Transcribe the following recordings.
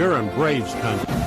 You're in Braves country.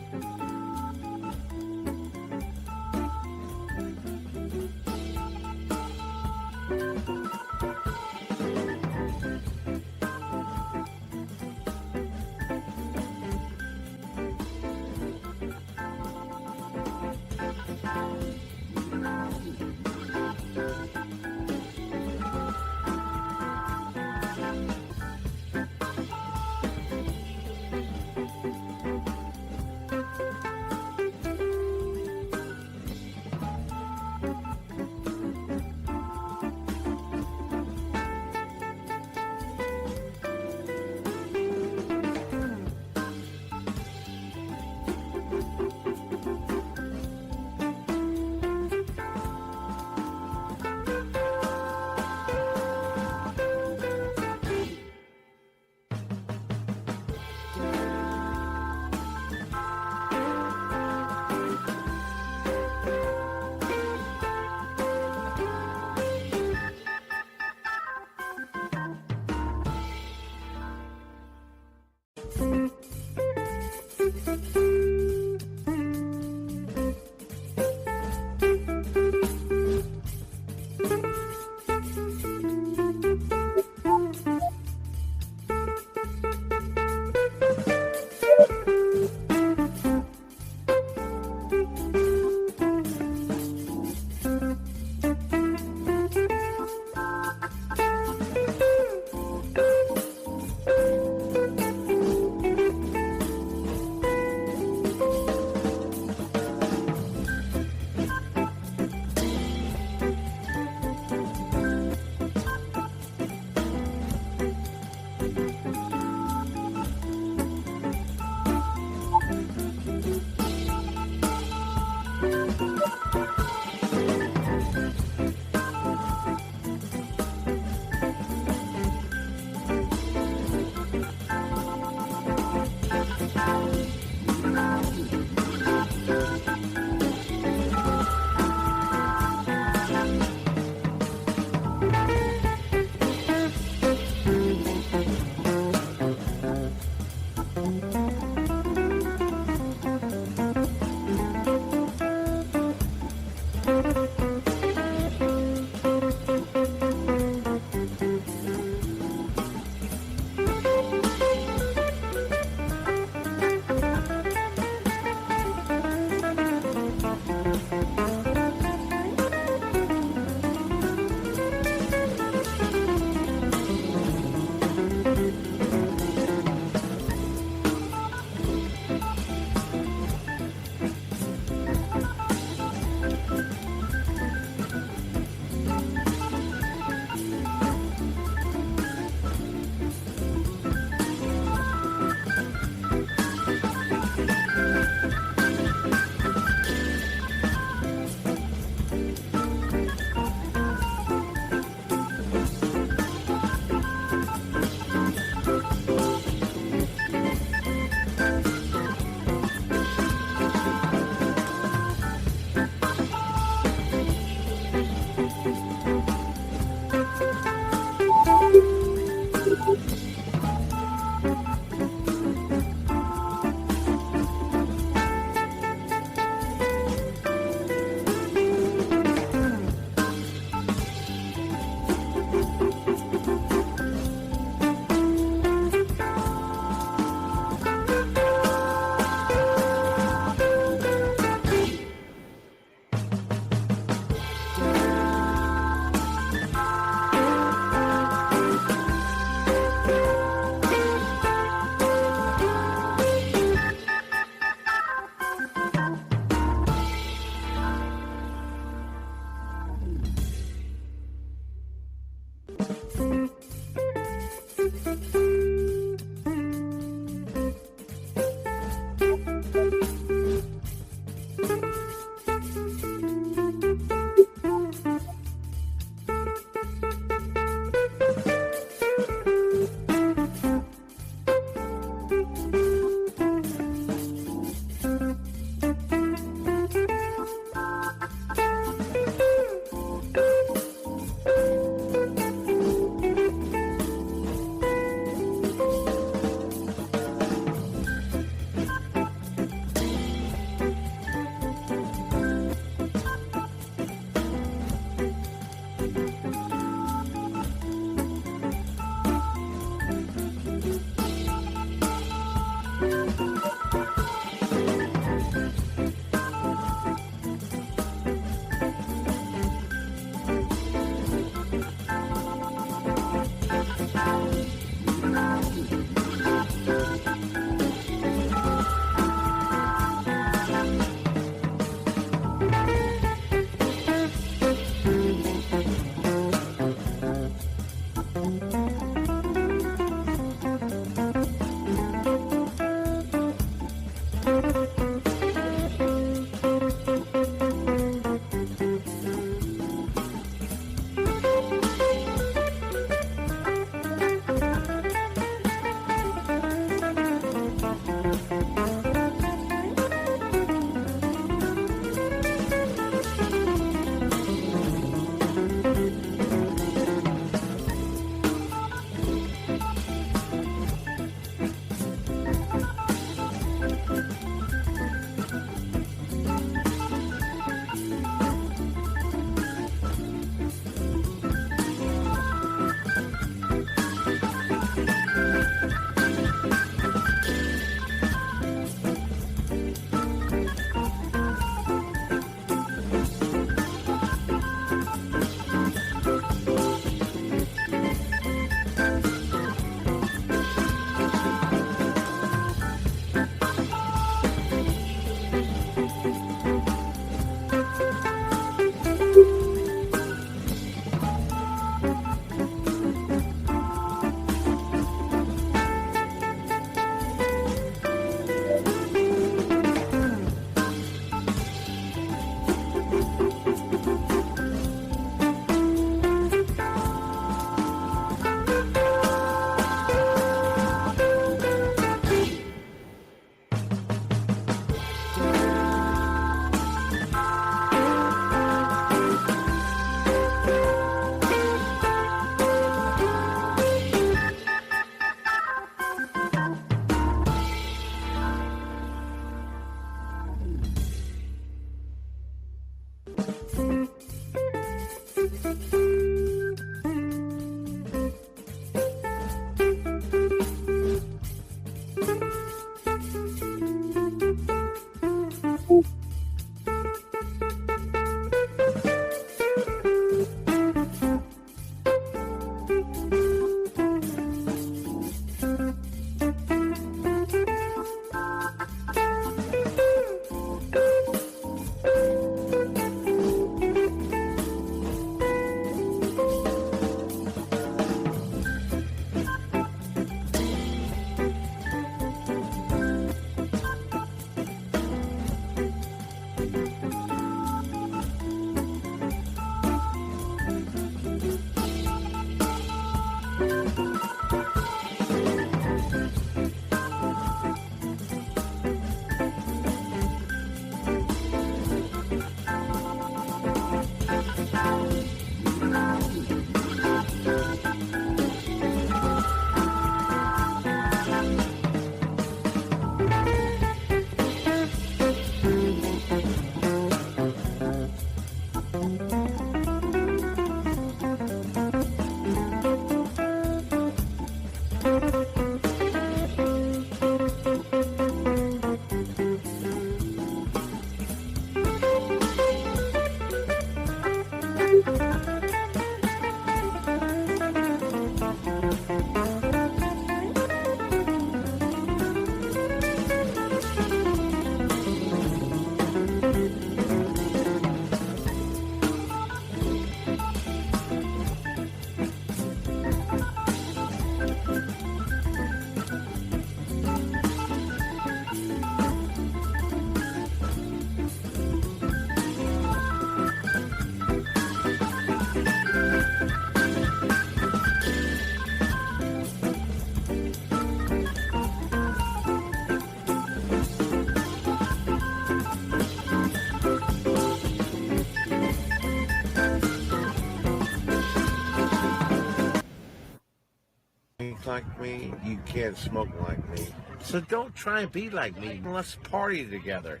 Like me, you can't smoke like me. So don't try and be like me. Let's party together.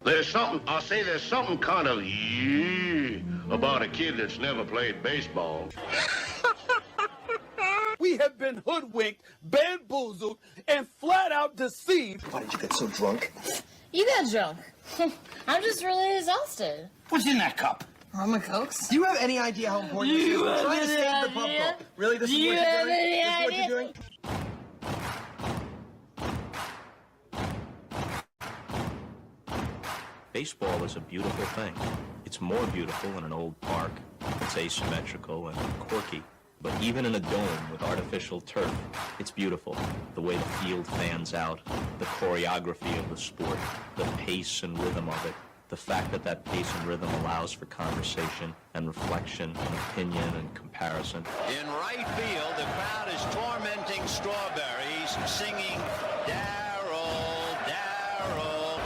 There's something kind of about a kid that's never played baseball. We have been hoodwinked, bamboozled, and flat out deceived. Why did you get so drunk? You got drunk. I'm just really exhausted. What's in that cup? Rum and Cokes. Do you have any idea how important this is? Trying to save the pub call. Really, this is what you're doing? This is what you're doing? Baseball is a beautiful thing. It's more beautiful in an old park. It's asymmetrical and quirky. But even in a dome with artificial turf, it's beautiful. The way the field fans out, the choreography of the sport, the pace and rhythm of it, the fact that that pace and rhythm allows for conversation and reflection and opinion and comparison. In right field, the crowd is tormenting Strawberries, singing Darryl, Darryl.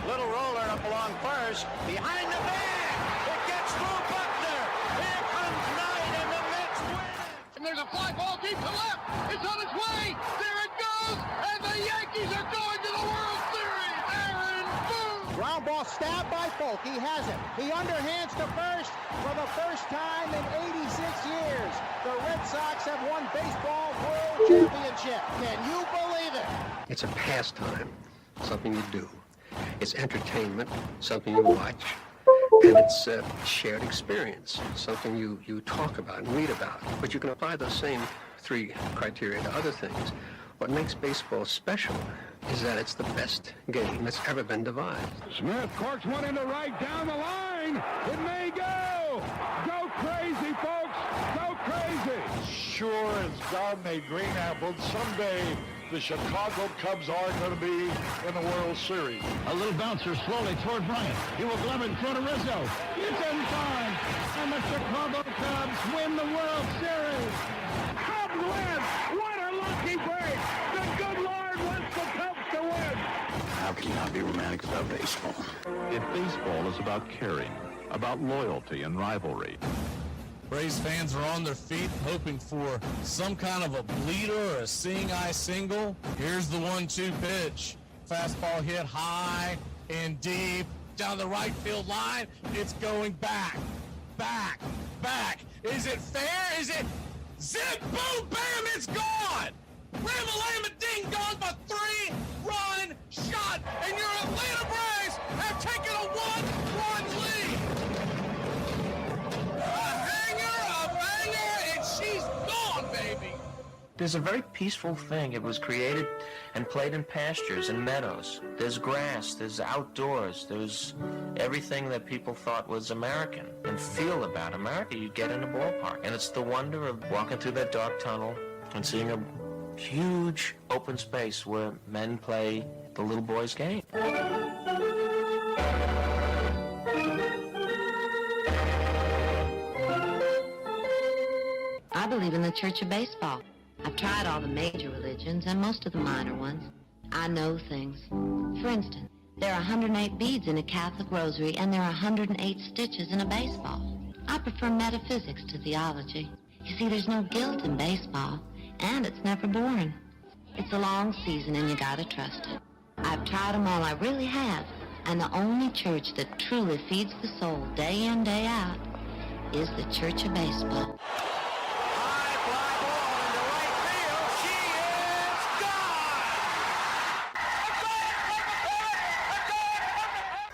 Little roller up along first, behind the bag. It gets through Buckner. Here comes Knight, and the Mets win. And there's a fly ball deep to left. It's on its way. There it goes, and the Yankees are going to the World Series. Aaron Boone. Ground ball stabbed by Folk. He has it. He underhands to first for the first time in 86 years. The Red Sox have won baseball world championship. Can you believe it? It's a pastime, something you do. It's entertainment, something you watch. And it's a shared experience, something you talk about and read about. But you can apply those same three criteria to other things. What makes baseball special is that it's the best game that's ever been devised. Smith corks one into right down the line. It may go. Go crazy, folks. Go crazy. Sure as God made green apples, someday the Chicago Cubs are going to be in the World Series. A little bouncer slowly toward Bryant. He will glove it in front of Rizzo. It's in time. And the Chicago Cubs win the World Series. Cubs win. What a lucky break. The good Lord wants the Cubs to win. How can you not be romantic about baseball? If baseball is about caring, about loyalty and rivalry, Braves fans are on their feet hoping for some kind of a bleeder or a seeing eye single. Here's the 1-2 pitch. Fastball hit high and deep down the right field line. It's going back, back, back. Is it fair? Is it zip, boom, bam, it's gone. Ram-a-lam, ding dong, a 3-run shot, and your Atlanta Braves have taken a 1-run lead. A banger, and she's gone, baby. There's a very peaceful thing. It was created and played in pastures and meadows. There's grass, there's outdoors, there's everything that people thought was American and feel about America you get in a ballpark. And it's the wonder of walking through that dark tunnel and seeing a huge open space where men play the little boy's game. I believe in the Church of Baseball. I've tried all the major religions and most of the minor ones. I know things. For instance, there are 108 beads in a Catholic rosary and there are 108 stitches in a baseball. I prefer metaphysics to theology. You see, there's no guilt in baseball, and it's never boring. It's a long season and you gotta trust it. I've tried them all, I really have. And the only church that truly feeds the soul day in, day out is the Church of Baseball.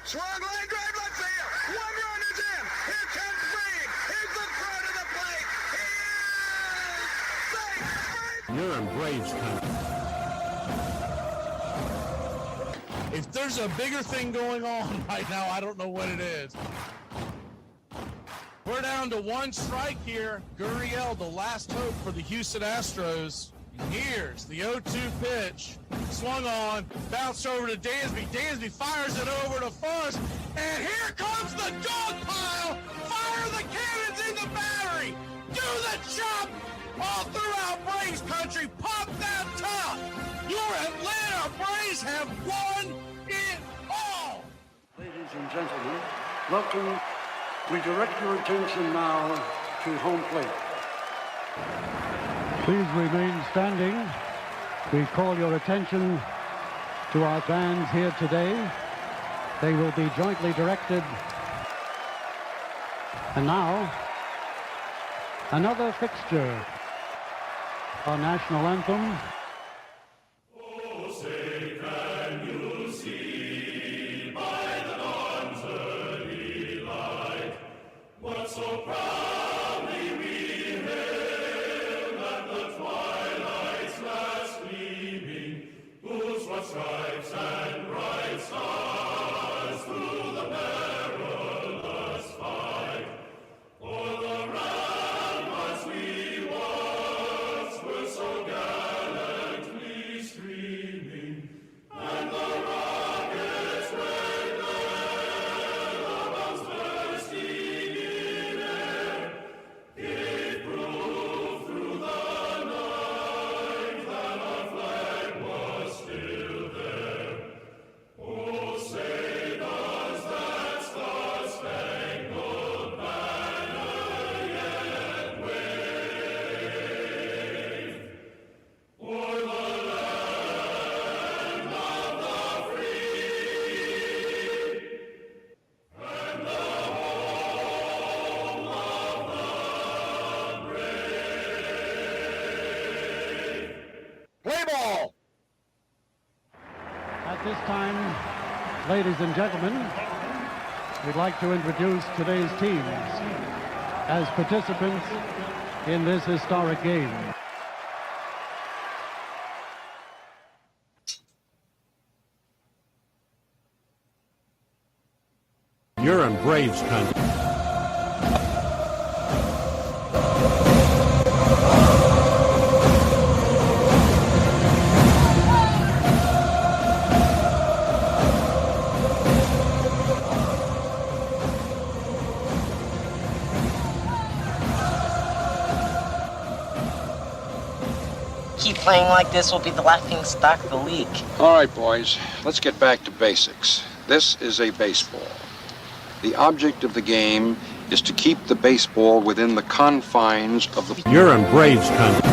Swung line drive left field. 1 run is in. Here comes Reed. Here's the throw to the plate. He is safe. You're in Braves country. If there's a bigger thing going on right now, I don't know what it is. We're down to 1 strike here. Gurriel, the last hope for the Houston Astros. Here's the 0-2 pitch. Swung on, bounced over to Dansby. Dansby fires it over to first, and here comes the dog pile. Fire the cannons in the battery. Do the chop all throughout Braves country. Pop that top. Your Atlanta Braves have won it all. Ladies and gentlemen, welcome. We direct your attention now to home plate. Please remain standing. We call your attention to our bands here today. They will be jointly directed. And now, another fixture. Our national anthem. At this time, ladies and gentlemen, we'd like to introduce today's teams as participants in this historic game. You're in Braves country. Keep playing like this, we'll be the laughing stock of the league. All right, boys, let's get back to basics. This is a baseball. The object of the game is to keep the baseball within the confines of the... You're in Braves country.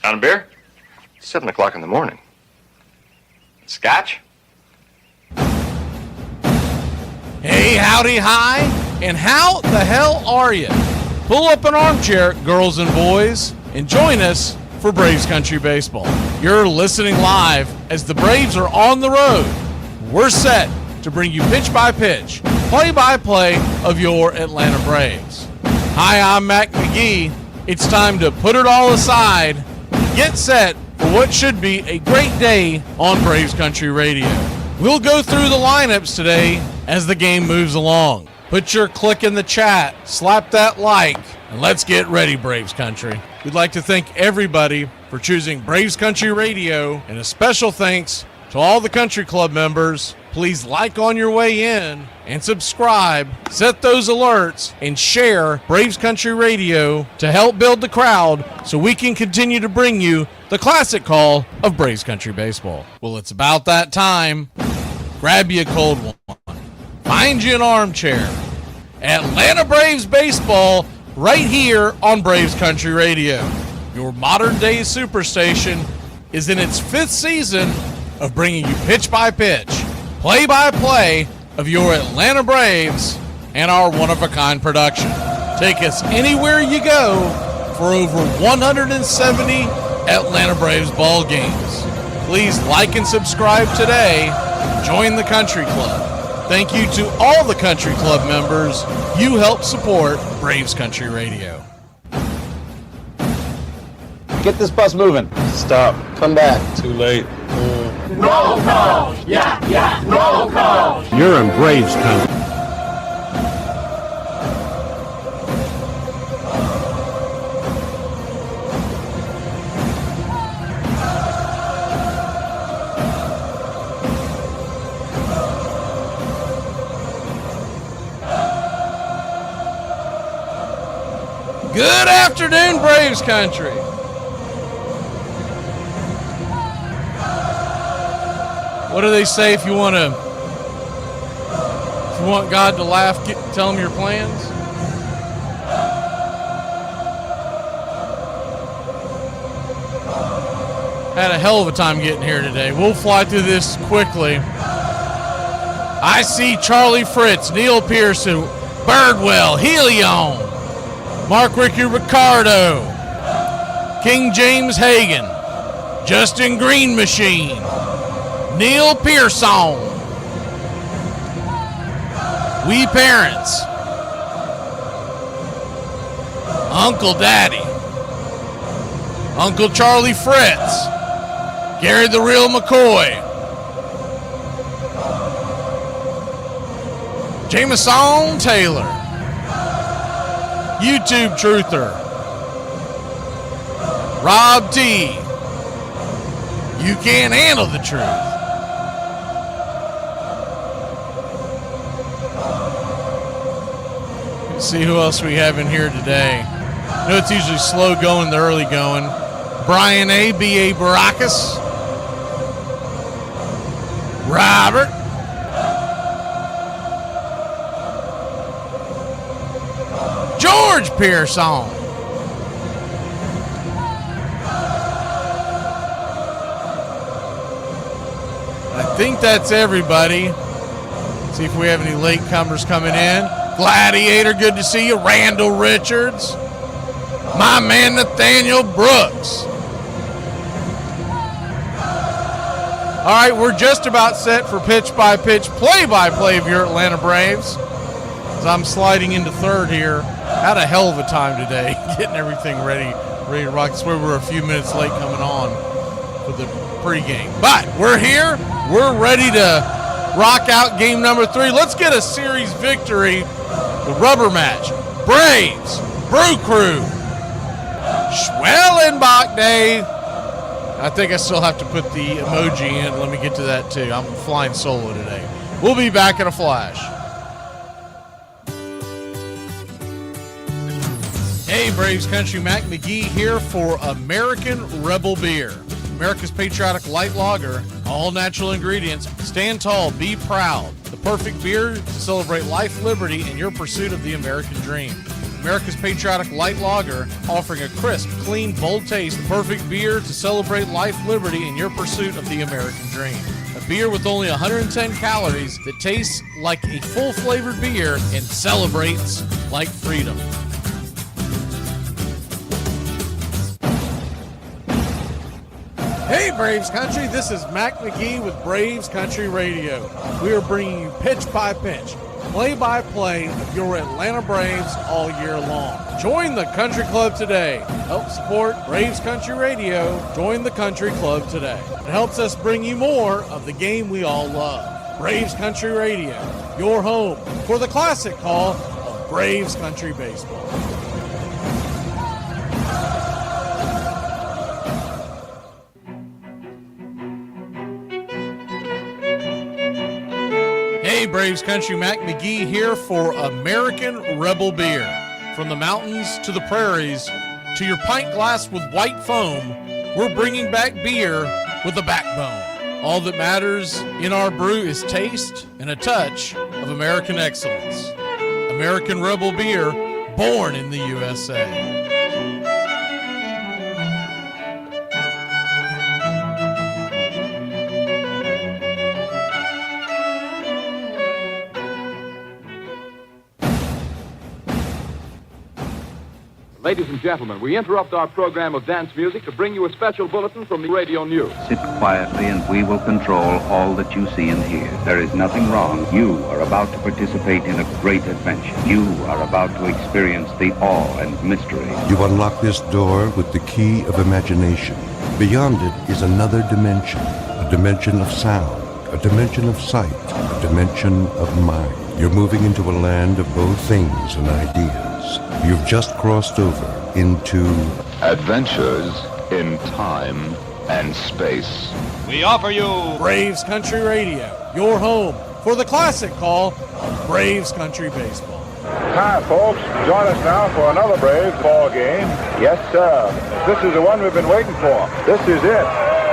On a beer? 7 o'clock in the morning. Scotch? Hey, howdy, hi, and how the hell are you? Pull up an armchair, girls and boys, and join us for Braves Country Baseball. You're listening live as the Braves are on the road. We're set to bring you pitch-by-pitch, play-by-play of your Atlanta Braves. Hi, I'm Mac McGee. It's time to put it all aside, get set for what should be a great day on Braves Country Radio. We'll go through the lineups today as the game moves along. Put your click in the chat, slap that like, and let's get ready, Braves Country. We'd like to thank everybody for choosing Braves Country Radio, and a special thanks to all the country club members. Please like on your way in and subscribe, set those alerts, and share Braves Country Radio to help build the crowd so we can continue to bring you the classic call of Braves Country Baseball. Well, it's about that time. Grab you a cold one. Find you an armchair. Atlanta Braves Baseball right here on Braves Country Radio. Your modern-day superstation is in its 5th season of bringing you pitch-by-pitch, play-by-play of your Atlanta Braves and our one-of-a-kind production. Take us anywhere you go for over 170 Atlanta Braves ball games. Please like and subscribe today. Join the Country Club. Thank you to all the Country Club members. You help support Braves Country Radio. Get this bus moving. Stop. Come back. Too late. Roll call! Yeah, roll call! You're in Braves country. Good afternoon, Braves Country. What do they say if you want God to laugh, tell him your plans? Had a hell of a time getting here today. We'll fly through this quickly. I see Charlie Fritz, Neil Pearson, Birdwell, Helion, Mark Ricky Ricardo, King James Hagan, Justin Green Machine, Neil Pearson, We Parents, Uncle Daddy, Uncle Charlie Fritz, Gary the Real McCoy, Jameson Taylor, YouTube Truther, Rob T. You can't handle the truth. Let's see who else we have in here today. I know it's usually slow going, the early going. Brian A. B.A. Baracus, Robert, George Pearson, I think that's everybody. See if we have any latecomers coming in. Gladiator, good to see you. Randall Richards. My man Nathaniel Brooks. All right, we're just about set for pitch-by-pitch, play-by-play of your Atlanta Braves. As I'm sliding into third here. Had a hell of a time today getting everything ready to rock. That's where we're a few minutes late coming on for the pregame. But we're here. We're ready to rock out game number 3. Let's get a series victory. The rubber match. Braves, Brew Crew, Schwellenbach Day. I think I still have to put the emoji in. Let me get to that too. I'm flying solo today. We'll be back in a flash. Hey, Braves Country, Mac McGee here for American Rebel Beer. America's patriotic light lager, all natural ingredients. Stand tall, be proud. The perfect beer to celebrate life, liberty, and your pursuit of the American dream. America's patriotic light lager, offering a crisp, clean, bold taste. The perfect beer to celebrate life, liberty, and your pursuit of the American dream. A beer with only 110 calories that tastes like a full-flavored beer and celebrates like freedom. Hey, Braves Country, this is Mac McGee with Braves Country Radio. We are bringing you pitch by pitch, play-by-play of your Atlanta Braves all year long. Join the Country Club today. Help support Braves Country Radio. Join the Country Club today. It helps us bring you more of the game we all love. Braves Country Radio, your home for the classic call of Braves Country Baseball. Hey, Braves Country, Mac McGee here for American Rebel Beer. From the mountains to the prairies to your pint glass with white foam, we're bringing back beer with a backbone. All that matters in our brew is taste and a touch of American excellence. American Rebel Beer, born in the USA. Ladies and gentlemen, we interrupt our program of dance music to bring you a special bulletin from the radio news. Sit quietly and we will control all that you see and hear. There is nothing wrong. You are about to participate in a great adventure. You are about to experience the awe and mystery. You unlock this door with the key of imagination. Beyond it is another dimension, a dimension of sound, a dimension of sight, a dimension of mind. You're moving into a land of both things and ideas. You've just crossed over into Adventures in Time and Space. We offer you Braves Country Radio, your home for the classic call of Braves Country Baseball. Hi, folks. Join us now for another Braves ball game. Yes, sir. This is the one we've been waiting for. This is it.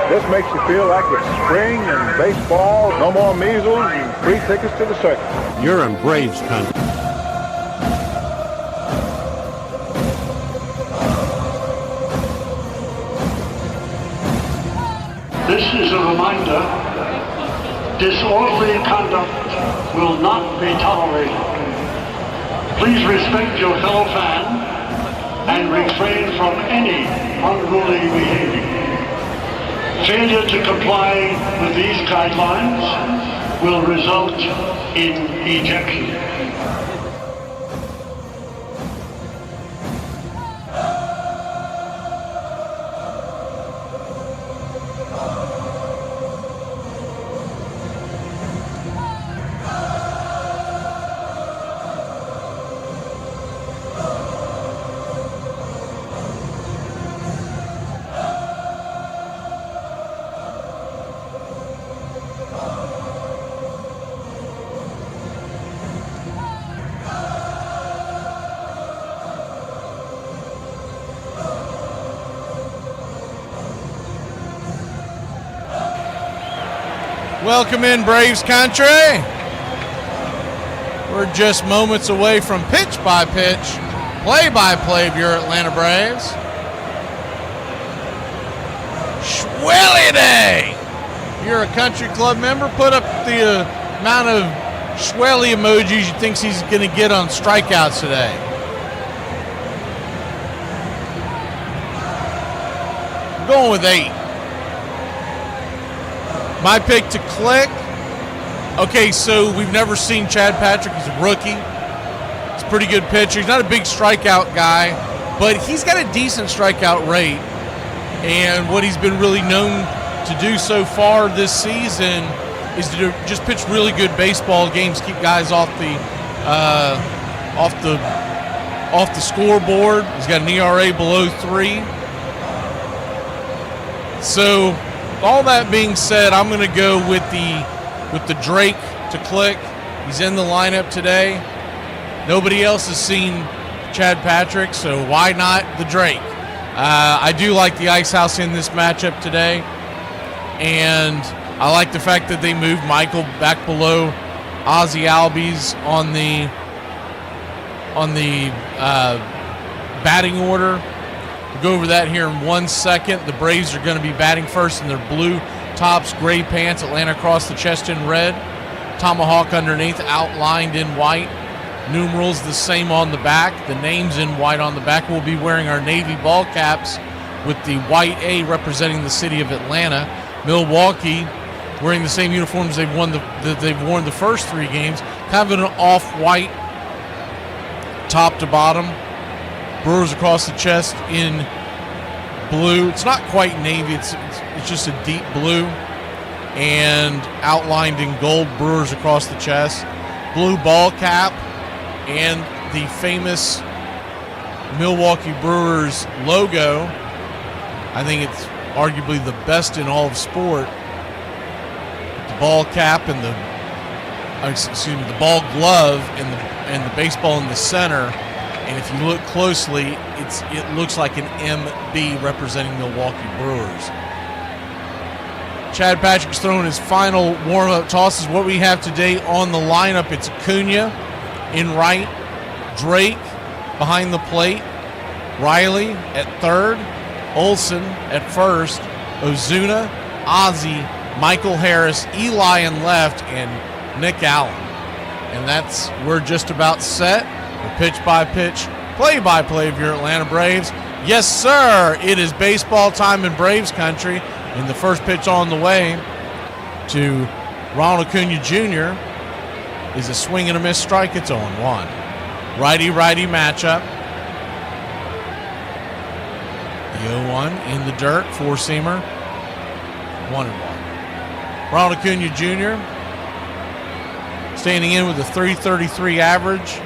This makes you feel like it's spring and baseball. No more measles and free tickets to the circus. You're in Braves Country. This is a reminder, disorderly conduct will not be tolerated. Please respect your fellow fan and refrain from any unruly behavior. Failure to comply with these guidelines will result in ejection. Welcome in, Braves Country. We're just moments away from pitch-by-pitch, play-by-play of your Atlanta Braves. Schwelly Day! If you're a country club member, put up the amount of Schwelly emojis you think he's going to get on strikeouts today. I'm going with 8. My pick to click. Okay, so we've never seen Chad Patrick. He's a rookie. He's a pretty good pitcher. He's not a big strikeout guy, but he's got a decent strikeout rate. And what he's been really known to do so far this season is to just pitch really good baseball games, keep guys off the scoreboard. He's got an ERA below 3. So, all that being said, I'm going to go with the Drake to click. He's in the lineup today. Nobody else has seen Chad Patrick, so why not the Drake? I do like the Ice House in this matchup today, and I like the fact that they moved Michael back below Ozzie Albies on the batting order. We'll go over that here in 1 second. The Braves are going to be batting first in their blue tops, gray pants, Atlanta across the chest in red, tomahawk underneath, outlined in white. Numerals the same on the back, the names in white on the back. We'll be wearing our navy ball caps with the white A representing the city of Atlanta. Milwaukee wearing the same uniforms they've worn the first 3 games, kind of an off-white top to bottom. Brewers across the chest in blue. It's not quite navy, it's just a deep blue, and outlined in gold. Brewers across the chest. Blue ball cap and the famous Milwaukee Brewers logo. I think it's arguably the best in all of sport. The ball cap and the ball glove and the baseball in the center. And if you look closely, it looks like an MB representing Milwaukee Brewers. Chad Patrick's throwing his final warm-up tosses. What we have today on the lineup, it's Acuna in right, Drake behind the plate, Riley at third, Olsen at first, Ozuna, Ozzie, Michael Harris, Eli in left, and Nick Allen. And we're just about set. The pitch-by-pitch, play-by-play of your Atlanta Braves. Yes, sir, it is baseball time in Braves country. And the first pitch on the way to Ronald Acuna Jr. is a swing and a miss strike. It's 0-1. Righty-righty matchup. The 0-1 in the dirt, four-seamer, 1-1. Ronald Acuna Jr. standing in with a .333 average.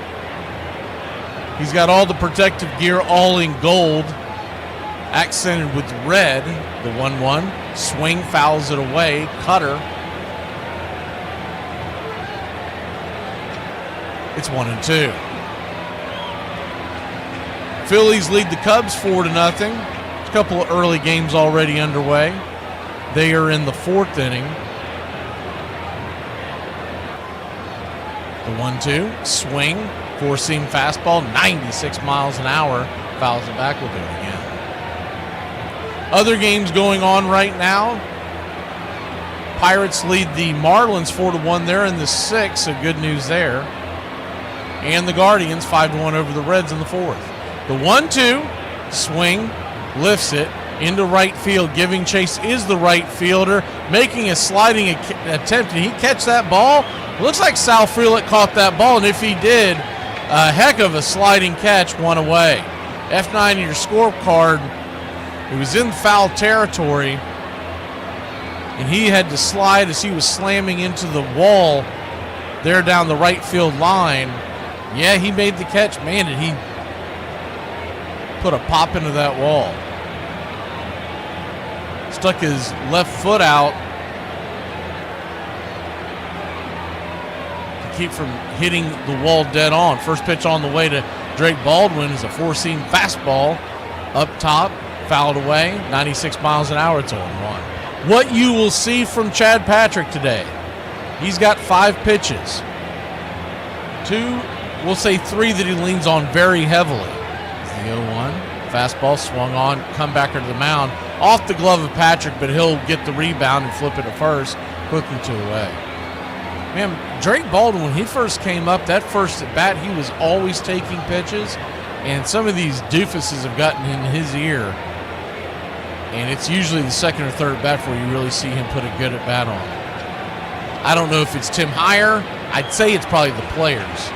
He's got all the protective gear, all in gold, accented with red. The 1-1. Swing, fouls it away. Cutter. It's 1-2. Phillies lead the Cubs 4-0. A couple of early games already underway. They are in the 4th inning. The 1-2. Swing. Four-seam fastball, 96 miles an hour. Fouls it back. We'll do it again. Other games going on right now. Pirates lead the Marlins 4-1. They're in the 6th, so good news there. And the Guardians 5-1 over the Reds in the 4th. The 1-2, swing, lifts it into right field. Giving chase is the right fielder, making a sliding attempt. Did he catch that ball? It looks like Sal Frelick caught that ball, and if he did, a heck of a sliding catch, one away. F9 in your scorecard. It was in foul territory, and he had to slide as he was slamming into the wall there down the right field line. Yeah, he made the catch. Man, did he put a pop into that wall. Stuck his left foot out to keep from hitting the wall dead on. First pitch on the way to Drake Baldwin is a four-seam fastball up top, fouled away, 96 miles an hour. It's 0-1. What you will see from Chad Patrick today, he's got 5 pitches. 2, we'll say 3 that he leans on very heavily. It's the 0-1. Fastball swung on, come back to the mound. Off the glove of Patrick, but he'll get the rebound and flip it to first. Quickly 2 away. Man, Drake Baldwin, when he first came up, that first at bat, he was always taking pitches. And some of these doofuses have gotten in his ear. And it's usually the second or third bat before you really see him put a good at bat on. I don't know if it's Tim Hyer. I'd say it's probably the players.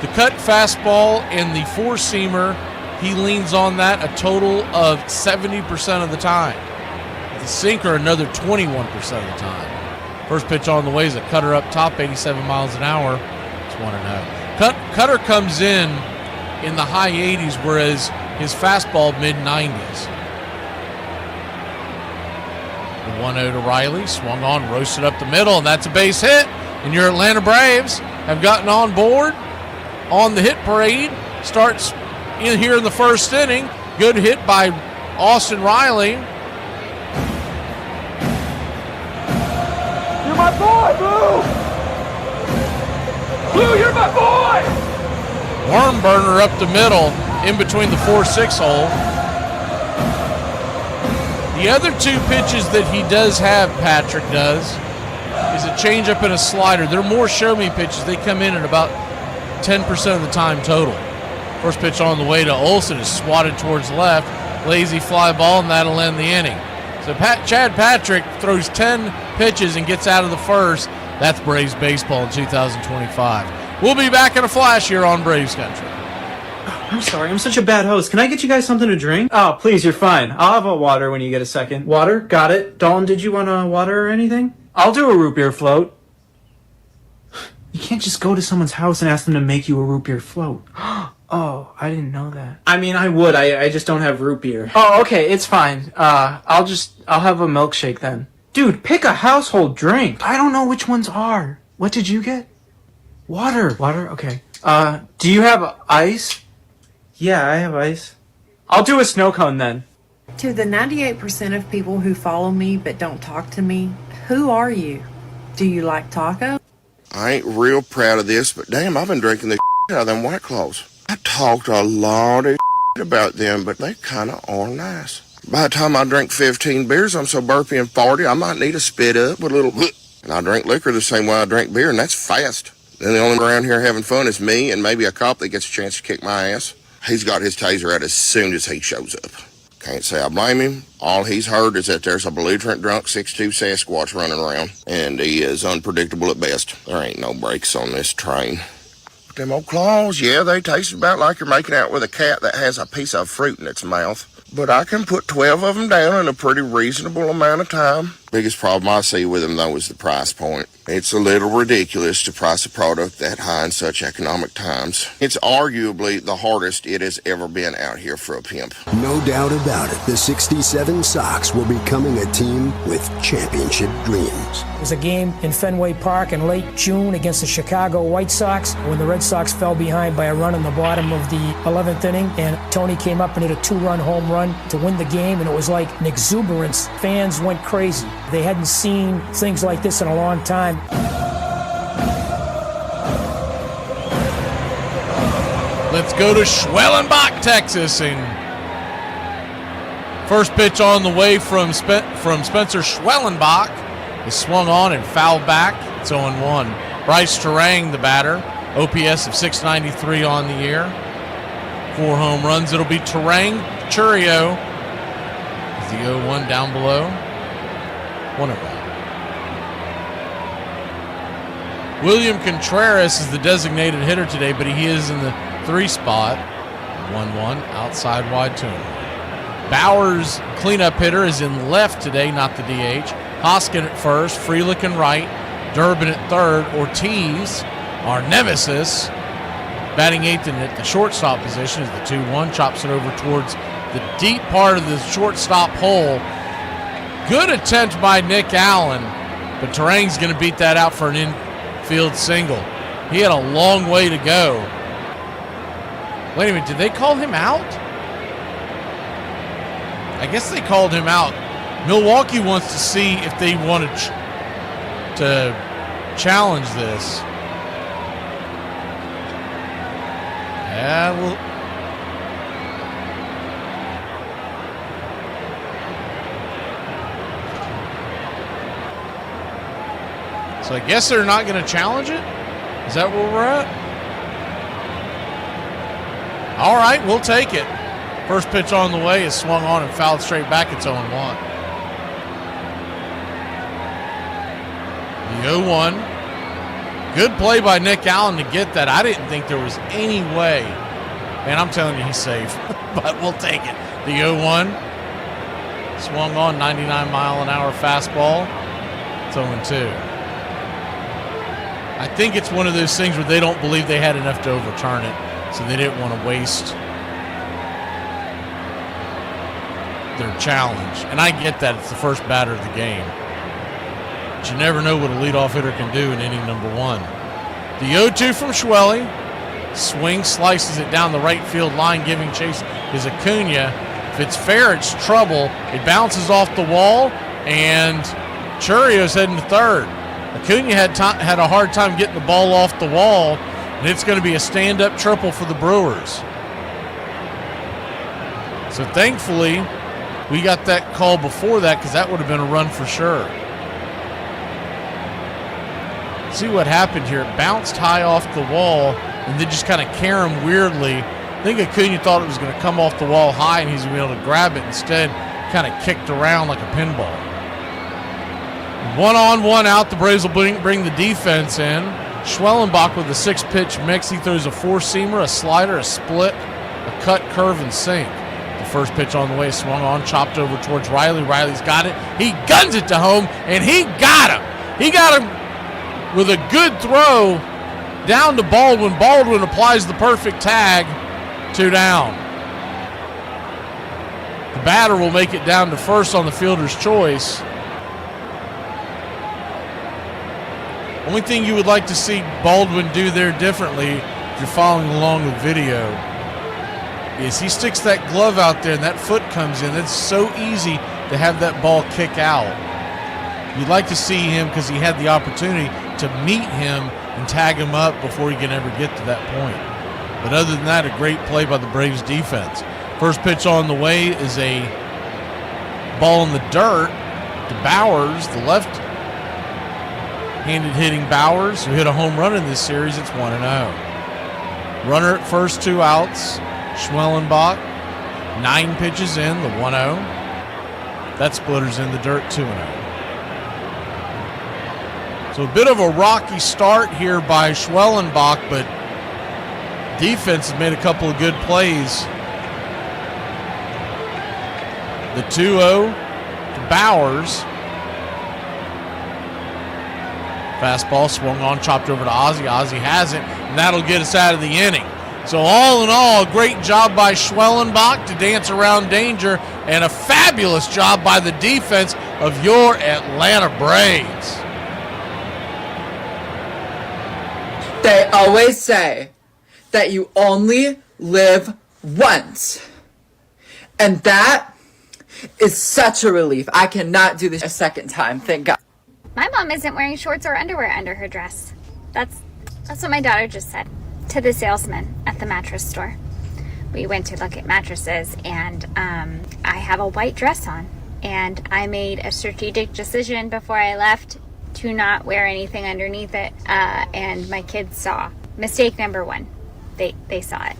The cut fastball and the four-seamer, he leans on that a total of 70% of the time. the sinker another 21% of the time. First pitch on the way is a cutter up top, 87 miles an hour. It's 1-0. Cutter comes in the high 80s, whereas his fastball mid-90s. The 1-0 to Riley, swung on, roasted up the middle, and that's a base hit. And your Atlanta Braves have gotten on board on the hit parade. Starts in here in the first inning. Good hit by Austin Riley. You're my boy, Blue! Blue, you're my boy! Worm burner up the middle in between the 4-6 hole. The other two pitches that he does have, Patrick does, is a changeup and a slider. They're more show-me pitches. They come in at about 10% of the time total. First pitch on the way to Olsen is swatted towards left. Lazy fly ball, and that'll end the inning. So Chad Patrick throws 10 pitches and gets out of the first. That's Braves baseball in 2025. We'll be back in a flash here on Braves Country. I'm sorry, I'm such a bad host. Can I get you guys something to drink? Oh, please, you're fine. I'll have a water when you get a second. Water? Got it. Dalton, did you want a water or anything? I'll do a root beer float. You can't just go to someone's house and ask them to make you a root beer float. Oh, I didn't know that. I mean, I would. I just don't have root beer. Oh, okay, it's fine. I'll have a milkshake then. Dude, pick a household drink. I don't know which ones are. What did you get? Water. Water? Okay. Do you have ice? Yeah, I have ice. I'll do a snow cone then. To the 98% of people who follow me but don't talk to me, who are you? Do you like taco? I ain't real proud of this, but damn, I've been drinking the out of them White Claws. I talked a lot of about them, but they kind of are nice. By the time I drink 15 beers, I'm so burpy and farty, I might need a spit up with a little and I drink liquor the same way I drink beer, and that's fast. Then the only one around here having fun is me and maybe a cop that gets a chance to kick my ass. He's got his taser out as soon as he shows up. Can't say I blame him. All he's heard is that there's a belligerent drunk 6'2" Sasquatch running around, and he is unpredictable at best. There ain't no brakes on this train. But them old claws, yeah, they taste about like you're making out with a cat that has a piece of fruit in its mouth. But I can put 12 of them down in a pretty reasonable amount of time. Biggest problem I see with them, though, is the price point. It's a little ridiculous to price a product that high in such economic times. It's arguably the hardest it has ever been out here for a pimp. No doubt about it, the 67 Sox will be becoming a team with championship dreams. It was a game in Fenway Park in late June against the Chicago White Sox when the Red Sox fell behind by a run in the bottom of the 11th inning, and Tony came up and hit a 2-run home run to win the game, and it was like an exuberance. Fans went crazy. They hadn't seen things like this in a long time. Let's go to Schwellenbach, Texas, and first pitch on the way from Spencer Schwellenbach is swung on and fouled back. It's 0-1. Bryce Terang, the batter, OPS of 693 on the year. 4 home runs. It'll be Terang, Churio is the 0-1 down below. 1-0. William Contreras is the designated hitter today, but he is in the 3 spot. 1-1, outside wide to him. Bowers, cleanup hitter, is in left today, not the DH. Hoskin at first, Frelick in right, Durbin at third. Ortiz, our nemesis, batting 8th and at the shortstop position is the 2-1. Chops it over towards the deep part of the shortstop hole. Good attempt by Nick Allen, but Terang's going to beat that out for an infield single. He had a long way to go. Wait a minute, did they call him out? I guess they called him out. Milwaukee wants to see if they want to challenge this. Yeah, well. So I guess they're not going to challenge it? Is that where we're at? All right, we'll take it. First pitch on the way is swung on and fouled straight back. It's 0-1. The 0-1. Good play by Nick Allen to get that. I didn't think there was any way. Man, I'm telling you, he's safe. But we'll take it. The 0-1. Swung on, 99-mile-an-hour fastball. It's 0-2. I think it's one of those things where they don't believe they had enough to overturn it, so they didn't want to waste their challenge. And I get that. It's the first batter of the game. But you never know what a leadoff hitter can do in inning number 1. The 0-2 from Schwelly. Swing, slices it down the right field line, giving chase is Acuna. If it's fair, it's trouble. It bounces off the wall, and Churrio's heading to third. Acuna had a hard time getting the ball off the wall, and it's going to be a stand-up triple for the Brewers. So thankfully, we got that call before that, because that would have been a run for sure. See what happened here. It bounced high off the wall, and then just kind of caromed weirdly. I think Acuna thought it was going to come off the wall high, and he's going to be able to grab it. Instead, kind of kicked around like a pinball. 1 on, 1 out. The Braves will bring the defense in. Schwellenbach with a 6-pitch mix. He throws a 4-seamer, a slider, a split, a cut, curve, and sink. The first pitch on the way, swung on, chopped over towards Riley. Riley's got it. He guns it to home, and he got him. He got him with a good throw down to Baldwin. Baldwin applies the perfect tag. 2 down. The batter will make it down to first on the fielder's choice. Only thing you would like to see Baldwin do there differently, if you're following along with video, is he sticks that glove out there and that foot comes in. It's so easy to have that ball kick out. You'd like to see him, because he had the opportunity to meet him and tag him up before he can ever get to that point. But other than that, a great play by the Braves defense. First pitch on the way is a ball in the dirt to Bowers, the left-handed hitting Bowers, who hit a home run in this series. It's 1-0. Runner at first, 2 outs. Schwellenbach, 9 pitches in, the 1-0. That splitter's in the dirt, 2-0. So a bit of a rocky start here by Schwellenbach, but defense has made a couple of good plays. The 2-0 to Bowers. Fastball swung on, chopped over to Ozzie. Ozzie has it, and that'll get us out of the inning. So all in all, a great job by Schwellenbach to dance around danger, and a fabulous job by the defense of your Atlanta Braves. They always say that you only live once. And that is such a relief. I cannot do this a second time, thank God. My mom isn't wearing shorts or underwear under her dress. That's what my daughter just said to the salesman at the mattress store. We went to look at mattresses, and I have a white dress on. And I made a strategic decision before I left to not wear anything underneath it, and my kids saw. Mistake number 1, they saw it.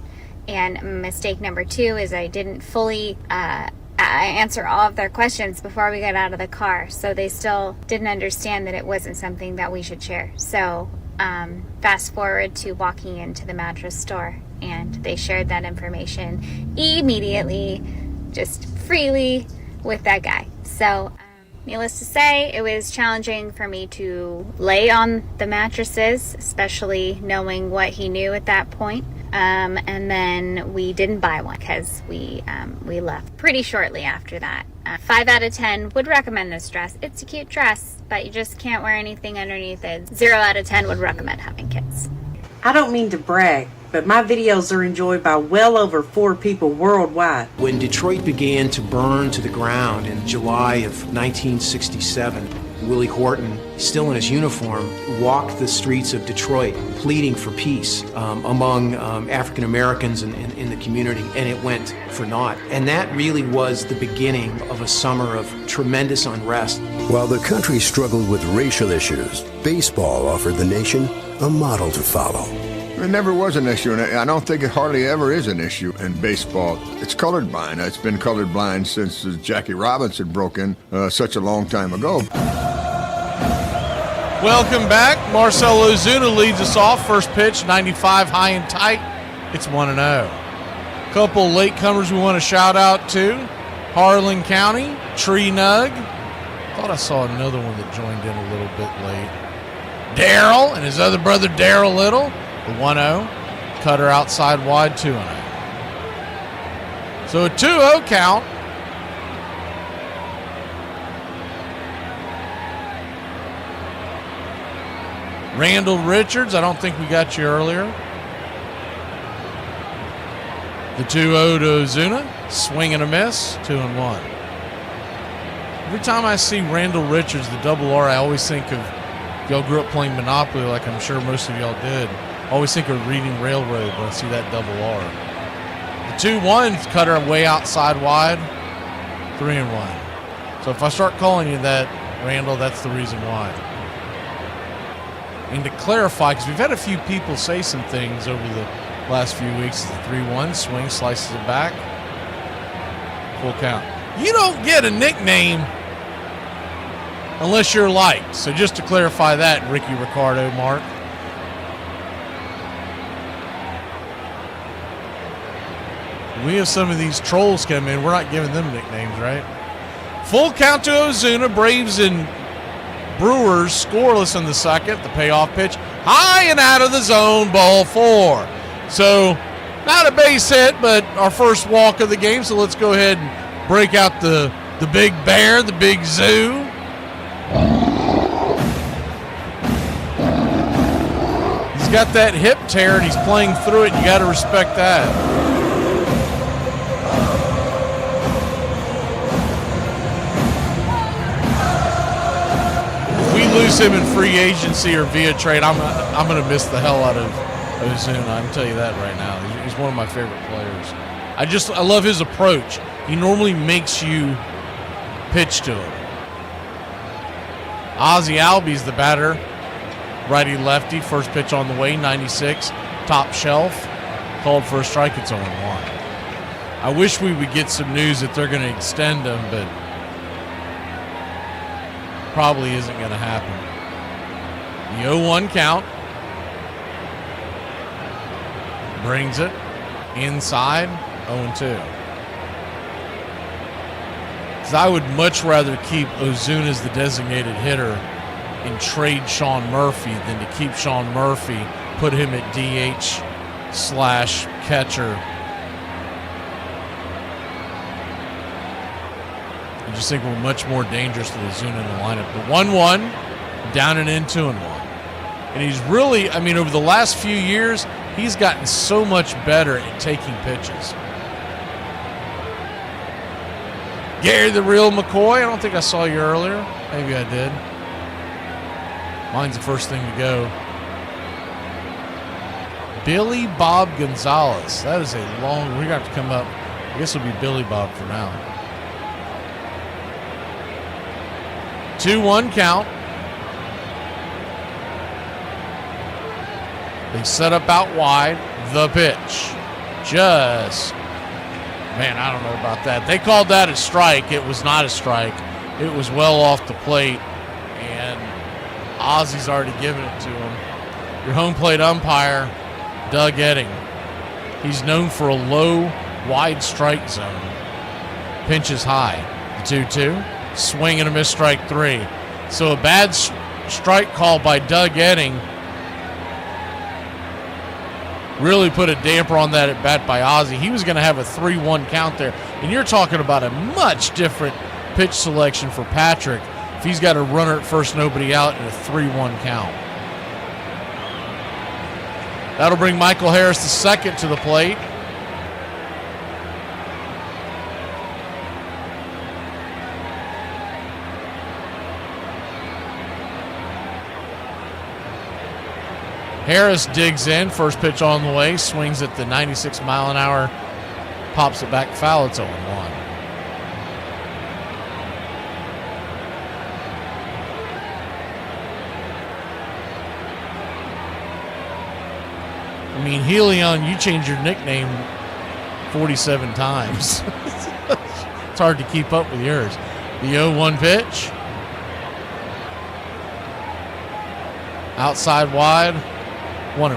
And mistake number 2 is I didn't fully answer all of their questions before we got out of the car, so they still didn't understand that it wasn't something that we should share. So fast forward to walking into the mattress store, and they shared that information immediately, just freely with that guy. So needless to say, it was challenging for me to lay on the mattresses, especially knowing what he knew at that point. And then we didn't buy one because we left pretty shortly after that. 5 out of 10 would recommend this dress. It's a cute dress, but you just can't wear anything underneath it. 0 out of 10 would recommend having kids. I don't mean to brag, but my videos are enjoyed by well over 4 people worldwide. When Detroit began to burn to the ground in July of 1967, Willie Horton, still in his uniform, walked the streets of Detroit pleading for peace among African Americans in the community, and it went for naught. And that really was the beginning of a summer of tremendous unrest. While the country struggled with racial issues, baseball offered the nation a model to follow. It never was an issue, and I don't think it hardly ever is an issue in baseball. It's colorblind. It's been colorblind since Jackie Robinson broke in such a long time ago. Welcome back. Marcell Ozuna leads us off. First pitch, 95, high and tight. It's 1-0. Couple latecomers we want to shout out to. Harlan County, Tree Nug. Thought I saw another one that joined in a little bit late. Darrell and his other brother Darrell Little, the 1-0. Cutter outside wide, 2-0. So a 2-0 count. Randall Richards, I don't think we got you earlier. The 2-0 to Ozuna, swing and a miss, 2-1. Every time I see Randall Richards, the double R, I always think of, y'all grew up playing Monopoly like I'm sure most of y'all did. I always think of Reading Railroad when I see that double R. The 2-1 cutter way outside wide, 3-1. So if I start calling you that, Randall, that's the reason why. And to clarify, because we've had a few people say some things over the last few weeks, the 3-1 swing, slices it back, full count. You don't get a nickname unless you're liked. So just to clarify that, Ricky Ricardo, Mark. We have some of these trolls come in. We're not giving them nicknames, right? Full count to Ozuna. Braves and Brewers scoreless in the second. The payoff pitch. High and out of the zone. Ball 4. So not a base hit, but our first walk of the game. So let's go ahead and break out the big bear, the big zoo. He's got that hip tear and he's playing through it. You got to respect that. Lose him in free agency or via trade, I'm going to miss the hell out of Ozuna. I can tell you that right now. He's one of my favorite players. I love his approach. He normally makes you pitch to him. Ozzy Albies the batter, righty lefty. First pitch on the way, 96, top shelf. Called for a strike. It's 0-1. I wish we would get some news that they're going to extend him, but probably isn't going to happen. The 0-1 count. Brings it inside, 0-2. Because I would much rather keep Ozuna as the designated hitter and trade Sean Murphy than to keep Sean Murphy, put him at DH/catcher. I just think we're much more dangerous with Ozuna in the lineup. The 1-1, down and in, 2-1. And he's really, over the last few years, he's gotten so much better at taking pitches. Gary the Real McCoy, I don't think I saw you earlier. Maybe I did. Mine's the first thing to go. Billy Bob Gonzalez. That is a long, we're going to have to come up. I guess it'll be Billy Bob for now. 2-1 count. They set up out wide. The pitch. Man, I don't know about that. They called that a strike. It was not a strike. It was well off the plate. And Ozzy's already given it to him. Your home plate umpire, Doug Edding. He's known for a low, wide strike zone. Pinch is high. The 2-2. Swing and a miss, strike 3. So a bad strike call by Doug Edding really put a damper on that at bat by Ozzy. He was going to have a 3-1 count there. And you're talking about a much different pitch selection for Patrick if he's got a runner at first, nobody out, and a 3-1 count. That'll bring Michael Harris II to the plate. Harris digs in, first pitch on the way, swings at the 96 mile an hour, pops it back foul. It's 0-1. Helion, you changed your nickname 47 times. It's hard to keep up with yours. The 0-1 pitch. Outside wide. 1-1.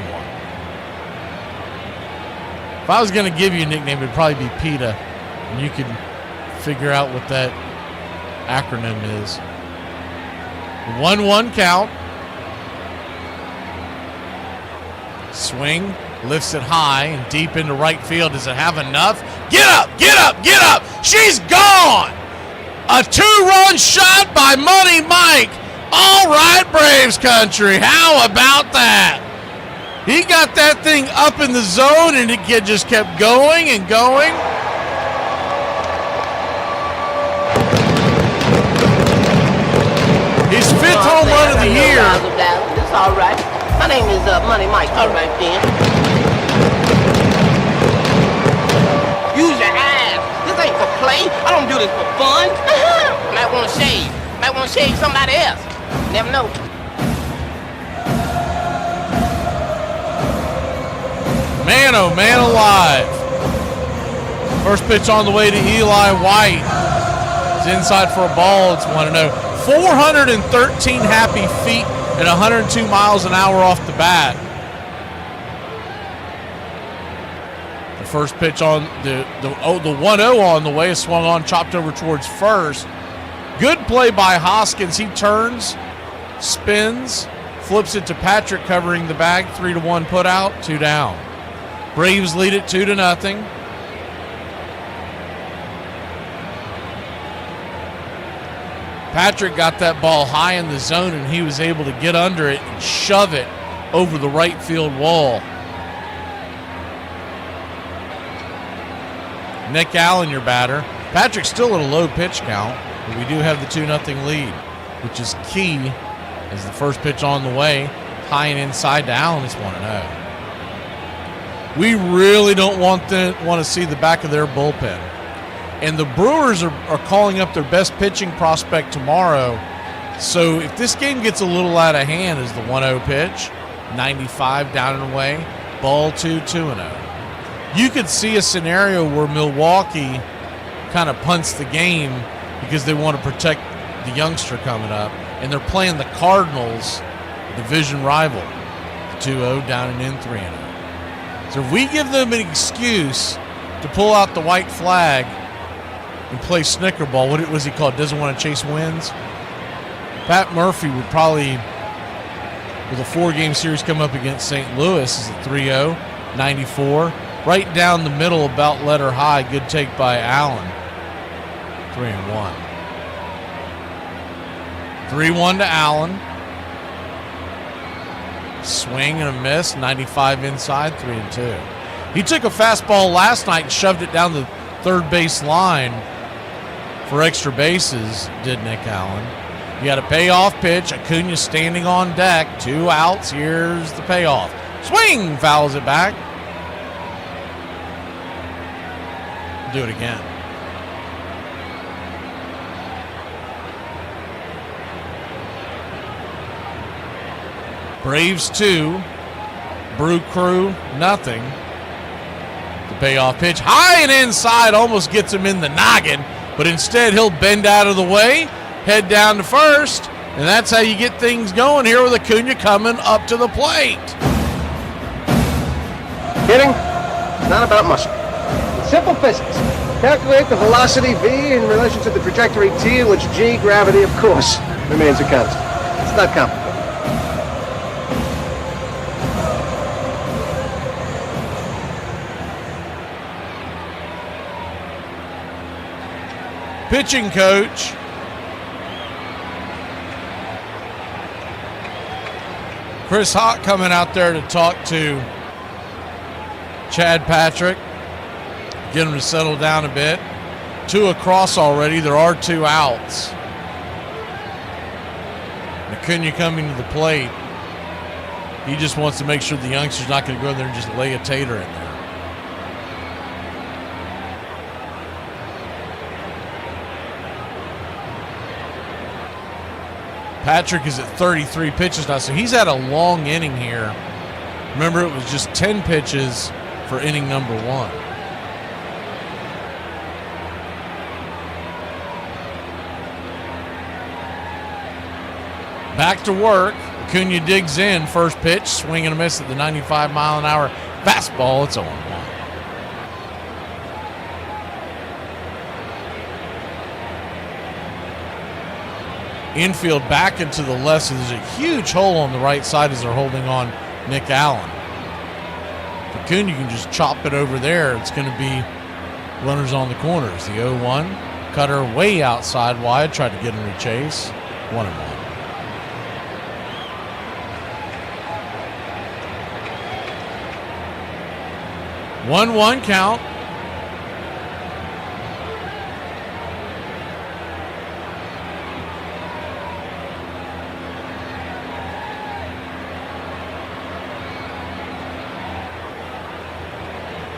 If I was going to give you a nickname, it'd probably be PETA, and you could figure out what that acronym is. 1-1 count. Swing, lifts it high and deep into right field. Does it have enough? Get up, get up, get up. She's gone. A 2-run shot by Money Mike. All right, Braves country. How about that? He got that thing up in the zone and it just kept going and going. His 5th home run of the year. That's all right. My name is Money Mike. All right, then. Use your eyes. This ain't for play. I don't do this for fun. Might want to shave. Might want to shave somebody else. Never know. Man, oh man alive. First pitch on the way to Eli White. It's inside for a ball. It's 1-0. 413 happy feet and 102 miles an hour off the bat. The first pitch on the 1-0 on the way is swung on, chopped over towards first. Good play by Hoskins. He turns, spins, flips it to Patrick covering the bag. 3-1 put out, 2 down. Braves lead it 2-0. Patrick got that ball high in the zone and he was able to get under it and shove it over the right field wall. Nick Allen, your batter. Patrick's still at a low pitch count, but we do have the 2-0 lead, which is key as the first pitch on the way, high and inside to Allen. It's 1-0. We really don't want to see the back of their bullpen. And the Brewers are calling up their best pitching prospect tomorrow. So if this game gets a little out of hand as the 1-0 pitch, 95 down and away, ball 2-0. You could see a scenario where Milwaukee kind of punts the game because they want to protect the youngster coming up. And they're playing the Cardinals, division rival, 2-0 down and in 3-0. So if we give them an excuse to pull out the white flag and play snickerball, what was he called? Doesn't want to chase wins? Pat Murphy would probably, with a 4-game series come up against St. Louis, is a 3-0, 94. Right down the middle, about letter high. Good take by Allen. 3-1. 3-1 to Allen. Swing and a miss, 95 inside, 3-2. He took a fastball last night and shoved it down the third base line for extra bases, did Nick Allen. You got a payoff pitch. Acuna standing on deck. 2 outs. Here's the payoff. Swing! Fouls it back. Do it again. Braves 2, Brew Crew nothing. The payoff pitch high and inside almost gets him in the noggin, but instead he'll bend out of the way, head down to first, and that's how you get things going here with Acuna coming up to the plate. Hitting? Not about muscle. It's simple physics. Calculate the velocity v in relation to the trajectory t, in which g, gravity, of course, remains a constant. It's not complicated. Pitching coach Chris Hawk coming out there to talk to Chad Patrick, get him to settle down a bit. 2 across already. There are 2 outs. Acuna coming to the plate. He just wants to make sure the youngster's not going to go in there and just lay a tater in there. Patrick is at 33 pitches now, so he's had a long inning here. Remember, it was just 10 pitches for inning number 1. Back to work. Acuna digs in. First pitch, swing and a miss at the 95-mile-an-hour fastball. It's 0-1. Infield back into the left, so there's a huge hole on the right side as they're holding on Nick Allen. Cocoon, you can just chop it over there. It's going to be runners on the corners. The 0-1. Cutter way outside wide. Tried to get him to chase. 1-1. One count.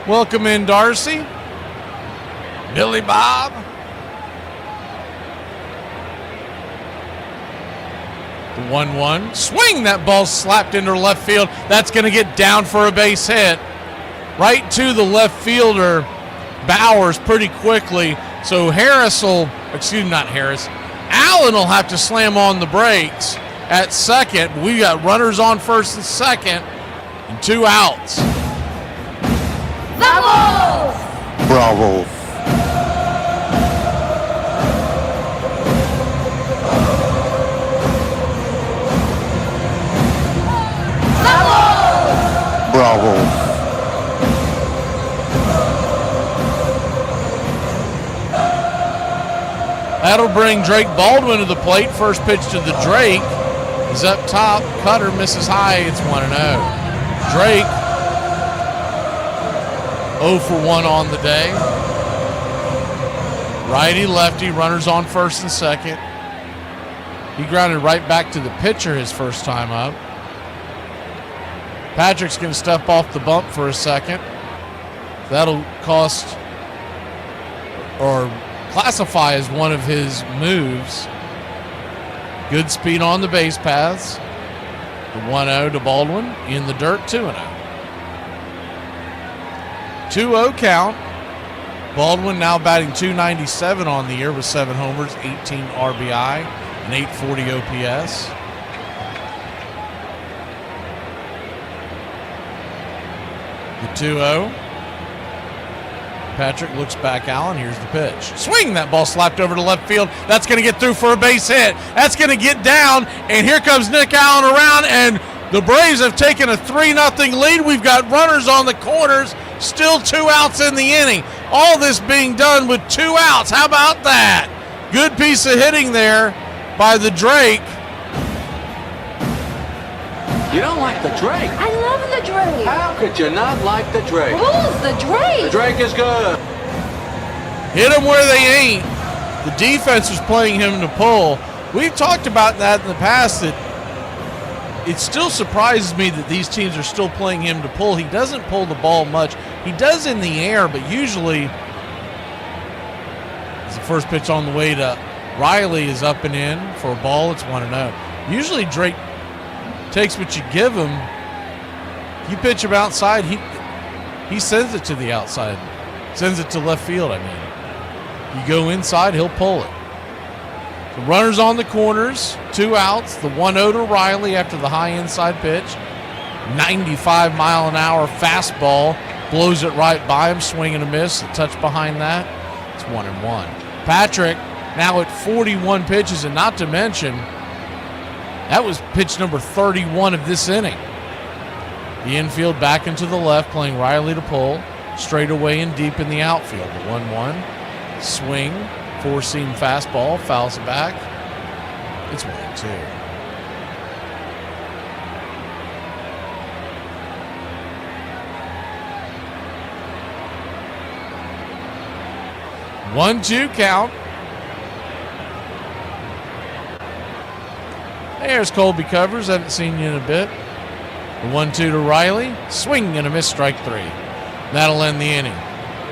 Welcome in, Darcy. Billy Bob. The 1-1. Swing! That ball slapped into left field. That's going to get down for a base hit. Right to the left fielder, Bowers, pretty quickly. So Allen will have to slam on the brakes at second. We got runners on first and second, and 2 outs. Bravo. Bravo. That'll bring Drake Baldwin to the plate. First pitch to the Drake is up top. Cutter misses high. It's 1-0. Drake 0 for 1 on the day. Righty, lefty, runners on first and second. He grounded right back to the pitcher his first time up. Patrick's going to step off the bump for a second. That'll cost or classify as one of his moves. Good speed on the base paths. The 1-0 to Baldwin in the dirt, 2-0. 2-0 count. Baldwin now batting .297 on the year with 7 homers, 18 RBI, and 840 OPS. The 2-0. Patrick looks back, Allen. Here's the pitch. Swing! That ball slapped over to left field. That's going to get through for a base hit. That's going to get down, and here comes Nick Allen around, and the Braves have taken a 3-0 lead. We've got runners on the corners. Still 2 outs in the inning. All this being done with 2 outs. How about that? Good piece of hitting there by the Drake. You don't like the Drake? I love the Drake. How could you not like the Drake? Rules the Drake. The Drake is good. Hit them where they ain't. The defense was playing him to pull. We've talked about that in the past, that it still surprises me that these teams are still playing him to pull. He doesn't pull the ball much. He does in the air, but usually as the first pitch on the way to Riley is up and in for a ball. It's 1-0. Usually Drake takes what you give him. You pitch him outside, he sends it to the outside. Sends it to left field, I mean. You go inside, he'll pull it. The runners on the corners, 2 outs. The 1-0 to Riley after the high inside pitch. 95-mile-an-hour fastball. Blows it right by him, swing and a miss. A touch behind that. It's 1-1. Patrick now at 41 pitches, and not to mention, that was pitch number 31 of this inning. The infield back into the left, playing Riley to pull. Straight away and deep in the outfield. The 1-1. Swing. 4-seam fastball. Fouls it back. It's 1-2. One-two count. There's Colby Covers. Haven't seen you in a bit. The 1-2 to Riley. Swing and a miss, strike 3. That'll end the inning.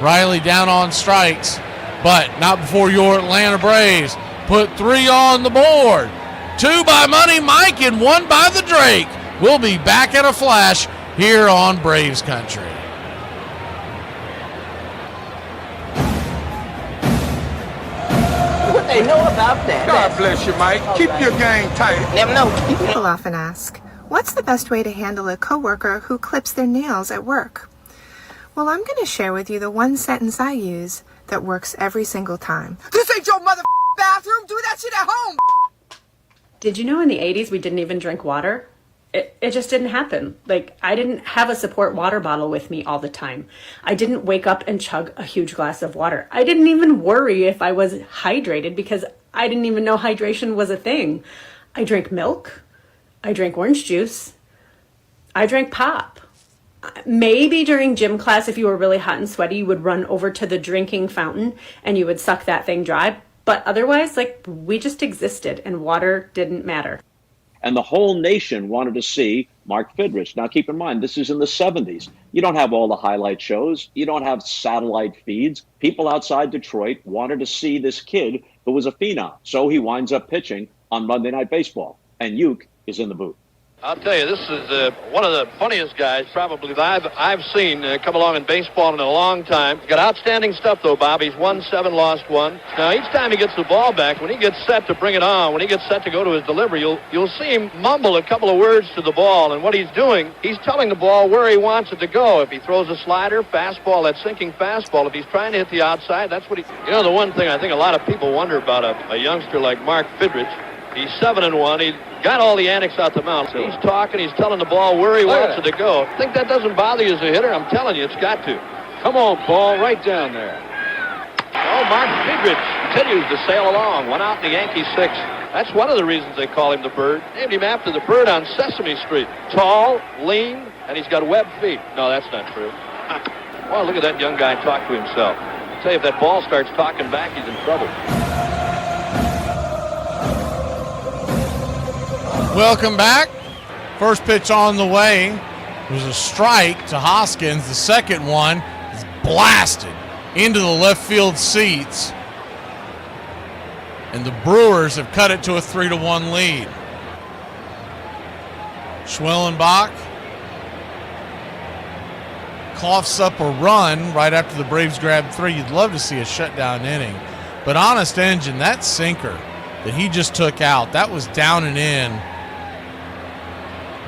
Riley down on strikes, but not before your Atlanta Braves put 3 on the board. 2 by Money Mike and 1 by the Drake. We'll be back in a flash here on Braves Country. What they know about that? God bless you, Mike. Keep your game tight. Never know. People often ask, what's the best way to handle a coworker who clips their nails at work? Well, I'm going to share with you the one sentence I use that works every single time. This ain't your mother bathroom. Do that shit at home. Did you know in the 80s we didn't even drink water? It just didn't happen. Like, I didn't have a support water bottle with me all the time. I didn't wake up and chug a huge glass of water. I didn't even worry if I was hydrated because I didn't even know hydration was a thing. I drank milk. I drank orange juice. I drank pop. Maybe during gym class, if you were really hot and sweaty, you would run over to the drinking fountain and you would suck that thing dry. But otherwise, like, we just existed and water didn't matter. And the whole nation wanted to see Mark Fidrich. Now, keep in mind, this is in the 70s. You don't have all the highlight shows. You don't have satellite feeds. People outside Detroit wanted to see this kid who was a phenom. So he winds up pitching on Monday Night Baseball. And Uke is in the booth. I'll tell you, this is one of the funniest guys probably that I've seen come along in baseball in a long time. He's got outstanding stuff, though, Bob. He's won 7, lost 1. Now, each time he gets the ball back, when he gets set to bring it on, when he gets set to go to his delivery, you'll see him mumble a couple of words to the ball. And what he's doing, he's telling the ball where he wants it to go. If he throws a slider, fastball, that sinking fastball, if he's trying to hit the outside, that's what he... You know, the one thing I think a lot of people wonder about a youngster like Mark Fidrich, he's 7-1. He got all the antics out the mouth. He's talking. He's telling the ball where he wants it to go. Think that doesn't bother you as a hitter? I'm telling you, it's got to. Come on, ball, right down there. Oh, Mark Fidrich continues to sail along. 1 out in the Yankee 6. That's one of the reasons they call him the Bird. Named him after the bird on Sesame Street. Tall, lean, and he's got webbed feet. No, that's not true. Well, look at that young guy talk to himself. I'll tell you, if that ball starts talking back, he's in trouble. Welcome back. First pitch on the way. It was a strike to Hoskins. The second one is blasted into the left field seats. And the Brewers have cut it to a 3-1 lead. Schwellenbach coughs up a run right after the Braves grab 3. You'd love to see a shutdown inning. But honest engine, that sinker that he just took out, that was down and in.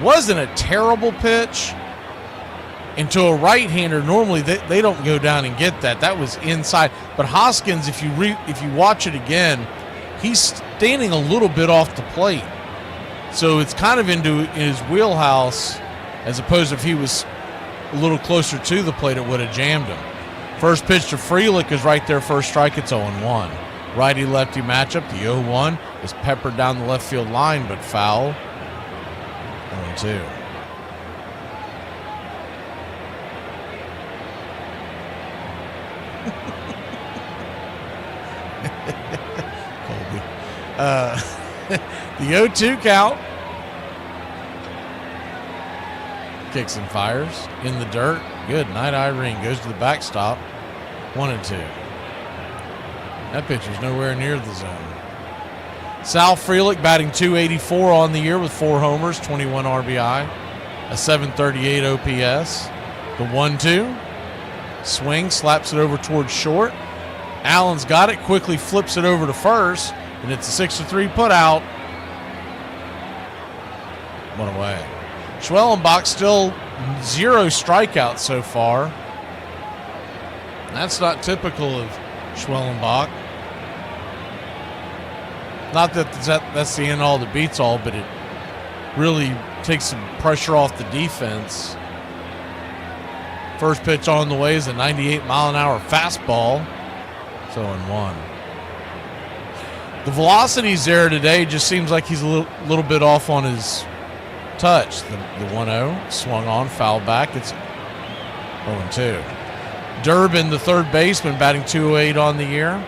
Wasn't a terrible pitch. And to a right-hander, normally they don't go down and get that. That was inside. But Hoskins, if you watch it again, he's standing a little bit off the plate. So it's kind of into his wheelhouse, as opposed to if he was a little closer to the plate, it would have jammed him. First pitch to Frelick is right there, first strike. It's 0-1. Righty-lefty matchup. The 0-1 is peppered down the left field line, but foul. 0-2. Colby. The 0-2 count. Kicks and fires in the dirt. Good night, Irene. Goes to the backstop. 1-2. That pitcher's nowhere near the zone. Sal Frelick batting .284 on the year with 4 homers, 21 RBI, a .738 OPS. The 1-2. Swing, slaps it over towards short. Allen's got it, quickly flips it over to first, and it's a 6-3 put out. 1 away. Schwellenbach still 0 strikeouts so far. That's not typical of Schwellenbach. Not that that's the end all that beats all, but it really takes some pressure off the defense. First pitch on the way is a 98-mile-an-hour fastball. So 0-1. The velocity's there today. Just seems like he's a little bit off on his touch. The 1-0 swung on, foul back. It's 0-2. Durbin, the third baseman, batting .208 on the year.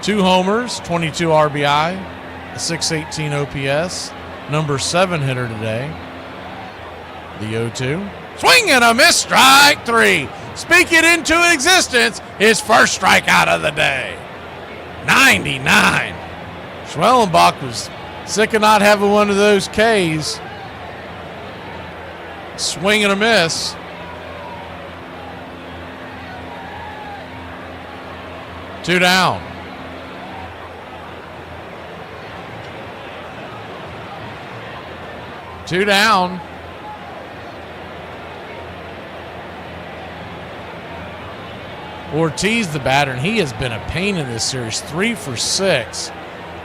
2 homers, 22 RBI, a .618 OPS. Number 7 hitter today. The 0-2. Swing and a miss, strike 3. Speak it into existence. His first strikeout of the day. 99. Schwellenbach was sick of not having one of those Ks. Swing and a miss. Two down. Two down. Ortiz, the batter, and he has been a pain in this series. 3 for 6.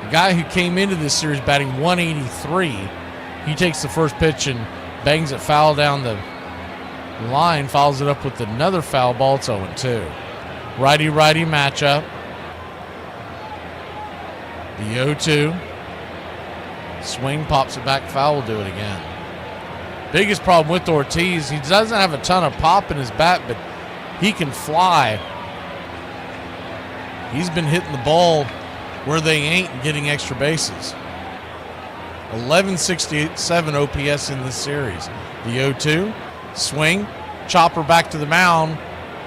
The guy who came into this series batting 183, he takes the first pitch and bangs it foul down the line, follows it up with another foul ball. It's 0-2. Righty-righty matchup. The 0-2. Swing, pops it back, foul, will do it again. Biggest problem with Ortiz, he doesn't have a ton of pop in his bat, but he can fly. He's been hitting the ball where they ain't and getting extra bases. 1167 OPS in this series. The 0-2, swing, chopper back to the mound,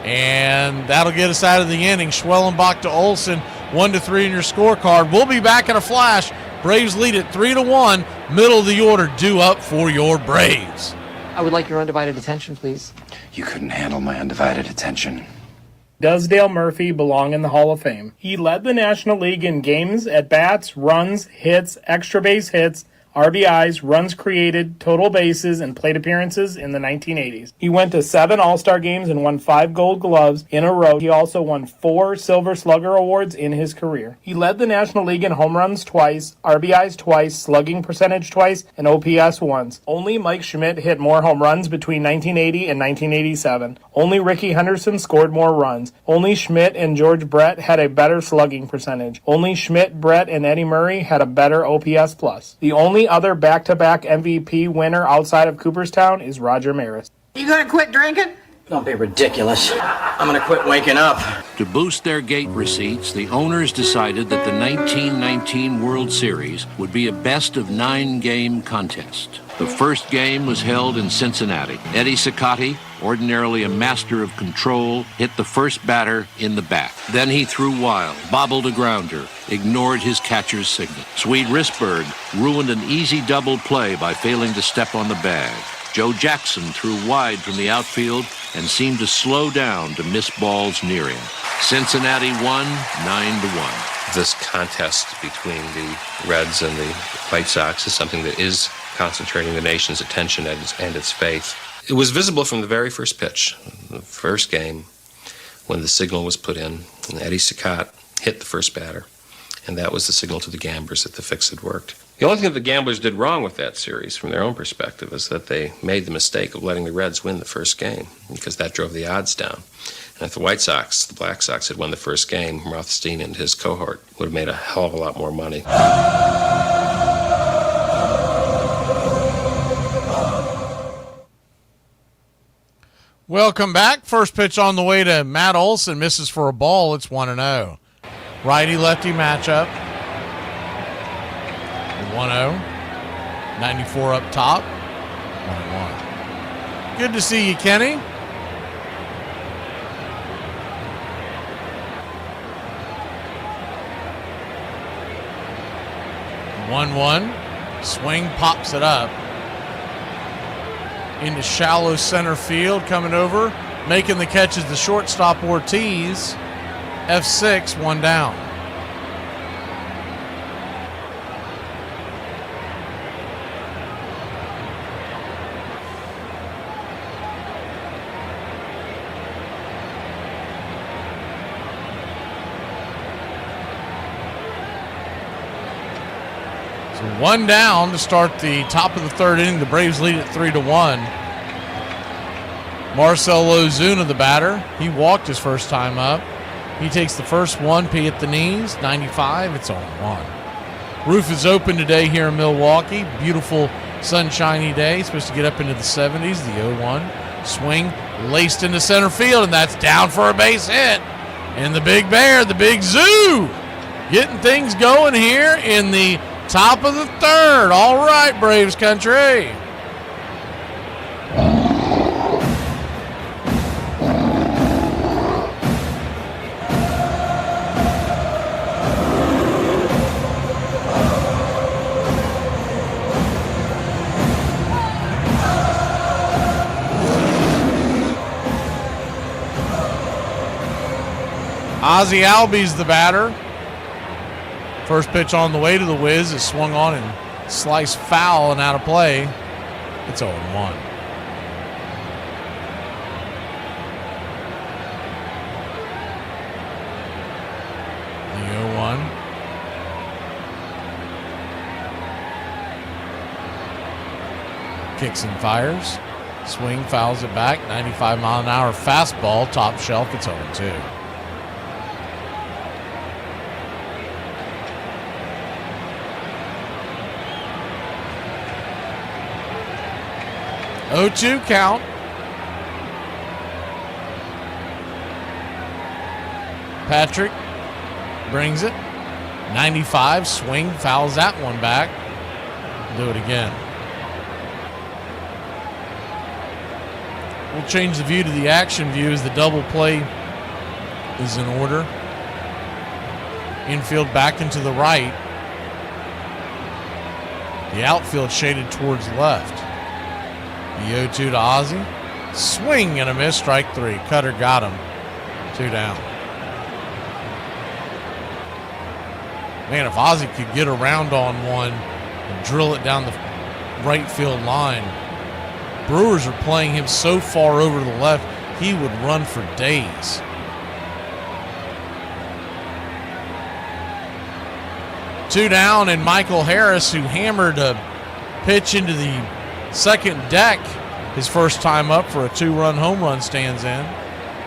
and that'll get us out of the inning. Schwellenbach to Olsen, 1-3 in your scorecard. We'll be back in a flash. Braves lead it 3-1. Middle of the order due up for your Braves. I would like your undivided attention, please. You couldn't handle my undivided attention. Does Dale Murphy belong in the Hall of Fame? He led the National League in games, at-bats, runs, hits, extra base hits, RBIs, runs created, total bases, and plate appearances in the 1980s. He went to 7 All-Star games and won 5 Gold Gloves in a row. He also won 4 Silver Slugger Awards in his career. He led the National League in home runs twice, RBIs twice, slugging percentage twice, and OPS once. Only Mike Schmidt hit more home runs between 1980 and 1987. Only Rickey Henderson scored more runs. Only Schmidt and George Brett had a better slugging percentage. Only Schmidt, Brett, and Eddie Murray had a better OPS plus. The only other back-to-back MVP winner outside of Cooperstown is Roger Maris. You gonna quit drinking? Don't be ridiculous. I'm gonna quit waking up. To boost their gate receipts, the owners decided that the 1919 World Series would be a best-of-9 game contest. The first game was held in Cincinnati. Eddie Cicotte, ordinarily a master of control, hit the first batter in the back. Then he threw wild, bobbled a grounder, ignored his catcher's signal. Swede Risberg ruined an easy double play by failing to step on the bag. Joe Jackson threw wide from the outfield and seemed to slow down to miss balls near him. Cincinnati won 9-1. This contest between the Reds and the White Sox is something that is concentrating the nation's attention and its faith. It was visible from the very first pitch, the first game, when the signal was put in, and Eddie Cicotte hit the first batter, and that was the signal to the gamblers that the fix had worked. The only thing that the gamblers did wrong with that series, from their own perspective, is that they made the mistake of letting the Reds win the first game, because that drove the odds down. And if the White Sox, the Black Sox, had won the first game, Rothstein and his cohort would have made a hell of a lot more money. Welcome back. First pitch on the way to Matt Olson. Misses for a ball. It's 1-0. Righty-lefty matchup. 1-0. 94 up top. 1-1. Good to see you, Kenny. One. Swing, pops it up. Into shallow center field, coming over, making the catch is the shortstop Ortiz. F6, 1 down. So 1 down to start the top of the third inning. The Braves lead it 3-1. Marcell Ozuna, the batter. He walked his first time up. He takes the first one, P at the knees, 95. It's 0-1. Roof is open today here in Milwaukee. Beautiful sunshiny day. Supposed to get up into the 70s. The 0-1. Swing laced into center field, and that's down for a base hit. And the Big Bear, the Big Zoo, getting things going here in the top of the third. All right, Braves country. Ozzie Albies the batter. First pitch on the way to the Wiz is swung on and sliced foul and out of play. It's 0-1. The 0-1. Kicks and fires. Swing, fouls it back. 95-mile-an-hour fastball. Top shelf. It's 0-2. Oh-2 count. Patrick brings it. 95, swing, fouls that one back. Do it again. We'll change the view to the action view as the double play is in order. Infield back into the right. The outfield shaded towards left. The 0-2 to Ozzie. Swing and a miss, strike 3. Cutter got him. 2 down. Man, if Ozzie could get around on one and drill it down the right field line, Brewers are playing him so far over to the left, he would run for days. Two down, and Michael Harris, who hammered a pitch into the second deck his first time up for a 2-run home run, stands in.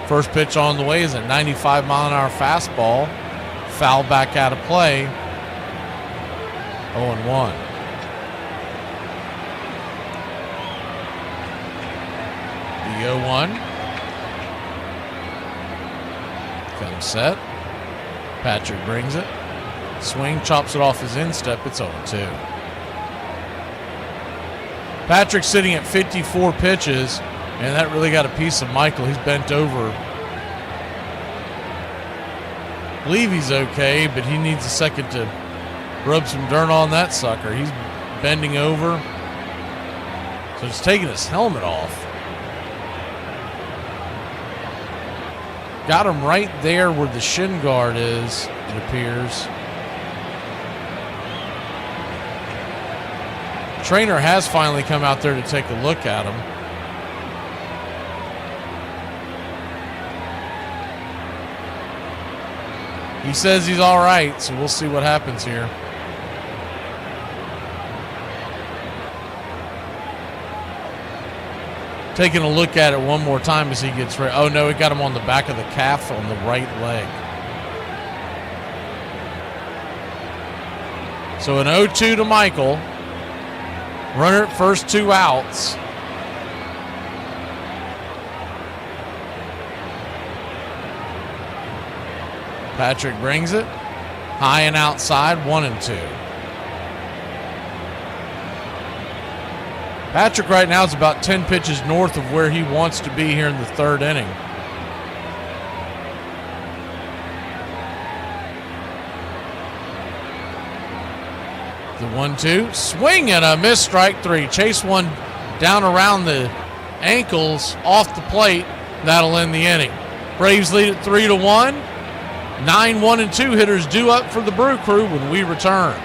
First pitch on the way is a 95-mile-an-hour fastball. Foul back out of play. 0-1. The 0-1. Comes set. Patrick brings it. Swing, chops it off his instep. It's 0-2. Patrick sitting at 54 pitches, and that really got a piece of Michael. He's bent over. I believe he's okay, but he needs a second to rub some dirt on that sucker. He's bending over. So he's taking his helmet off. Got him right there where the shin guard is, it appears. Trainer has finally come out there to take a look at him. He says he's all right, so we'll see what happens here. Taking a look at it one more time as he gets ready. Oh, no, he got him on the back of the calf on the right leg. So an 0-2 to Michael. Runner at first, 2 outs. Patrick brings it. High and outside, 1-2. Patrick right now is about 10 pitches north of where he wants to be here in the third inning. The 1-2, swing and a miss, strike 3. Chase one down around the ankles off the plate. That'll end the inning. Braves lead at 3-1. 9-1-2 hitters due up for the Brew Crew when we return.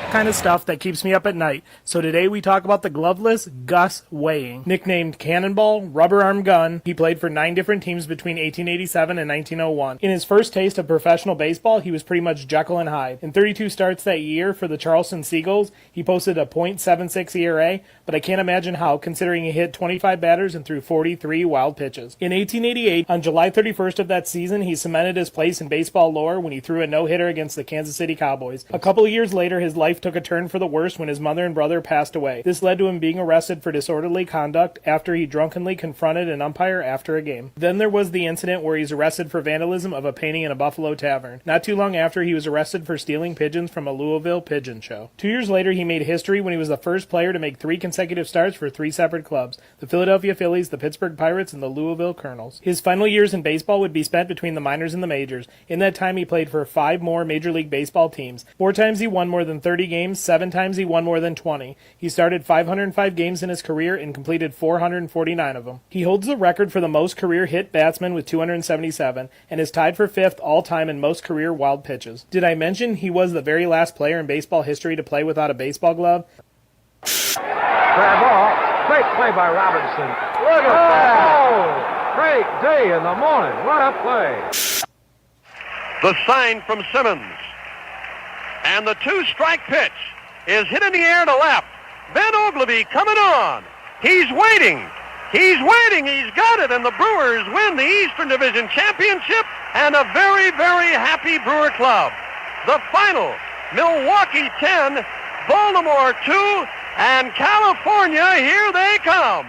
Kind of stuff that keeps me up at night. So today we talk about the gloveless Gus Weighing. Nicknamed Cannonball, Rubber Arm Gun, he played for 9 different teams between 1887 and 1901. In his first taste of professional baseball, he was pretty much Jekyll and Hyde. In 32 starts that year for the Charleston Seagulls, he posted a .76 ERA, but I can't imagine how, considering he hit 25 batters and threw 43 wild pitches. In 1888, on July 31st of that season, he cemented his place in baseball lore when he threw a no-hitter against the Kansas City Cowboys. A couple of years later, his life took a turn for the worse when his mother and brother passed away. This led to him being arrested for disorderly conduct after he drunkenly confronted an umpire after a game. Then there was the incident where he's arrested for vandalism of a painting in a Buffalo tavern. Not too long after, he was arrested for stealing pigeons from a Louisville pigeon show. 2 years later, he made history when he was the first player to make 3 consecutive starts for 3 separate clubs: the Philadelphia Phillies, the Pittsburgh Pirates, and the Louisville Colonels. His final years in baseball would be spent between the minors and the majors. In that time, he played for 5 more Major League Baseball teams. 4 times he won more than 30 games, 7 times he won more than 20. He started 505 games in his career and completed 449 of them. He holds the record for the most career hit batsmen with 277 and is tied for 5th all-time in most career wild pitches. Did I mention he was the very last player in baseball history to play without a baseball glove? Grab ball. Great play by Robinson. Look at that. Oh, great day in the morning. What a play. The sign from Simmons. And the 2-strike pitch. is hit in the air to left. Ben Oglivie coming on. He's waiting. He's waiting. He's got it. And the Brewers win the Eastern Division Championship and a very, very happy Brewer Club. The final, Milwaukee 10, Baltimore 2, and California, here they come.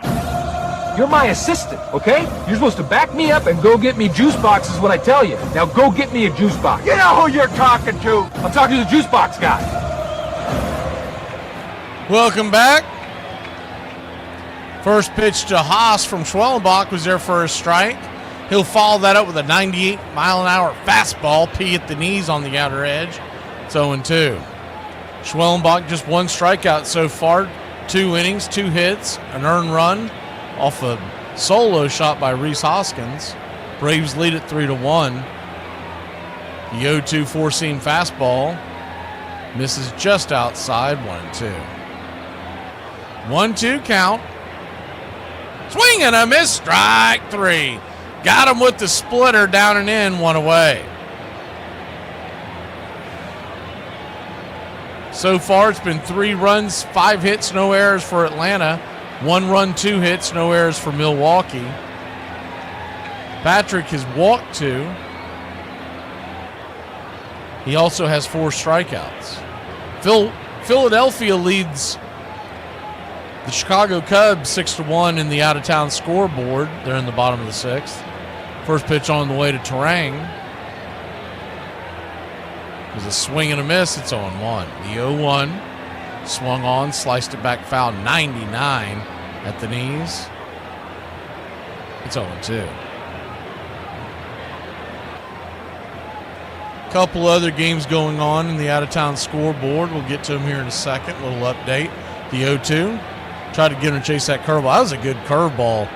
You're my assistant, okay? You're supposed to back me up and go get me juice boxes when I tell you. Now go get me a juice box. You know who you're talking to. I'm talking to the juice box guy. Welcome back. First pitch to Haas from Schwellenbach was there for a strike. He'll follow that up with a 98-mile-an-hour fastball, P at the knees on the outer edge. It's 0-2. Schwellenbach just one strikeout so far, 2 innings, 2 hits, an earned run off a solo shot by Rhys Hoskins. Braves lead it 3-1. The 0-2 four-seam fastball misses just outside, 1-2. 1-2 count. Swing and a miss, strike 3. Got him with the splitter, down and in, 1 away. So far, it's been 3 runs, 5 hits, no errors for Atlanta. 1 run, 2 hits, no errors for Milwaukee. Patrick has walked 2. He also has 4 strikeouts. Philadelphia leads the Chicago Cubs 6-1 in the out-of-town scoreboard. They're in the bottom of the 6th. First pitch on the way to Terang. There's a swing and a miss. It's 0-1. The 0-1 swung on, sliced it back foul, 99 at the knees. It's 0-2. Couple other games going on in the out-of-town scoreboard. We'll get to them here in a second. A little update. The 0-2. Tried to get him to chase that curveball. That was a good curveball.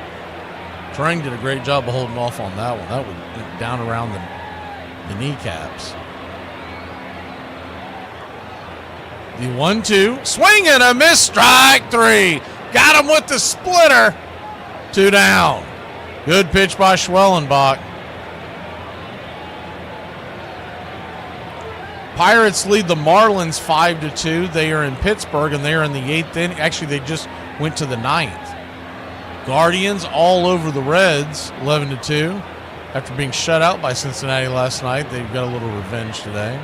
Terang did a great job of holding off on that one. That went down around the kneecaps. The 1-2. Swing and a miss. Strike 3. Got him with the splitter. 2 down. Good pitch by Schwellenbach. Pirates lead the Marlins 5-2. They are in Pittsburgh, and they are in the 8th inning. Actually, they just went to the 9th. Guardians all over the Reds, 11-2. After being shut out by Cincinnati last night, they've got a little revenge today.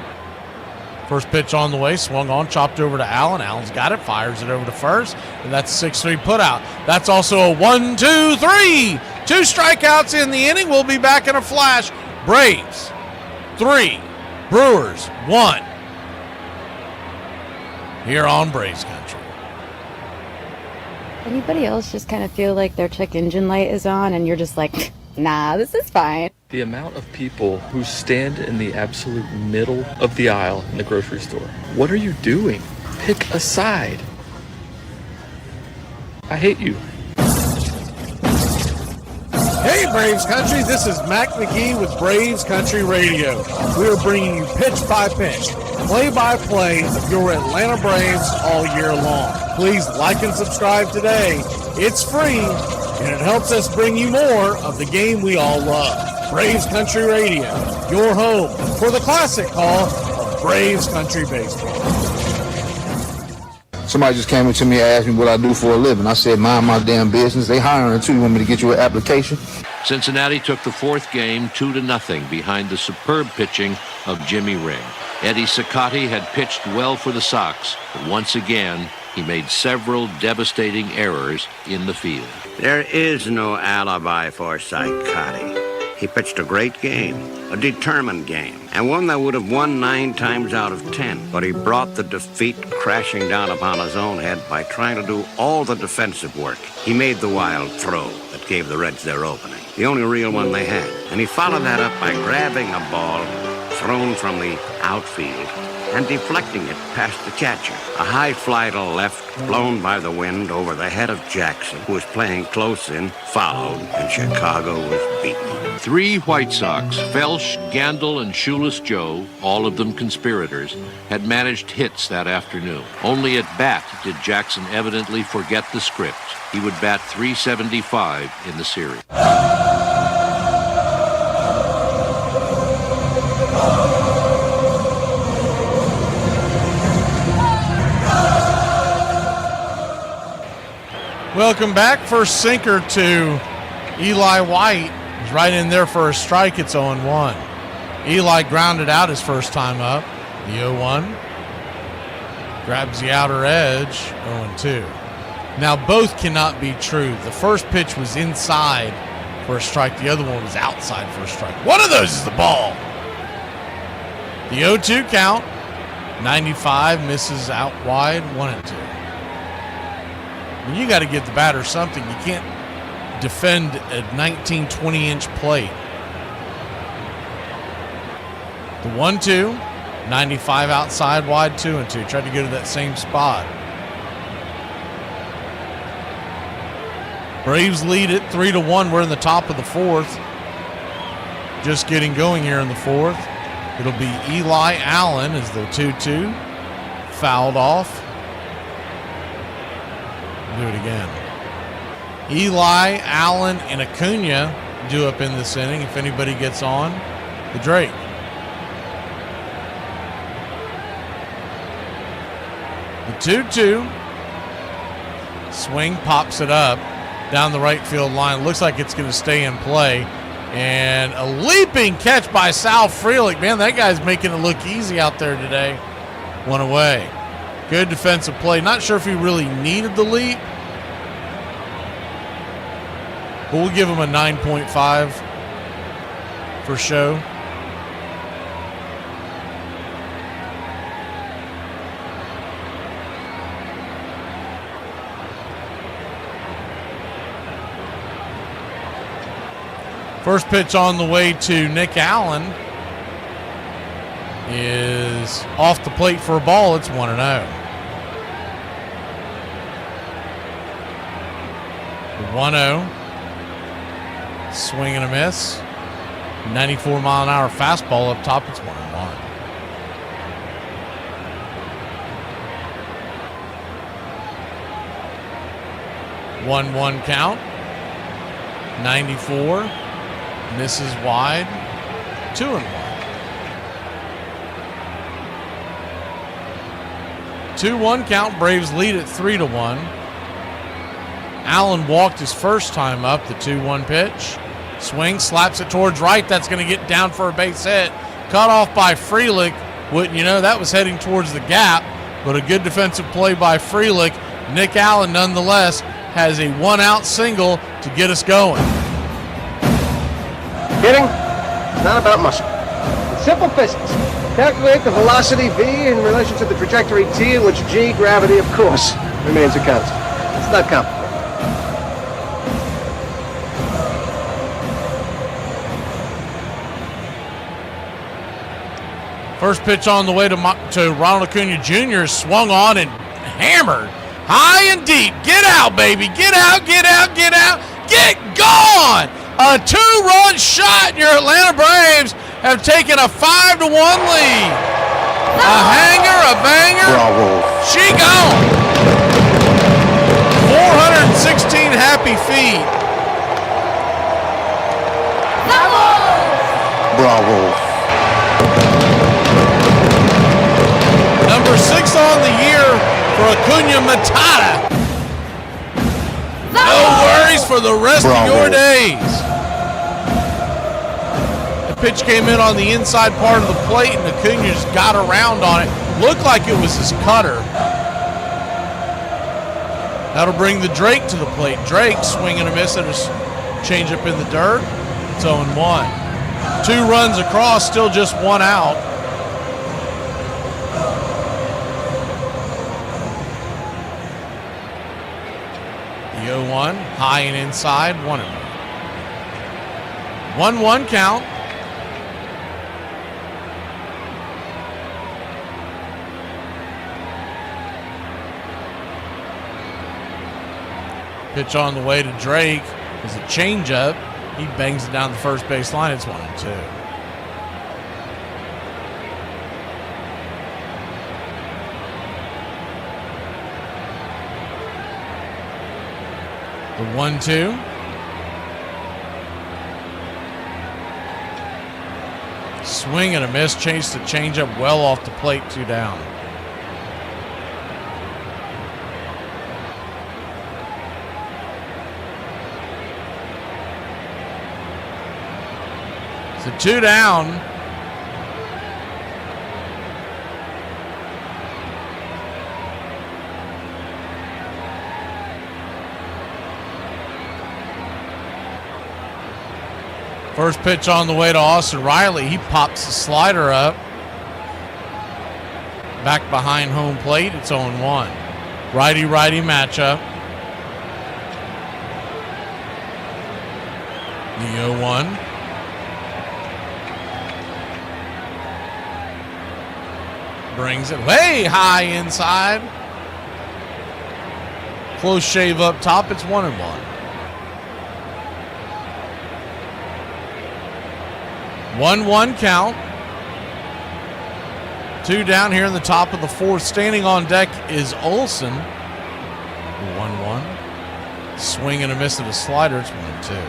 First pitch on the way, swung on, chopped over to Allen. Allen's got it, fires it over to first, and that's a 6-3 putout. That's also a 1-2-3. 2 strikeouts in the inning. We'll be back in a flash. Braves 3, Brewers 1. Here on Braves Country. Anybody else just kind of feel like their check engine light is on and you're just like, nah, this is fine? The amount of people who stand in the absolute middle of the aisle in the grocery store. What are you doing? Pick a side. I hate you. Hey Braves Country, this is Mac McGee with Braves Country Radio. We are bringing you pitch by pitch, play by play of your Atlanta Braves all year long. Please like and subscribe today. It's free and it helps us bring you more of the game we all love. Braves Country Radio, your home for the classic call of Braves Country Baseball. Somebody just came up to me and asked me what I do for a living. I said, mind my damn business. They hiring too. You want me to get you an application? Cincinnati took the 4th game 2-0 behind the superb pitching of Jimmy Ring. Eddie Cicotte had pitched well for the Sox, but once again, he made several devastating errors in the field. There is no alibi for Cicotte. He pitched a great game, a determined game, and one that would have won 9 times out of 10. But he brought the defeat crashing down upon his own head by trying to do all the defensive work. He made the wild throw that gave the Reds their opening, the only real one they had. And he followed that up by grabbing a ball thrown from the outfield and deflecting it past the catcher. A high fly to left, blown by the wind over the head of Jackson, who was playing close in, followed, and Chicago was beaten. 3 White Sox, Felsch, Gandil, and Shoeless Joe, all of them conspirators, had managed hits that afternoon. Only at bat did Jackson evidently forget the script. He would bat .375 in the series. Welcome back. First sinker to Eli White. He's right in there for a strike. It's 0-1. Eli grounded out his first time up. The 0-1. Grabs the outer edge. 0-2. Now both cannot be true. The first pitch was inside for a strike. The other one was outside for a strike. One of those is the ball. The 0-2 count. 95 misses out wide. 1-2. You got to give the batter something. You can't defend a 19, 20-inch plate. The 1-2, 95 outside, wide, 2-2. Tried to go to that same spot. Braves lead it 3-1. We're in the top of the fourth. Just getting going here in the fourth. It'll be Eli Allen as the 2-2. Fouled off. Do it again. Eli, Allen, and Acuna due up in this inning if anybody gets on. The Drake. The 2-2. Swing, pops it up down the right field line. Looks like it's going to stay in play. And a leaping catch by Sal Frelick. Man, that guy's making it look easy out there today. One away. Good defensive play. Not sure if he really needed the leap. But we'll give him a 9.5 for show. First pitch on the way to Nick Allen is off the plate for a ball. It's 1-0. The 1-0. Swing and a miss. 94-mile-an-hour fastball up top. It's 1-1. One count. 94. Misses wide. 2-1. 2-1 count. Braves lead at 3-1. Allen walked his first time up. The 2-1 pitch. Swing, slaps it towards right. That's going to get down for a base hit. Cut off by Frelick. Wouldn't you know, that was heading towards the gap, but a good defensive play by Frelick. Nick Allen, nonetheless, has a one-out single to get us going. Hitting? Not about muscle. It's simple physics. Calculate the velocity v in relation to the trajectory t, in which g, gravity, of course, remains a constant. It's not complicated. First pitch on the way to Ronald Acuna Jr. swung on and hammered high and deep. Get out, baby. Get out, get out, get out. Get gone. A 2-run shot. Your Atlanta Braves have taken a 5-1 lead. A hanger, a banger. Bravo. She gone. 416 happy feet. Bravo. Number 6 on the year for Acuna Matata. No worries for the rest of your days. The pitch came in on the inside part of the plate, and Acuna just got around on it. Looked like it was his cutter. That'll bring the Drake to the plate. Drake swinging a miss at his changeup in the dirt. It's 0-1. 2 runs across, still just 1 out. The 0-1, high and inside, 1-1. 1-1 count. Pitch on the way to Drake is a changeup. He bangs it down the first base line. It's 1-2. The 1-2. Swing and a miss. Chased the changeup well off the plate. 2 down. The 2 down. First pitch on the way to Austin Riley. He pops the slider up. Back behind home plate, it's 0-1. Righty-righty matchup. The 0-1. Brings it way high inside. Close shave up top, it's 1-1. 1-1 count. 2 down here in the top of the 4th. Standing on deck is Olsen. 1-1. Swing and a miss of the slider. It's 1-2.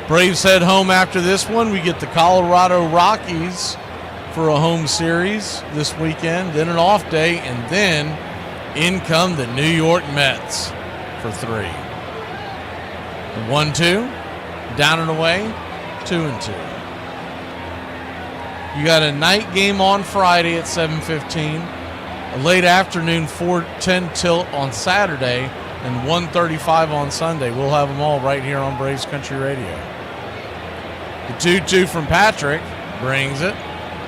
Braves head home after this one. We get the Colorado Rockies for a home series this weekend. Then an off day. And then in come the New York Mets for 3. 1-2, down and away, 2-2. You got a night game on Friday at 7:15, a late afternoon 4:10 tilt on Saturday, and 1:35 on Sunday. We'll have them all right here on Braves Country Radio. The 2-2 from Patrick brings it.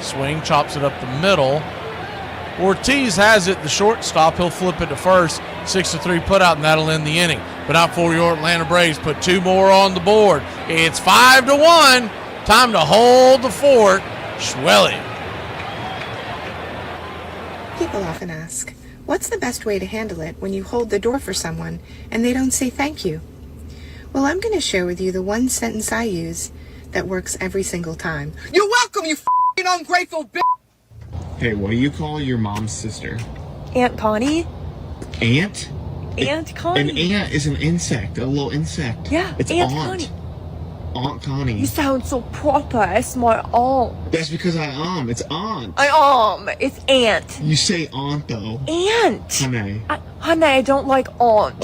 Swing, chops it up the middle. Ortiz has it, the shortstop. He'll flip it to first. 6-3 putout, and that'll end the inning. But not for your Atlanta Braves. Put 2 more on the board. It's 5-1. Time to hold the fort. Schwelly. People often ask, what's the best way to handle it when you hold the door for someone and they don't say thank you? Well, I'm going to share with you the one sentence I use that works every single time. You're welcome, you f***ing ungrateful bitch! Hey, what do you call your mom's sister? Aunt Connie? Ant? Aunt Connie. An ant is an insect, a little insect. Yeah, it's Aunt aunt. Connie. Aunt Connie. You sound so proper. It's my aunt. That's because it's aunt. It's aunt. You say aunt though. Aunt. Honey. Honey, I don't like aunt.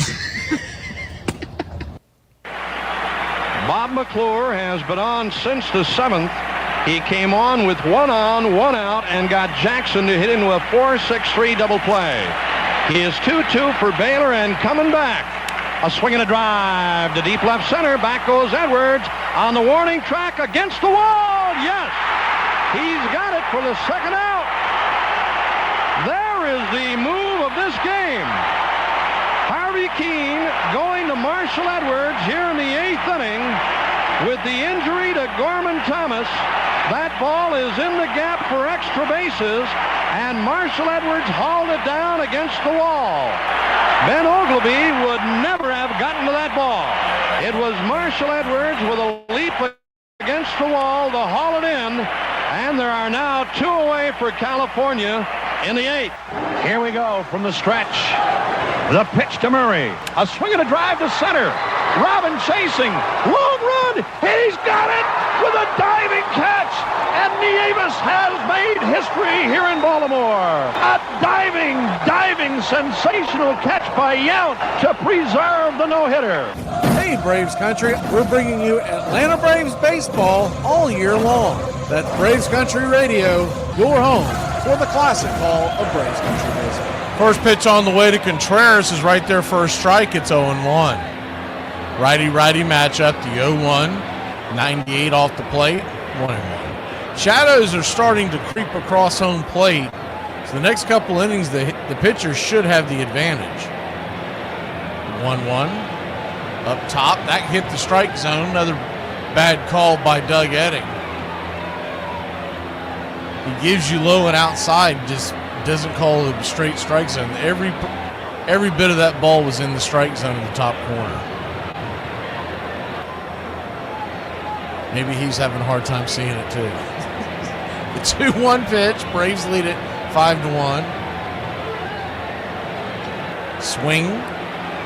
Bob McClure has been on since the 7th. He came on with 1 on, 1 out, and got Jackson to hit into a 4-6-3 double play. He is 2-2 for Baylor and coming back. A swing and a drive to deep left center. Back goes Edwards on the warning track against the wall. Yes, he's got it for the 2nd out. There is the move of this game. Harvey Keene going to Marshall Edwards here in the 8th inning with the injury to Gorman Thomas. That ball is in the gap for extra bases, and Marshall Edwards hauled it down against the wall. Ben Ogleby would never have gotten to that ball. It was Marshall Edwards with a leap against the wall to haul it in, and there are now 2 away for California in the 8th. Here we go from the stretch. The pitch to Murray. A swing and a drive to center. Robin chasing. Long run. He's got it with a diving catch. And Nieves has made history here in Baltimore. A diving, sensational catch by Yount to preserve the no-hitter. Hey, Braves Country. We're bringing you Atlanta Braves baseball all year long. That's Braves Country Radio, your home for the classic call of Braves Country baseball. First pitch on the way to Contreras is right there for a strike. It's 0-1. Righty-righty matchup, the 0-1. 98 off the plate, 1-1. Shadows are starting to creep across home plate. So the next couple innings, the pitchers should have the advantage. 1-1. Up top, that hit the strike zone. Another bad call by Doug Edding. He gives you low and outside, just doesn't call it a straight strike zone. Every bit of that ball was in the strike zone in the top corner. Maybe he's having a hard time seeing it too. The 2-1 pitch. Braves lead it 5-1. Swing.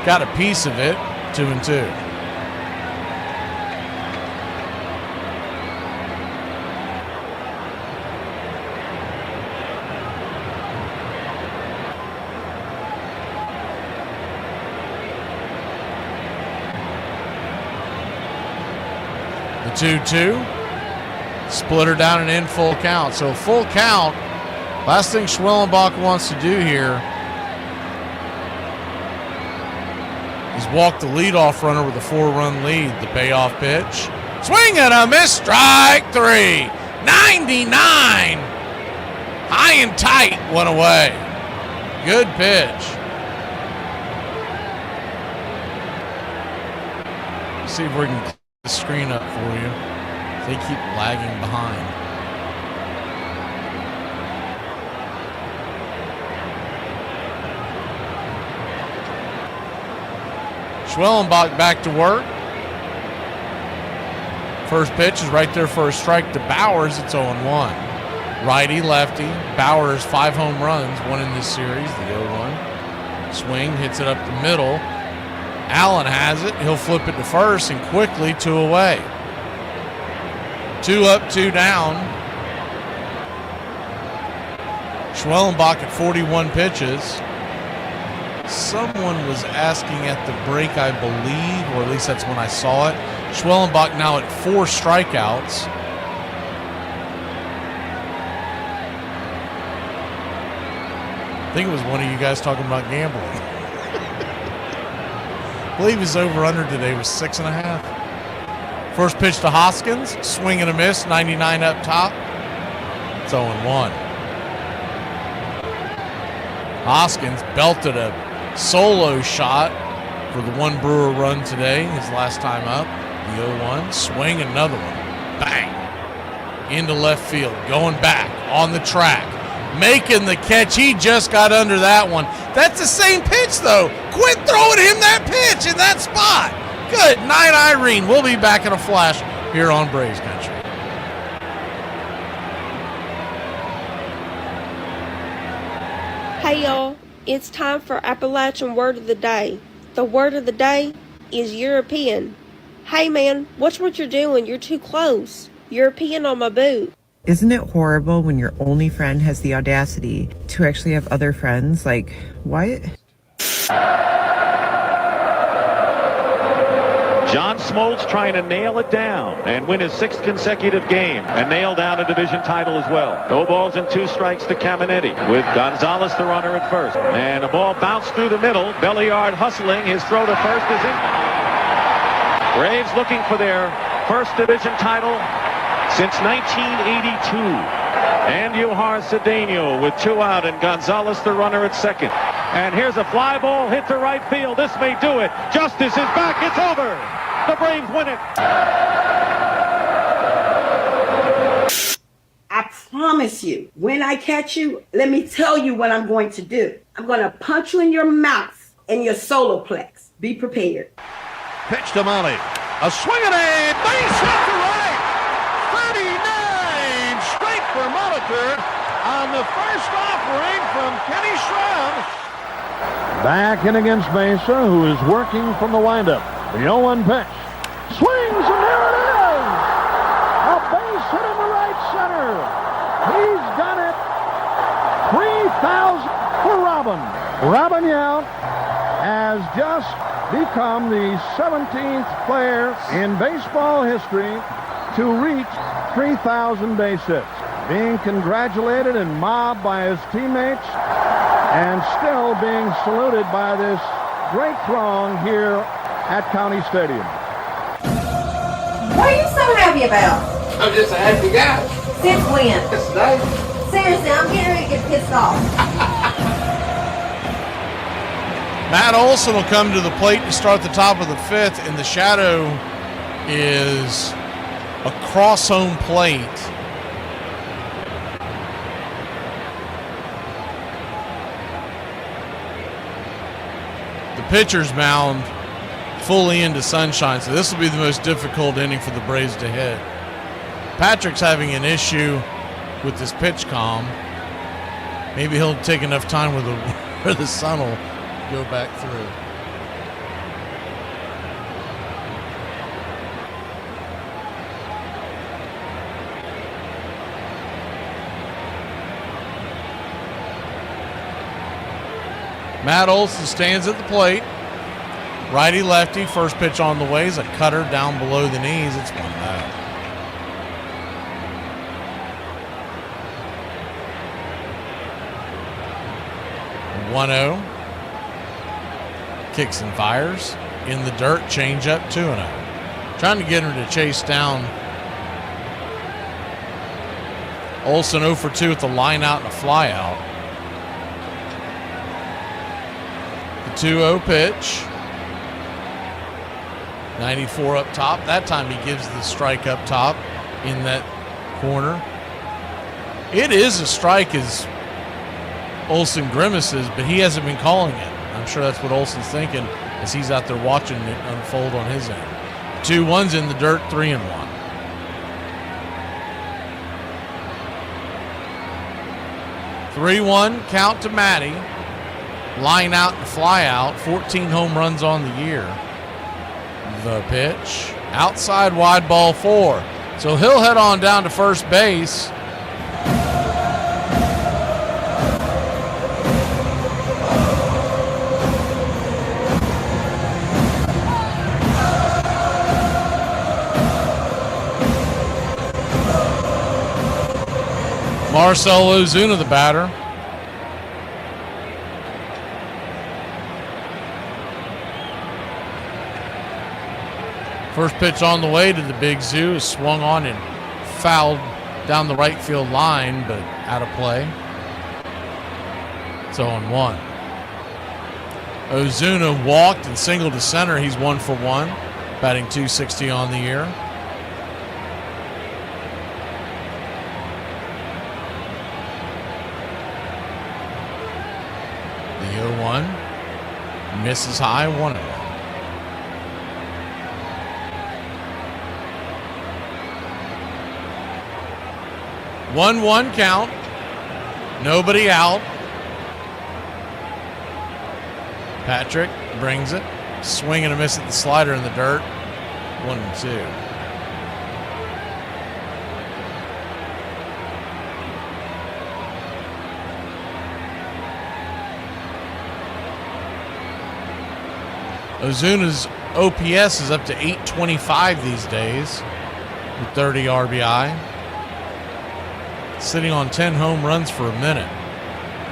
Got a piece of it. 2-2. 2-2. Splitter down and in, full count. So full count. Last thing Schwellenbach wants to do here is walk the leadoff runner with a 4-run lead. The payoff pitch. Swing and a miss. Strike 3. 99. High and tight. One away. Good pitch. Let's see if we can clear the screen up for you. They keep lagging behind. Schwellenbach back to work. First pitch is right there for a strike to Bowers. It's 0-1. Righty, lefty. Bowers, 5 home runs, one in this series, the 0-1. Swing, hits it up the middle. Allen has it. He'll flip it to first and quickly 2 away. 2 up, 2 down. Schwellenbach at 41 pitches. Someone was asking at the break, I believe, or at least that's when I saw it. Schwellenbach now at 4 strikeouts. I think it was one of you guys talking about gambling. I believe his over-under today was 6.5. First pitch to Hoskins, swing and a miss, 99 up top. It's 0-1. Hoskins belted a solo shot for the 1 Brewer run today, his last time up. The 0-1, swing, another one. Bang. Into left field, going back on the track. Making the catch. He just got under that one. That's the same pitch, though. Quit throwing him that pitch in that spot. Good night, Irene. We'll be back in a flash here on Braves Country. Hey, y'all. It's time for Appalachian Word of the Day. The word of the day is European. Hey, man, watch what you're doing. You're too close. European on my boot. Isn't it horrible when your only friend has the audacity to actually have other friends? Like, what? John Smoltz trying to nail it down and win his 6th consecutive game and nail down a division title as well. No balls and 2 strikes to Caminetti with Gonzalez the runner at first. And a ball bounced through the middle. Belliard hustling. His throw to first is in. Braves looking for their first division title since 1982. And Yohar Cedeno with 2 out and Gonzalez the runner at second. And here's a fly ball hit to right field. This may do it. Justice is back. It's over. The Braves win it. I promise you, when I catch you, let me tell you what I'm going to do. I'm going to punch you in your mouth and your solar plex. Be prepared. Pitch to Molly. A swing and a base hit to right. 39 straight for Molitor on the first offering from Kenny Schramm. Back in against Mesa, who is working from the windup. The 0-1 pitch. Swings, and there it is! A base hit in the right center. He's done it. 3,000 for Robin. Robin Yount has just become the 17th player in baseball history to reach 3,000 base hits. Being congratulated and mobbed by his teammates and still being saluted by this great throng here at County Stadium. What are you so happy about? I'm just a happy guy. Since when? Yesterday. Seriously, I'm getting ready to get pissed off. Matt Olson will come to the plate to start the top of the 5th, and the shadow is across home plate. The pitcher's mound fully into sunshine, so this will be the most difficult inning for the Braves to hit. Patrick's having an issue with this pitch calm. Maybe he'll take enough time where the sun will go back through. Matt Olson stands at the plate. Righty lefty, first pitch on the way is a cutter down below the knees. It's 1-0. 1-0. Kicks and fires. In the dirt, change up 2-0. Trying to get him to chase down Olsen 0 for 2 with the line out and a fly out. The 2-0 pitch. 94 up top. That time he gives the strike up top in that corner. It is a strike as Olsen grimaces, but he hasn't been calling it. I'm sure that's what Olsen's thinking as he's out there watching it unfold on his end. 2-1's in the dirt, 3-1. Three-1 count to Matty. Line out and fly out. 14 home runs on the year. The pitch. Outside wide ball 4. So he'll head on down to first base. Marcell Ozuna, the batter. First pitch on the way to the Big Zoo is swung on and fouled down the right field line, but out of play. It's 0-1. Ozuna walked and singled to center. He's 1 for 1, batting .260 on the year. The 0-1 misses high, 1-0. 1-1 count. Nobody out. Patrick brings it. Swing and a miss at the slider in the dirt. 1-2. Ozuna's OPS is up to 825 these days with 30 RBI. Sitting on 10 home runs for a minute.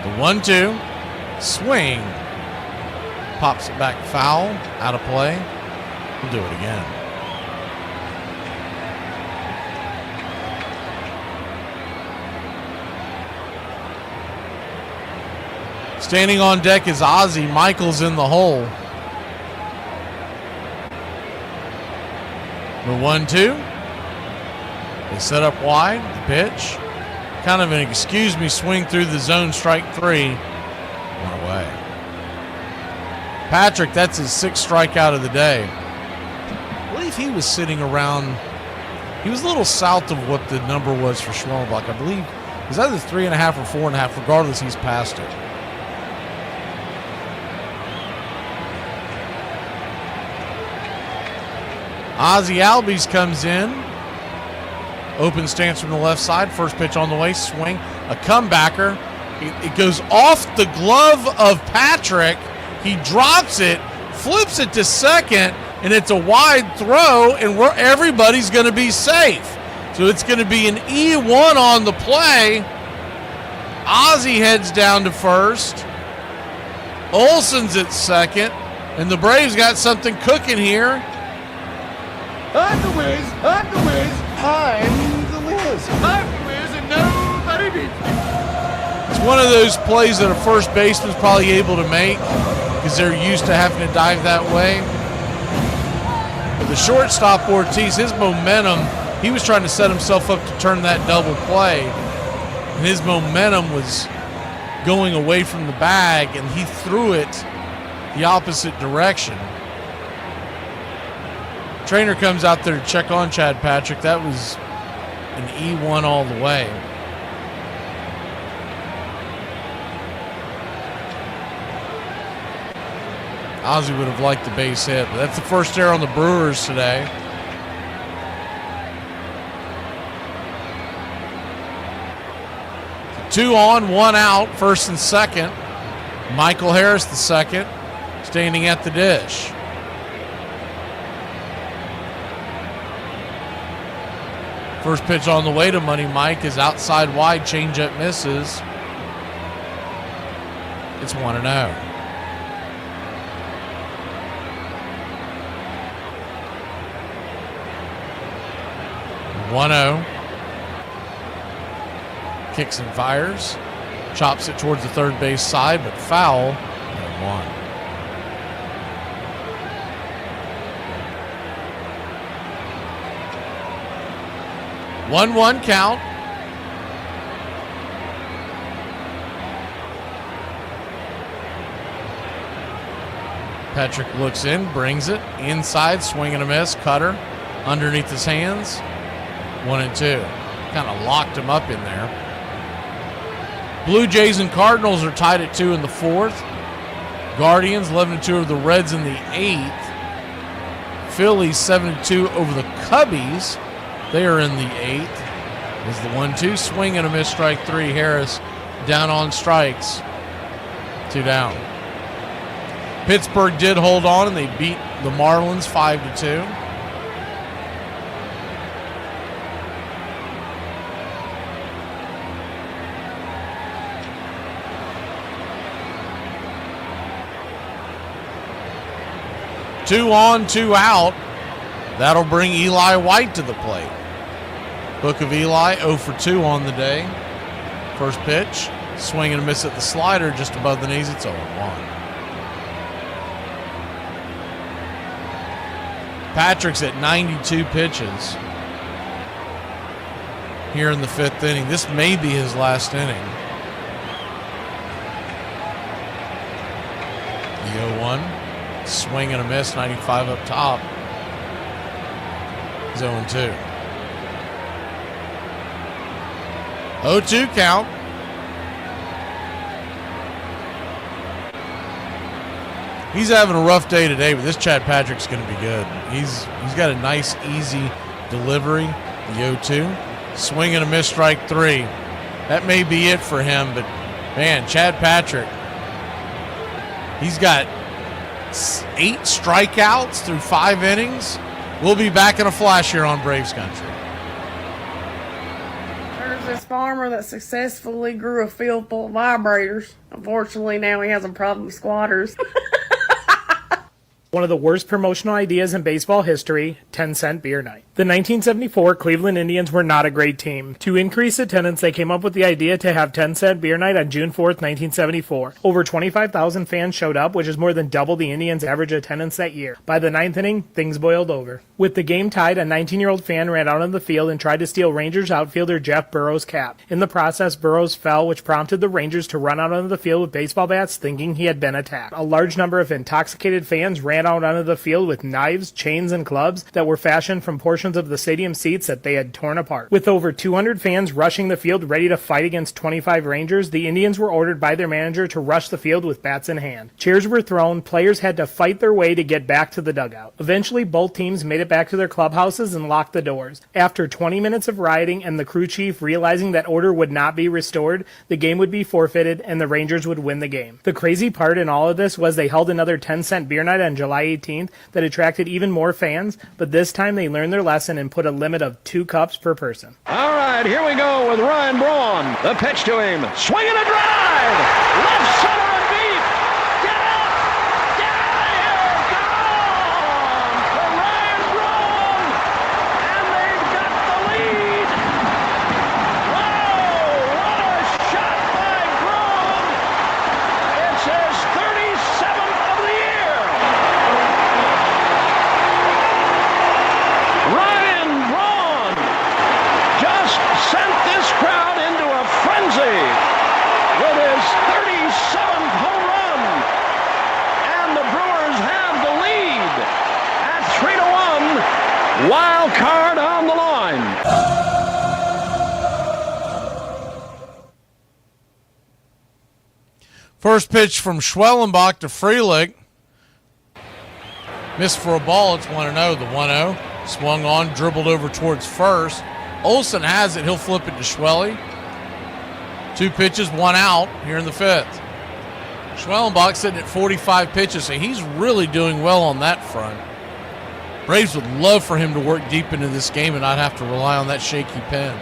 The 1-2. Swing. Pops it back foul. Out of play. He'll do it again. Standing on deck is Ozzie. Michael's in the hole. The 1-2. They set up wide. The pitch. Kind of an excuse me swing through the zone, strike 3. One away. Patrick, that's his 6th strikeout of the day. I believe he was sitting around, he was a little south of what the number was for Schwellenbach. I believe it was either 3.5 or 4.5. Regardless, he's past it. Ozzie Albies comes in. Open stance from the left side. First pitch on the way. Swing. A comebacker. It goes off the glove of Patrick. He drops it. Flips it to second. And it's a wide throw. And everybody's going to be safe. So it's going to be an E1 on the play. Ozzie heads down to first. Olsen's at second. And the Braves got something cooking here. I'm the Wiz. I'm the Wiz. I'm the Wiz. I'm the Wiz, and nobody beats me. It's one of those plays that a first baseman's probably able to make because they're used to having to dive that way. But the shortstop, Ortiz, his momentum, he was trying to set himself up to turn that double play. And his momentum was going away from the bag, and he threw it the opposite direction. Trainer comes out there to check on Chad Patrick. That was an E1 all the way. Ozzie would have liked the base hit, but that's the first error on the Brewers today. Two on, 1 out, first and second. Michael Harris, the second, standing at the dish. First pitch on the way to Money Mike is outside wide, changeup misses. It's 1-0. Kicks and fires. Chops it towards the third base side, but foul. And 1. 1-1 count. Patrick looks in, brings it inside, swing and a miss, cutter underneath his hands. 1-2. Kind of locked him up in there. Blue Jays and Cardinals are tied at 2 in the 4th. Guardians 11-2 over the Reds in the 8th. Phillies 7-2 over the Cubbies. They are in the 8th. Is the 1-2 swing and a miss, strike 3. Harris down on strikes. 2 down. Pittsburgh did hold on, and they beat the Marlins 5-2. Two on, 2 out. That'll bring Eli White to the plate. Book of Eli 0 for 2 on the day. First pitch, swing and a miss at the slider, just above the knees. It's 0-1. Patrick's at 92 pitches here in the 5th inning. This may be his last inning. The 0-1, swing and a miss, 95 up top. He's 0-2. 0-2 count. He's having a rough day today, but this Chad Patrick's going to be good. He's got a nice, easy delivery. The 0-2. Swing and a miss, strike 3. That may be it for him, but, man, Chad Patrick, he's got 8 strikeouts through 5 innings. We'll be back in a flash here on Braves Country. There's this farmer that successfully grew a field full of vibrators. Unfortunately, now he has a problem with squatters. One of the worst promotional ideas in baseball history, 10-cent beer night. The 1974 Cleveland Indians were not a great team. To increase attendance, they came up with the idea to have 10-cent beer night on June 4th, 1974. Over 25,000 fans showed up, which is more than double the Indians' average attendance that year. By the 9th inning, things boiled over. With the game tied, a 19-year-old fan ran out on the field and tried to steal Rangers outfielder Jeff Burrows' cap. In the process, Burrows fell, which prompted the Rangers to run out onto the field with baseball bats, thinking he had been attacked. A large number of intoxicated fans ran out onto the field with knives, chains, and clubs that were fashioned from portions of the stadium seats that they had torn apart. With over 200 fans rushing the field ready to fight against 25 Rangers, the Indians were ordered by their manager to rush the field with bats in hand. Chairs were thrown, players had to fight their way to get back to the dugout. Eventually, both teams made it back to their clubhouses and locked the doors. After 20 minutes of rioting and the crew chief realizing that order would not be restored, the game would be forfeited and the Rangers would win the game. The crazy part in all of this was they held another 10-cent beer night on July 18th that attracted even more fans, but this time they learned their lesson and put a limit of 2 cups per person. All right, here we go with Ryan Braun. The pitch to him. Swinging a drive. Left center and deep. Get up. Get out of here. Gone for Ryan Braun. And they've got the lead. Wow, what a shot by Braun. It's his 37th of the year. Ryan Braun just sent this crowd into a frenzy with his 37th home run. And the Brewers have the lead at 3-1. Wild card on the line. First pitch from Schwellenbach to Frelick. Missed for a ball. It's 1-0. The 1-0. Swung on, dribbled over towards first. Olsen has it. He'll flip it to Schwelly. 2 pitches, 1 out here in the 5th. Schwellenbach sitting at 45 pitches, so he's really doing well on that front. Braves would love for him to work deep into this game and not have to rely on that shaky pen.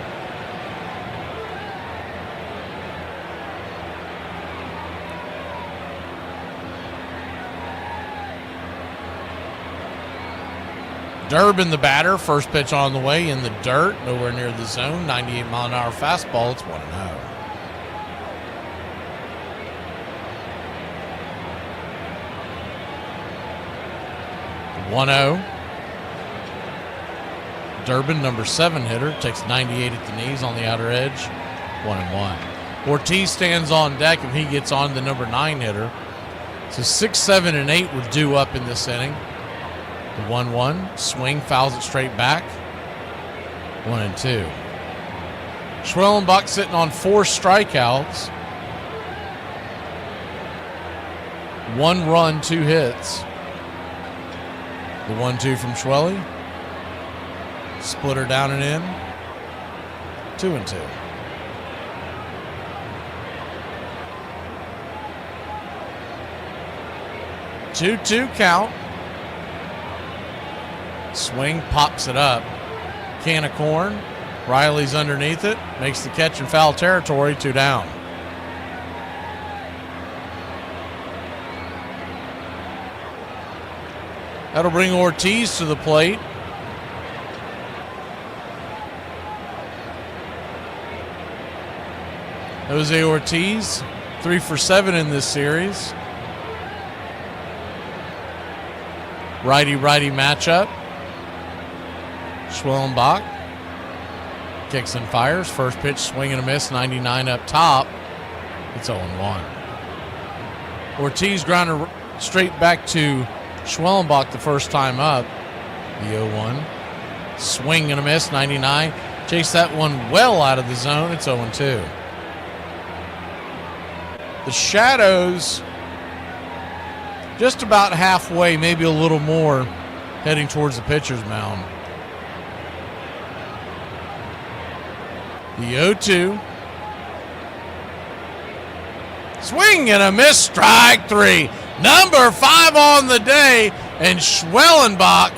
Durbin, the batter, first pitch on the way in the dirt, nowhere near the zone. 98-mile-an-hour fastball. It's 1-0. 1-0. Durbin, number 7 hitter, takes 98 at the knees on the outer edge. 1-1. Ortiz stands on deck if he gets on the number 9 hitter. So 6, 7, and 8 were due up in this inning. The 1-1 swing fouls it straight back. 1-2. Schwellenbach sitting on 4 strikeouts. 1 run, 2 hits. The 1-2 from Schwelly. Splitter down and in. 2-2. Two count. Swing, pops it up. Can of corn. Riley's underneath it. Makes the catch in foul territory. 2 down. That'll bring Ortiz to the plate. Jose Ortiz, 3 for 7 in this series. Righty-righty matchup. Schwellenbach kicks and fires. First pitch, swing and a miss, 99 up top. It's 0-1. Ortiz grounded straight back to Schwellenbach the first time up. The 0-1. Swing and a miss, 99. Chase that one well out of the zone. It's 0-2. The Shadows just about halfway, maybe a little more, heading towards the pitcher's mound. The 0-2. Swing and a miss, strike 3. Number 5 on the day, and Schwellenbach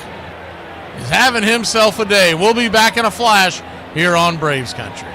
is having himself a day. We'll be back in a flash here on Braves Country.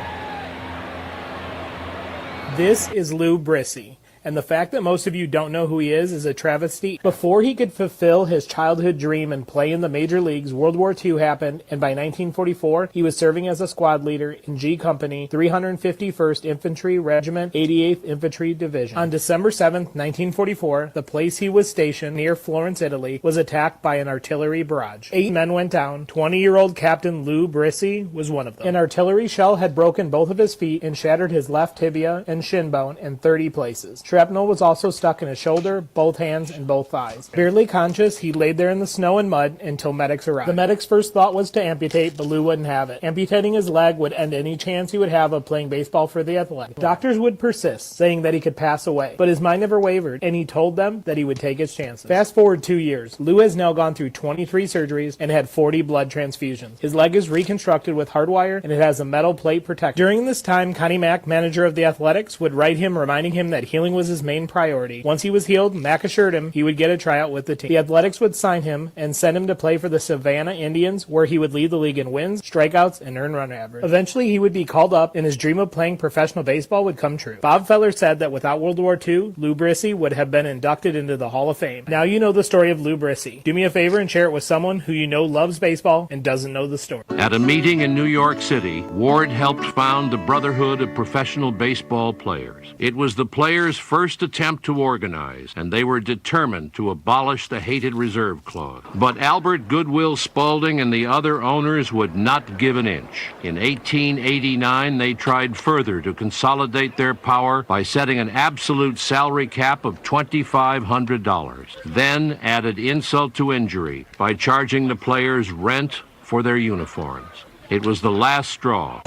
This is Lou Brissy. And the fact that most of you don't know who he is a travesty. Before he could fulfill his childhood dream and play in the major leagues, World War II happened, and by 1944, he was serving as a squad leader in G Company, 351st Infantry Regiment, 88th Infantry Division. On December 7th, 1944, the place he was stationed, near Florence, Italy, was attacked by an artillery barrage. 8 men went down. 20-year-old Captain Lou Brissy was one of them. An artillery shell had broken both of his feet and shattered his left tibia and shin bone in 30 places. Shrapnel was also stuck in his shoulder, both hands, and both thighs. Barely conscious, he laid there in the snow and mud until medics arrived. The medics' first thought was to amputate, but Lou wouldn't have it. Amputating his leg would end any chance he would have of playing baseball for the Athletics. Doctors would persist, saying that he could pass away, but his mind never wavered, and he told them that he would take his chances. Fast forward 2 years. Lou has now gone through 23 surgeries and had 40 blood transfusions. His leg is reconstructed with hardwire, and it has a metal plate protector. During this time, Connie Mack, manager of the Athletics, would write him reminding him that healing was his main priority. Once he was healed, Mack assured him he would get a tryout with the team. The Athletics would sign him and send him to play for the Savannah Indians, where he would lead the league in wins, strikeouts, and earned run average. Eventually, he would be called up, and his dream of playing professional baseball would come true. Bob Feller said that without World War II, Lou Brissy would have been inducted into the Hall of Fame. Now you know the story of Lou Brissy. Do me a favor and share it with someone who you know loves baseball and doesn't know the story. At a meeting in New York City, Ward helped found the Brotherhood of Professional Baseball Players. It was the players' first attempt to organize, and they were determined to abolish the hated reserve clause. But Albert Goodwill Spaulding and the other owners would not give an inch. In 1889, they tried further to consolidate their power by setting an absolute salary cap of $2,500. Then added insult to injury by charging the players rent for their uniforms. It was the last straw.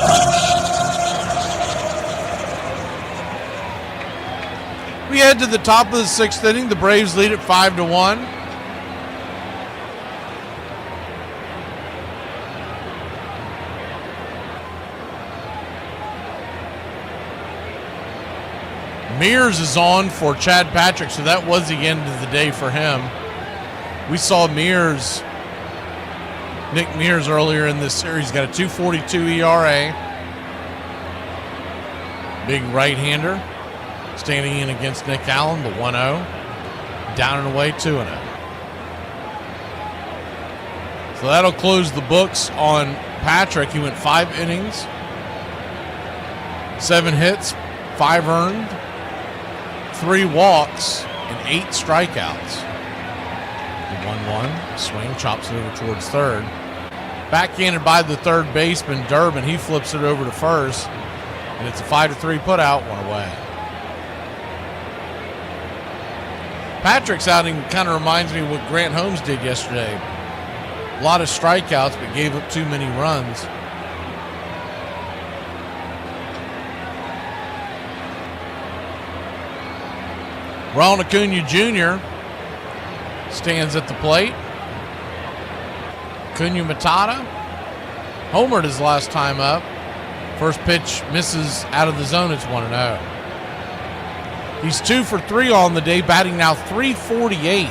We head to the top of the 6th inning. The Braves lead at 5-1. Mears is on for Chad Patrick, so that was the end of the day for him. We saw Mears, Nick Mears, earlier in this series. Got a 2.42 ERA. Big right-hander. Standing in against Nick Allen, the 1-0. Down and away, 2-0. So that'll close the books on Patrick. He went 5 innings, 7 hits, 5 earned, 3 walks, and 8 strikeouts. The 1-1 swing, chops it over towards third. Backhanded by the third baseman, Durbin. He flips it over to first, and it's a 5-3 putout, 1 away. Patrick's outing kind of reminds me of what Grant Holmes did yesterday. A lot of strikeouts, but gave up too many runs. Ronald Acuna Jr. stands at the plate. Acuna Matata homered his last time up. First pitch misses out of the zone. It's 1-0. He's 2 for 3 on the day, batting now .348.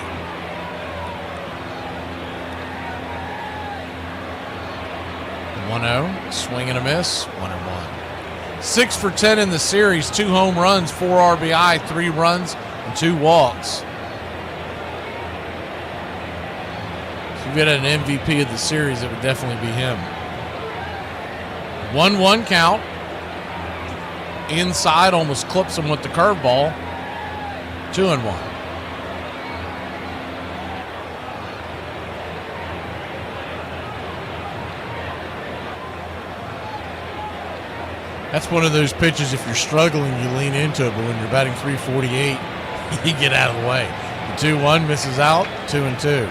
Swing and a miss, 1-1. 6 for 10 in the series, 2 home runs, 4 RBI, 3 runs, and 2 walks. If you get an MVP of the series, it would definitely be him. 1-1 count. Inside, almost clips him with the curveball. 2-1. That's one of those pitches, if you're struggling, you lean into it, but when you're batting .348, you get out of the way. The 2-1 misses out, 2-2.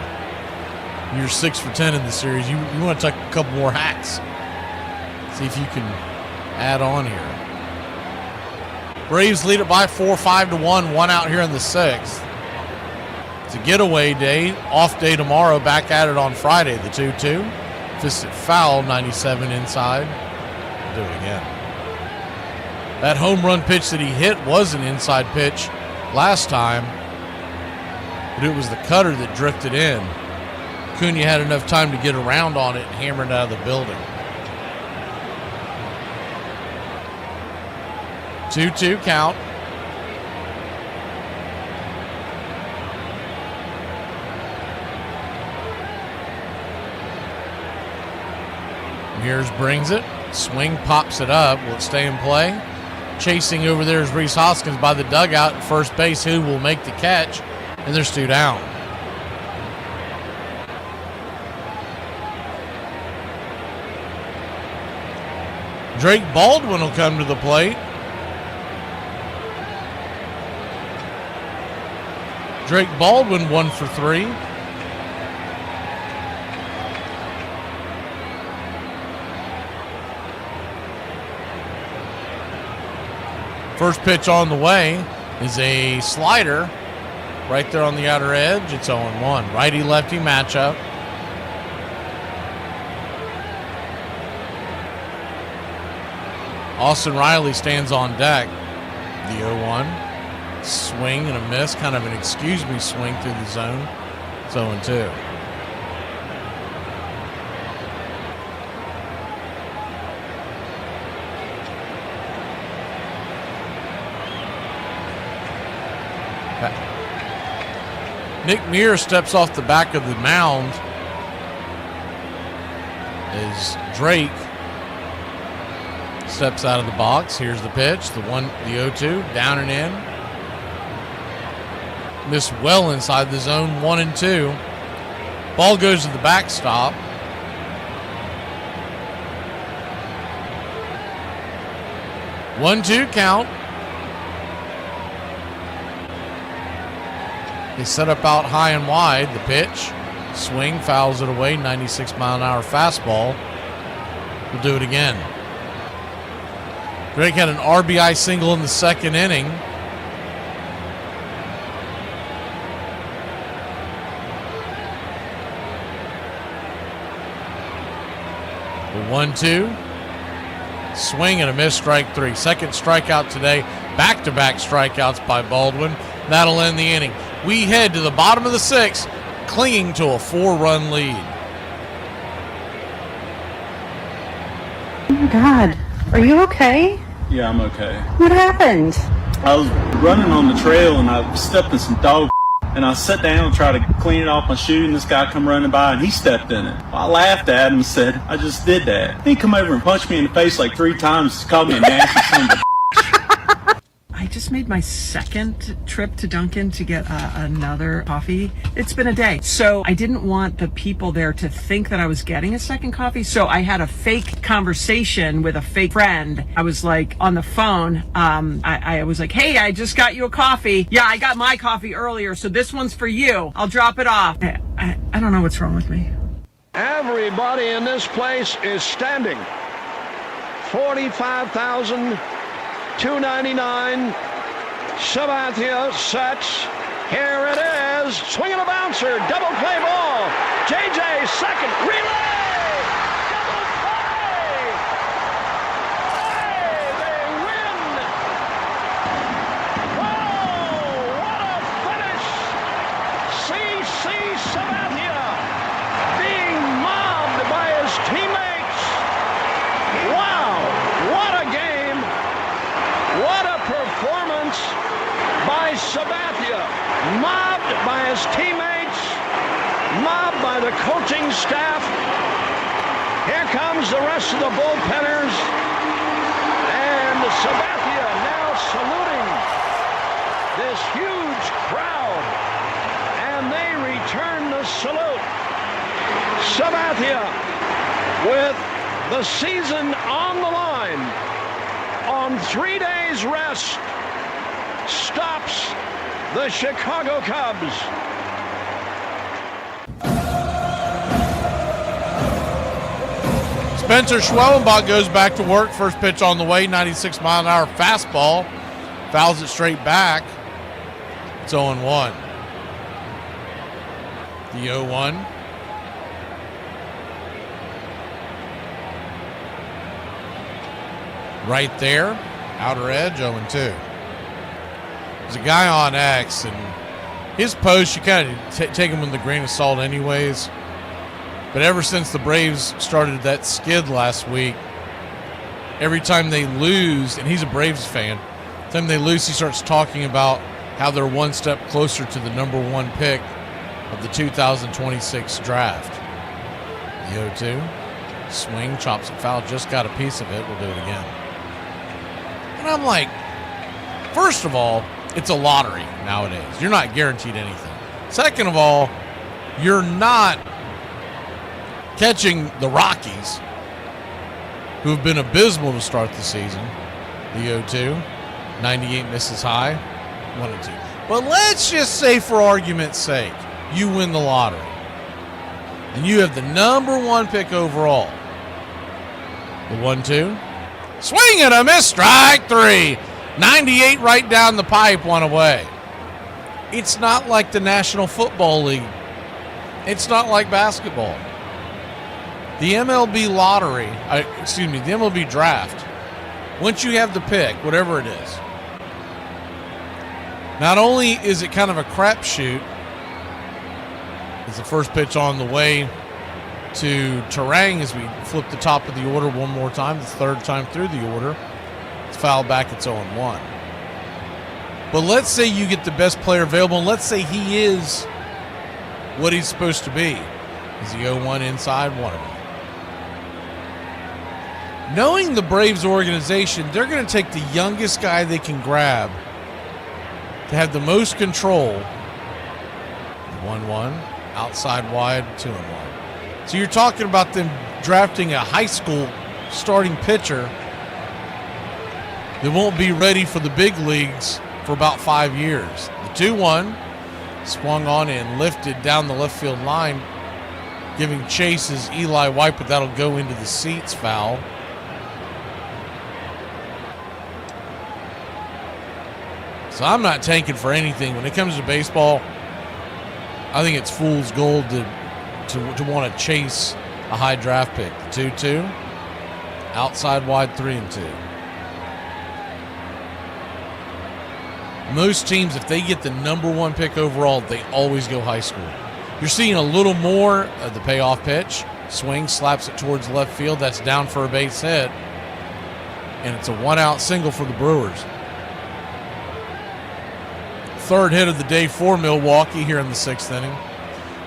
You're 6 for 10 in the series. You want to take a couple more hacks. See if you can add on here. Braves lead it by 4-5-1, 1 out here in the 6th. It's a getaway day, off day tomorrow, back at it on Friday, the 2-2. Fisted foul, 97 inside. We'll do it again. That home run pitch that he hit was an inside pitch last time, but it was the cutter that drifted in. Acuna had enough time to get around on it and hammer it out of the building. 2-2 count. Mears brings it. Swing, pops it up. Will it stay in play? Chasing over there is Reese Hoskins by the dugout at first base, who will make the catch, and there's 2 down. Drake Baldwin will come to the plate. Drake Baldwin 1 for 3. First pitch on the way is a slider right there on the outer edge. It's 0-1. Righty-lefty matchup. Austin Riley stands on deck. The 0-1. Swing and a miss, kind of an excuse me swing through the zone. It's 0-2. Nick Mears steps off the back of the mound as Drake steps out of the box. Here's the pitch, the 0-2, down and in. Missed well inside the zone, 1-2. Ball goes to the backstop. One-two count. They set up out high and wide. The pitch, swing, fouls it away. 96-mile-an-hour fastball. We'll do it again. Drake had an RBI single in the 2nd inning. The 1-2. Swing and a miss, strike 3. Second strikeout today. Back-to-back strikeouts by Baldwin. That'll end the inning. We head to the bottom of the 6th, clinging to a 4-run lead. Oh my God. Are you okay? Yeah, I'm okay. What happened? I was running on the trail and I stepped in some dog. and I sat down and tried to clean it off my shoe, and this guy come running by, and he stepped in it. I laughed at him and said, I just did that. He come over and punched me in the face like 3 times, called me a nasty son of a I just made my second trip to Dunkin' to get another coffee. It's been a day. So I didn't want the people there to think that I was getting a second coffee. So I had a fake conversation with a fake friend. I was like on the phone. I was like, hey, I just got you a coffee. Yeah, I got my coffee earlier. So this one's for you. I'll drop it off. I don't know what's wrong with me. Everybody in this place is standing. 45,299. Sabathia sets. Here it is. Swinging a bouncer. Double play ball. JJ second. Relay. Double play. Hey, they win. Oh, what a finish. CC Sabathia being mobbed by his teammates. Wow, what a game. What a performance by Sabathia. Mobbed by his teammates, mobbed by the coaching staff. Here comes the rest of the bullpenners. And Sabathia now saluting this huge crowd. And they return the salute. Sabathia with the season on the line, on 3 days rest, stops the Chicago Cubs. Spencer Schwellenbach goes back to work. First pitch on the way, 96-mile-an-hour fastball. Fouls it straight back. It's 0-1. The 0-1. Right there, outer edge, 0-2. There's a guy on X, and his post, you kind of take him with a grain of salt anyways. But ever since the Braves started that skid last week, every time they lose, and he's a Braves fan, every time they lose, he starts talking about how they're one step closer to the number 1 pick of the 2026 draft. The 0-2. Swing, chops it foul, just got a piece of it. We'll do it again. And I'm like, first of all, it's a lottery nowadays. You're not guaranteed anything. Second of all, you're not catching the Rockies, who have been abysmal to start the season. The 0-2. 98 misses high. 1-2. But let's just say, for argument's sake, you win the lottery. And you have the number 1 pick overall. The 1-2. Swing and a miss. Strike 3. 98 right down the pipe, 1 away. It's not like the National Football League. It's not like basketball. The MLB lottery, the MLB draft, once you have the pick, whatever it is, not only is it kind of a crapshoot, it's the first pitch on the way to Terang as we flip the top of the order one more time, the third time through the order. It's fouled back, it's 0-1. But let's say you get the best player available, and let's say he is what he's supposed to be. Is he 0-1 inside? 1 away. Knowing the Braves organization, they're going to take the youngest guy they can grab to have the most control. 1-1, outside wide, 2-1. So you're talking about them drafting a high school starting pitcher that won't be ready for the big leagues for about 5 years. The 2-1 swung on and lifted down the left field line, giving chase is Eli White, but that'll go into the seats, foul. So I'm not tanking for anything. When it comes to baseball, I think it's fool's gold to want to chase a high draft pick. The 2-2, outside wide, 3-2. Most teams, if they get the number 1 pick overall, they always go high school. You're seeing a little more of the payoff pitch. Swing, slaps it towards left field. That's down for a base hit. And it's a 1-out single for the Brewers. Third hit of the day for Milwaukee here in the 6th inning.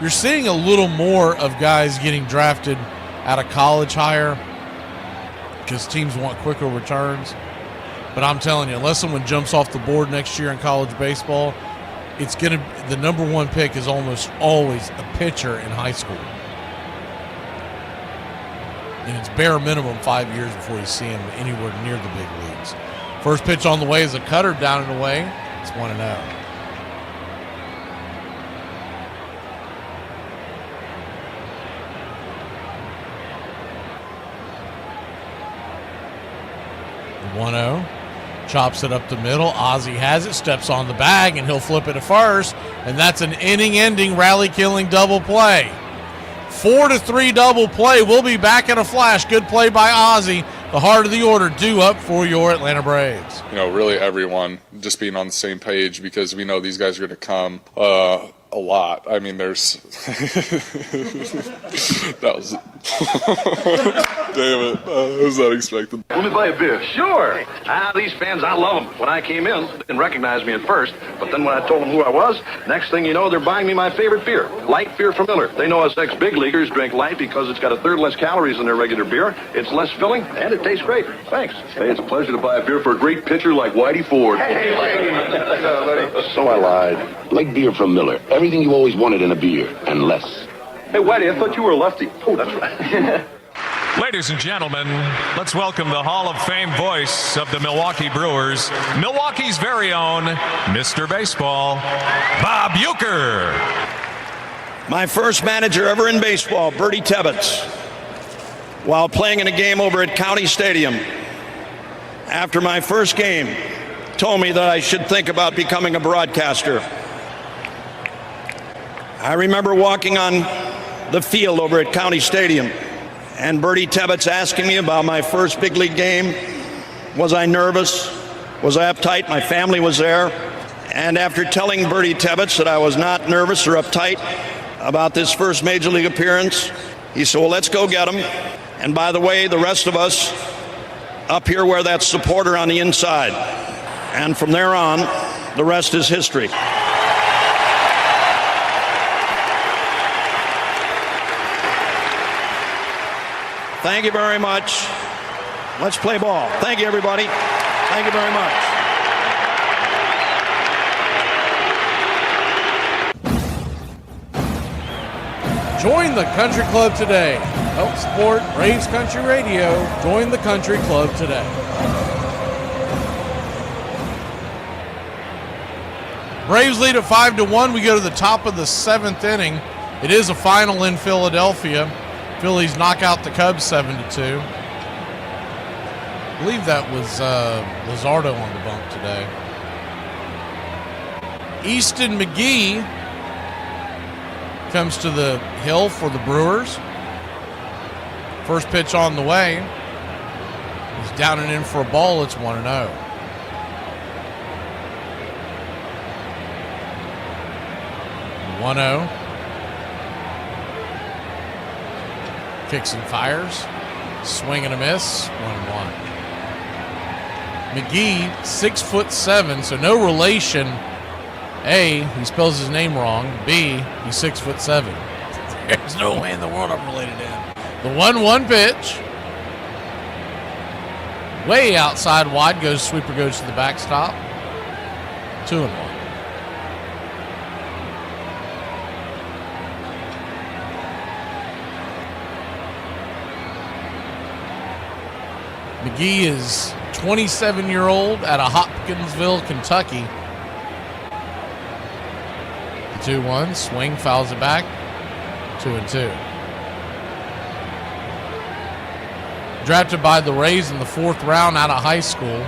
You're seeing a little more of guys getting drafted out of college higher because teams want quicker returns. But I'm telling you, unless someone jumps off the board next year in college baseball, the number one pick is almost always a pitcher in high school. And it's bare minimum 5 years before you see him anywhere near the big leagues. First pitch on the way is a cutter down and away. It's 1-0. The 1-0. Chops it up the middle. Ozzie has it, steps on the bag, and he'll flip it to first. And that's an inning-ending, rally-killing double play. 4-3 double play. We'll be back in a flash. Good play by Ozzie. The heart of the order due up for your Atlanta Braves. Really everyone just being on the same page because we know these guys are going to come a lot. I mean, there's that was damn it. I was not expecting. Let me buy a beer. Sure. These fans, I love them. When I came in, they didn't recognize me at first, but then when I told them who I was, next thing you know, they're buying me my favorite beer, light beer from Miller. They know us ex-big leaguers drink light because it's got a third less calories than their regular beer. It's less filling, and it tastes great. Thanks. Hey, it's a pleasure to buy a beer for a great pitcher like Whitey Ford. Hey, So I lied. Light beer from Miller. Everything you always wanted in a beer, and less. Hey, Whitey, I thought you were a lefty. Oh, that's right. Ladies and gentlemen, let's welcome the Hall of Fame voice of the Milwaukee Brewers, Milwaukee's very own Mr. Baseball, Bob Uecker. My first manager ever in baseball, Bertie Tebbetts, while playing in a game over at County Stadium, after my first game, told me that I should think about becoming a broadcaster. I remember walking on the field over at County Stadium and Bertie Tebbetts asking me about my first big league game. Was I nervous? Was I uptight? My family was there. And after telling Bertie Tebbetts that I was not nervous or uptight about this first major league appearance, he said, well, let's go get him. And by the way, the rest of us up here wear that supporter on the inside. And from there on, the rest is history. Thank you very much. Let's play ball. Thank you, everybody. Thank you very much. Join the Country Club today. Help support Braves Country Radio. Join the Country Club today. Braves lead at 5-1. We go to the top of the 7th inning. It is a final in Philadelphia. Phillies knock out the Cubs 7-2. I believe that was Luzardo on the bump today. Easton McGee comes to the hill for the Brewers. First pitch on the way. He's down and in for a ball. It's 1-0. Kicks and fires. Swing and a miss. 1-1. McGee, 6'7", so no relation. A, he spells his name wrong. B, he's 6'7". There's no way in the world I'm related to him. The 1-1 pitch. Way outside wide. Sweeper goes to the backstop. 2-1. McGee is 27-year-old out of Hopkinsville, Kentucky. The 2-1, swing, fouls it back. 2-2. Drafted by the Rays in the 4th round out of high school.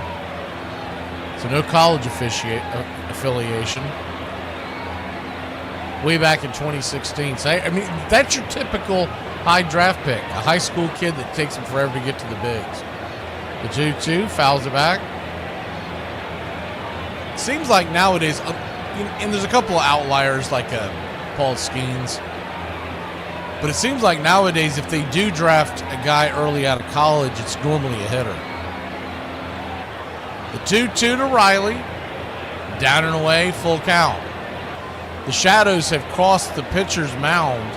So no college affiliation. Way back in 2016. So, I mean, that's your typical high draft pick. A high school kid that takes him forever to get to the bigs. The 2-2, fouls it back. Seems like nowadays, and there's a couple of outliers like Paul Skeens, but it seems like nowadays if they do draft a guy early out of college, it's normally a hitter. The 2-2 to Riley. Down and away, full count. The shadows have crossed the pitcher's mound.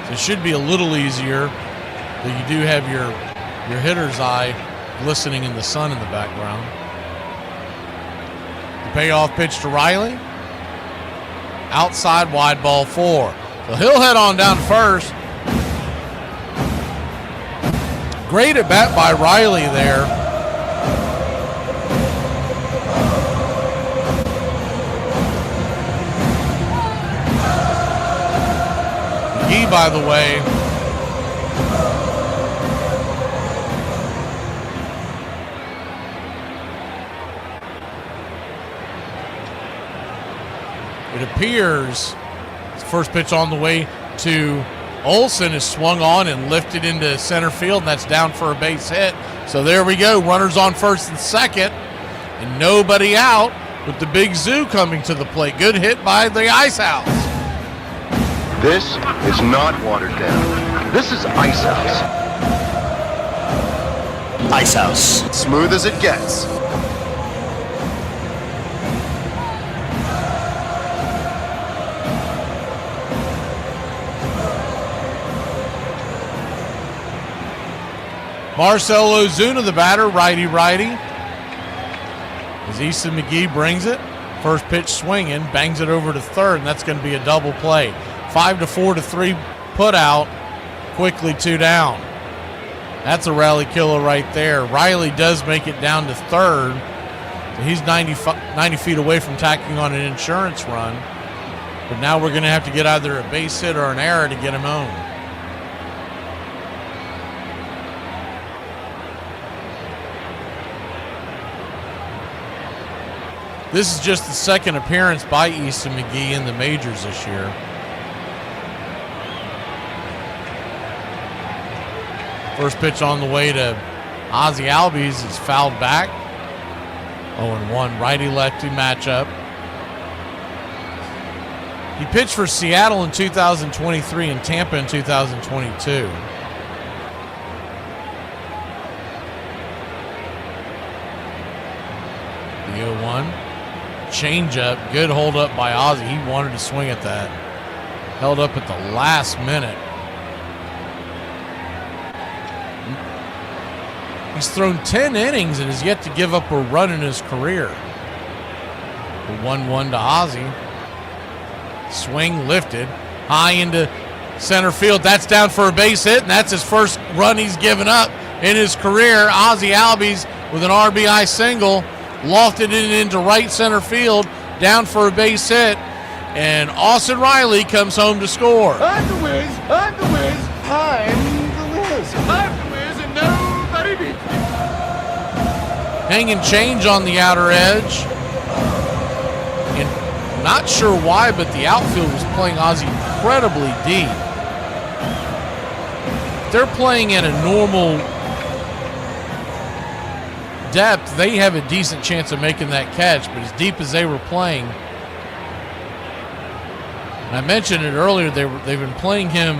So it should be a little easier, but you do have your hitter's eye glistening in the sun in the background. The payoff pitch to Riley. Outside, wide, ball 4. So he'll head on down first. Great at bat by Riley there. McGee, by the way, it appears the first pitch on the way to Olsen is swung on and lifted into center field, and that's down for a base hit. So there we go. Runners on first and second, and nobody out with the Big Zoo coming to the plate. Good hit by the Ice House. This is not watered down. This is Ice House. Ice House. Smooth as it gets. Marcell Ozuna, the batter, righty-righty. As Easton McGee brings it. First pitch swinging, bangs it over to third, and that's going to be a double play. 5-4-3 put out. Quickly 2 down. That's a rally killer right there. Riley does make it down to third. So he's 90 feet away from tacking on an insurance run. But now we're going to have to get either a base hit or an error to get him home. This is just the second appearance by Easton McGee in the majors this year. First pitch on the way to Ozzie Albies is fouled back. 0-1 righty-lefty matchup. He pitched for Seattle in 2023 and Tampa in 2022. The 0-1. Changeup, good hold up by Ozzie. He wanted to swing at that. Held up at the last minute. He's thrown 10 innings and has yet to give up a run in his career. The 1-1 to Ozzie. Swing lifted. High into center field. That's down for a base hit, and that's his first run he's given up in his career. Ozzie Albies with an RBI single. Lofted it into right center field, down for a base hit, and Austin Riley comes home to score. I'm the Wiz, I'm the Wiz, I'm the Wiz, I'm the Wiz, and nobody beats me. Hanging change on the outer edge. And not sure why, but the outfield was playing Ozzie incredibly deep. They're playing at a normal depth, they have a decent chance of making that catch, but as deep as they were playing, and I mentioned it earlier, they've been playing him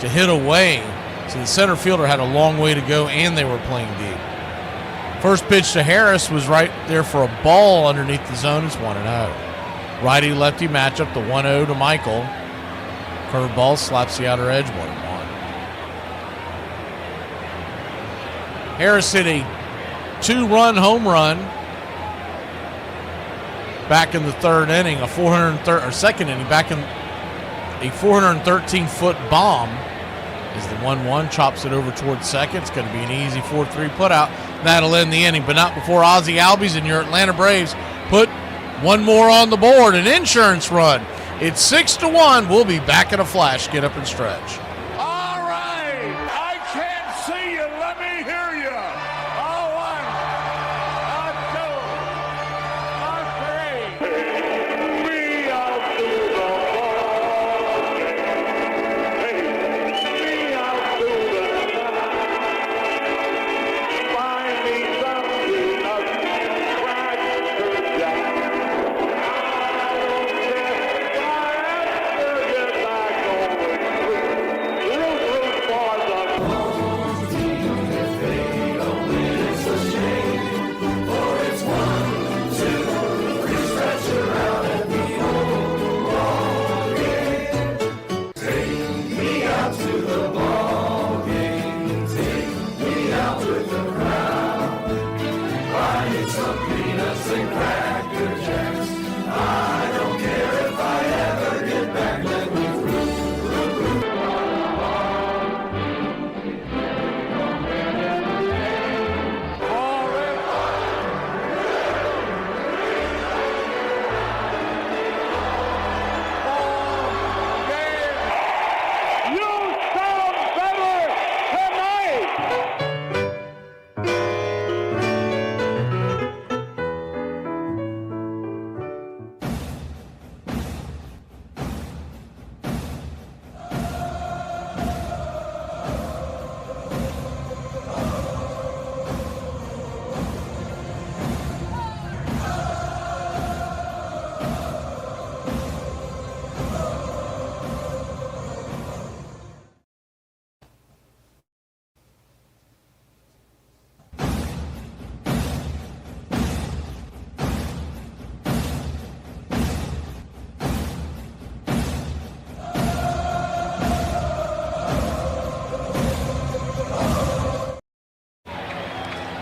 to hit away, so the center fielder had a long way to go, and they were playing deep. First pitch to Harris was right there for a ball underneath the zone. It's 1-0. Righty-lefty matchup, the 1-0 to Michael. Curveball slaps the outer edge, 1-1. Harris hit a 2-run home run back in the third inning, second inning, back in a 413-foot bomb as the 1-1 chops it over towards second. It's going to be an easy 4-3 put out. That'll end the inning, but not before Ozzie Albies and your Atlanta Braves put one more on the board, an insurance run. It's 6-1. We'll be back in a flash. Get up and stretch.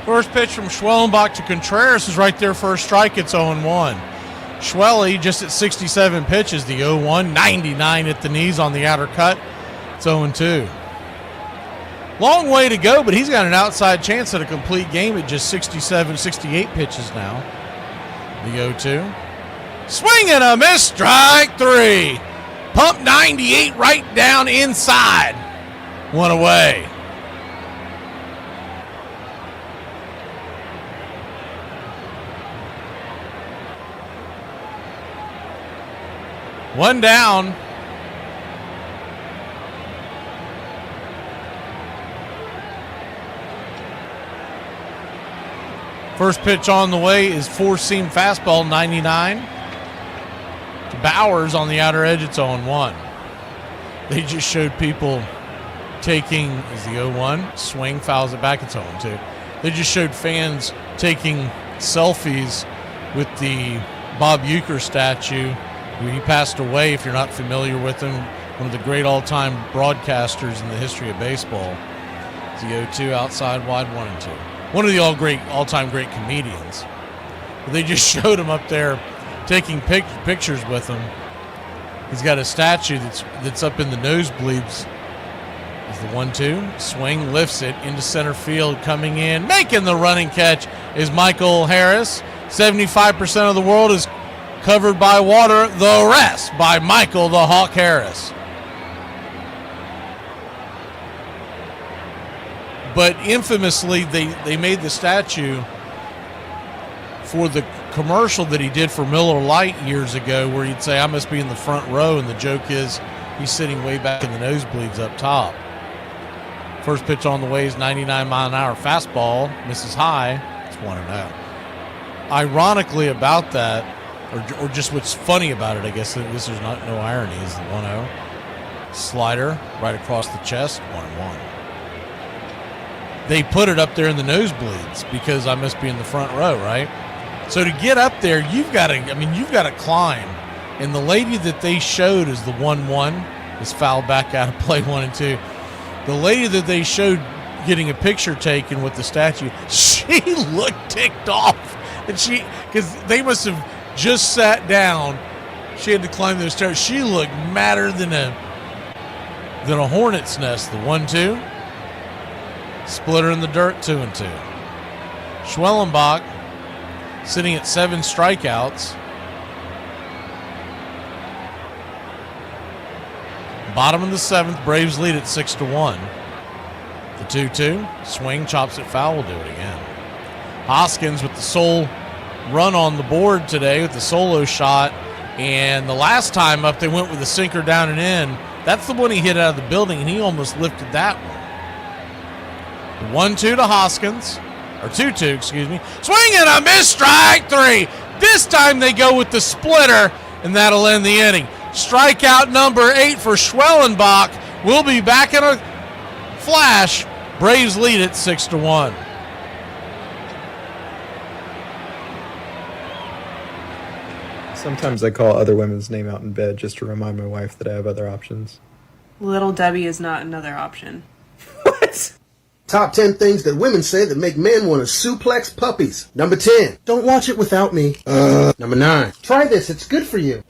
First pitch from Schwellenbach to Contreras is right there for a strike. It's 0-1. Schwelly just at 67 pitches, the 0-1, 99 at the knees on the outer cut. It's 0-2. Long way to go, but he's got an outside chance at a complete game at just 67, 68 pitches now. The 0-2. Swing and a miss, strike 3. Pump 98 right down inside. One away. One down. First pitch on the way is four-seam fastball, 99. To Bowers on the outer edge, it's 0-1. They just showed people taking, is the 0-1, swing, fouls it back, it's 0-2. They just showed fans taking selfies with the Bob Uecker statue. He passed away, if you're not familiar with him, one of the great all-time broadcasters in the history of baseball. It's the 0-2, outside, wide, 1-2. One of the all-time great comedians. But they just showed him up there taking pictures with him. He's got a statue that's up in the nosebleeds. Is the 1-2, swing, lifts it into center field, coming in, making the running catch is Michael Harris. 75% of the world is covered by water, the rest by Michael the Hawk Harris. But infamously, they made the statue for the commercial that he did for Miller Lite years ago, where he'd say, I must be in the front row, and the joke is he's sitting way back in the nosebleeds up top. First pitch on the way is 99-mile-an-hour fastball, misses high, it's 1-0. Ironically about that, or just what's funny about it, I guess, there's no irony, is the 1-0. Slider right across the chest, 1-1. They put it up there in the nosebleeds because I must be in the front row, right? So to get up there, you've got to climb. And the lady that they showed as the 1-1 is fouled back out of play, 1-2. The lady that they showed getting a picture taken with the statue, she looked ticked off. And because they must have just sat down. She had to climb those stairs. She looked madder than a hornet's nest. The 1-2. Splitter in the dirt, 2-2. Schwellenbach sitting at 7 strikeouts. Bottom of the 7th, Braves lead at 6-1. The 2-2, swing, chops it foul, will do it again. Hoskins with the sole run on the board today with the solo shot, and the last time up they went with the sinker down and in. That's the one he hit out of the building, and he almost lifted that one. 1-2 to Hoskins, or 2-2, excuse me. Swing and a miss, strike 3. This time they go with the splitter, and that'll end the inning. Strikeout number 8 for Schwellenbach. We'll be back in a flash. Braves lead at 6-1. Sometimes I call other women's name out in bed just to remind my wife that I have other options. Little Debbie is not another option. Top 10 things that women say that make men want to suplex puppies. Number 10, don't watch it without me. Number 9, try this, it's good for you.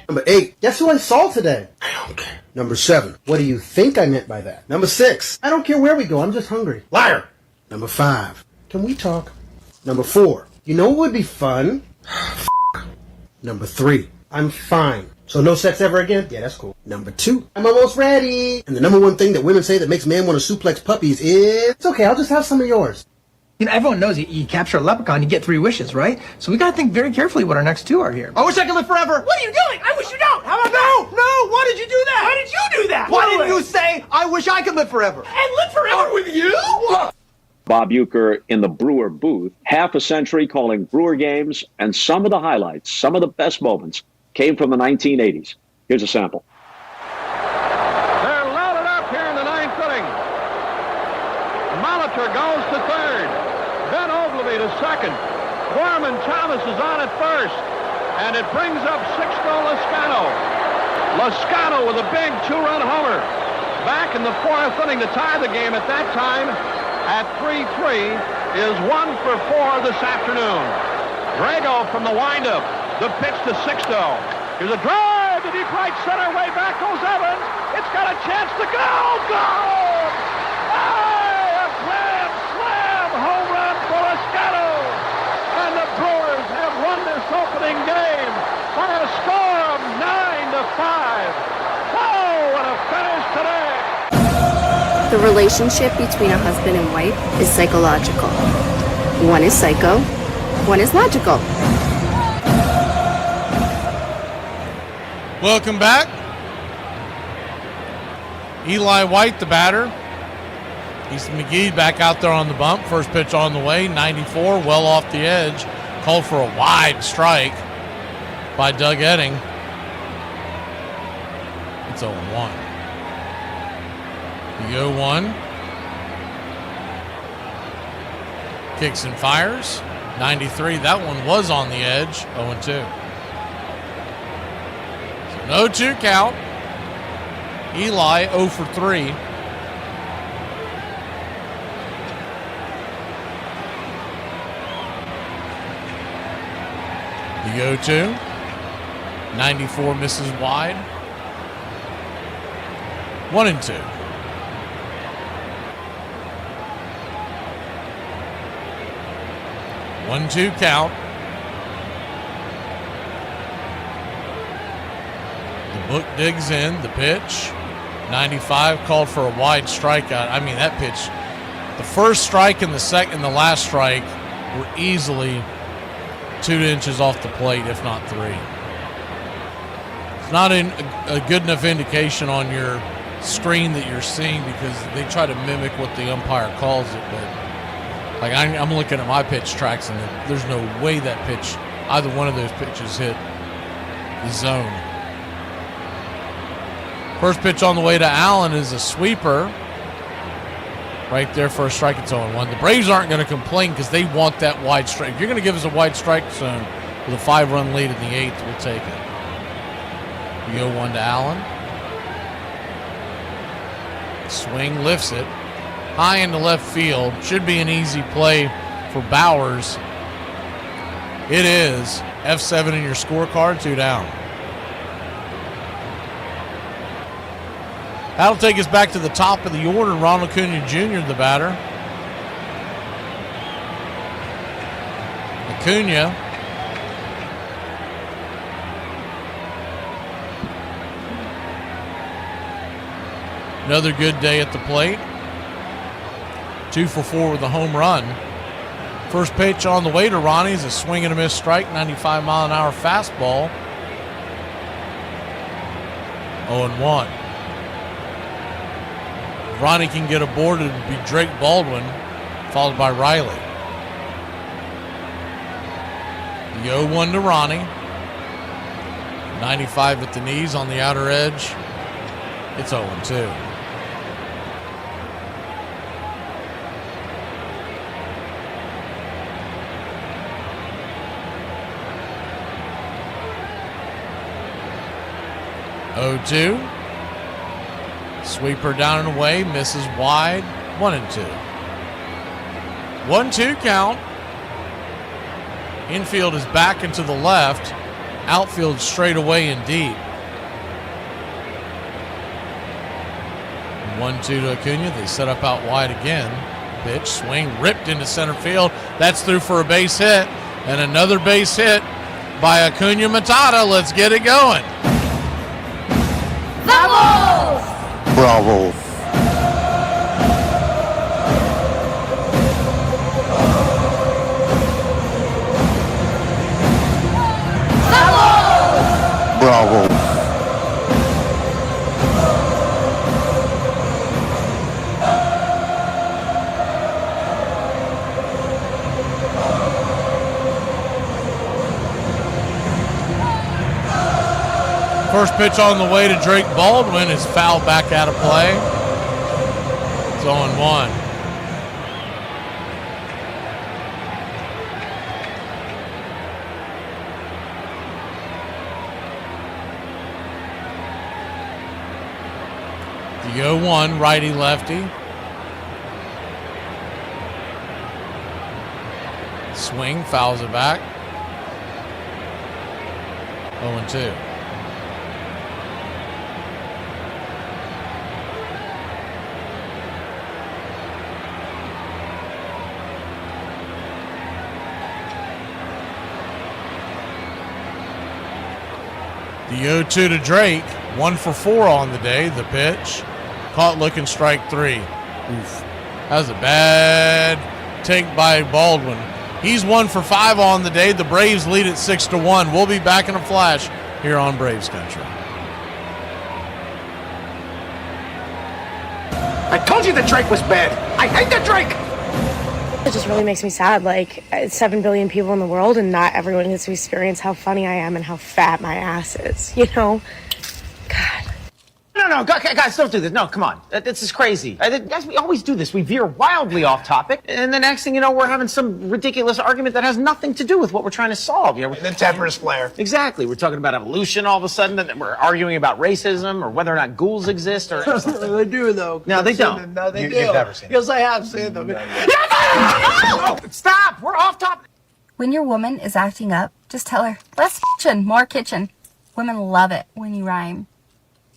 Number 8, guess who I saw today? I don't care. Number 7, what do you think I meant by that? Number 6, I don't care where we go, I'm just hungry. Liar. Number 5, can we talk? Number 4, you know what would be fun? Number 3, I'm fine. So no sex ever again? Yeah, that's cool. Number 2. I'm almost ready. And the number 1 thing that women say that makes men want to suplex puppies is... It's okay, I'll just have some of yours. You know, everyone knows you capture a leprechaun, you get 3 wishes, right? So we gotta think very carefully what our next 2 are here. I wish I could live forever. What are you doing? I wish you don't. How about that? No, why did you do that? Why did you do that? Why didn't you say, I wish I could live forever? And live forever with you? Bob Uecker in the Brewer booth, half a century calling Brewer games, and some of the highlights, some of the best moments came from the 1980s. Here's a sample. They're loaded up here in the 9th inning. Molitor goes to third. Ben Ogilvie to second. Gorman Thomas is on at first. And it brings up Sixto Lascano. Lascano with a big 2-run homer. Back in the 4th inning to tie the game at that time at 3-3 is 1 for 4 this afternoon. Drago from the windup. The pitch to Sixto. Here's a drive to deep right center. Way back goes Evans. It's got a chance to go. Goal! Hey, a grand slam home run for Lascano. And the Brewers have won this opening game by a score of 9-5. Oh, what a finish today. The relationship between a husband and wife is psychological. One is psycho, one is logical. Welcome back. Eli White, the batter. Easton McGee back out there on the bump. First pitch on the way, 94, well off the edge. Called for a wide strike by Doug Edding. It's 0-1. The 0-1. Kicks and fires. 93. That one was on the edge. 0-2. So no 2 count. Eli 0 for 3. The 0-2. 94 misses wide. 1-2. 1-2 count. The book digs in. The pitch. 95 called for a wide strikeout. I mean, that pitch, the first strike and the second and the last strike were easily 2 inches off the plate, if not 3. It's not a good enough indication on your screen that you're seeing because they try to mimic what the umpire calls it, but like I'm looking at my pitch tracks and there's no way that pitch, either one of those pitches hit the zone. First pitch on the way to Allen is a sweeper. Right there for a strike, it's 0-1. The Braves aren't going to complain because they want that wide strike. If you're going to give us a wide strike zone with a 5-run lead in the 8th, we'll take it. The 0-1 to Allen. Swing, lifts it. High into left field. Should be an easy play for Bowers. It is. F7 in your scorecard, 2 down. That'll take us back to the top of the order. Ronald Acuna Jr., the batter. Acuna. Another good day at the plate. 2 for 4 with a home run. First pitch on the way to Ronnie is a swing and a miss strike, 95-mile-an-hour fastball. 0-1. Ronnie can get aboard, it would be Drake Baldwin, followed by Riley. The 0-1 to Ronnie. 95 at the knees on the outer edge. It's 0-2. Sweeper down and away, misses wide, 1-2. 1-2 count. Infield is back and to the left. Outfield straight away and deep. 1-2 to Acuna. They set up out wide again. Pitch, swing, ripped into center field. That's through for a base hit. And another base hit by Acuna Matata. Let's get it going. Bravo. Bravo. First pitch on the way to Drake Baldwin is fouled back out of play. It's 0-1. The 0-1, righty-lefty. Swing, fouls it back. 0-2. The 0-2 to Drake, 1 for 4 on the day. The pitch, caught looking, strike 3. Oof. That was a bad take by Baldwin. He's 1 for 5 on the day. The Braves lead it 6-1. We'll be back in a flash here on Braves Country. I told you that Drake was bad. I hate that Drake. It just really makes me sad. Like, it's 7 billion people in the world, and not everyone gets to experience how funny I am and how fat my ass is, you know? No, guys, don't do this. No, come on. This is crazy. Guys, we always do this. We veer wildly off topic, and the next thing you know, we're having some ridiculous argument that has nothing to do with what we're trying to solve. You know, the temperance flare. Exactly. We're talking about evolution all of a sudden, and then we're arguing about racism or whether or not ghouls exist or something. They do, though. No, they don't. No, they do. You've never seen them. Yes, I have seen them. Stop! We're off topic. When your woman is acting up, just tell her, less kitchen, more kitchen. Women love it when you rhyme.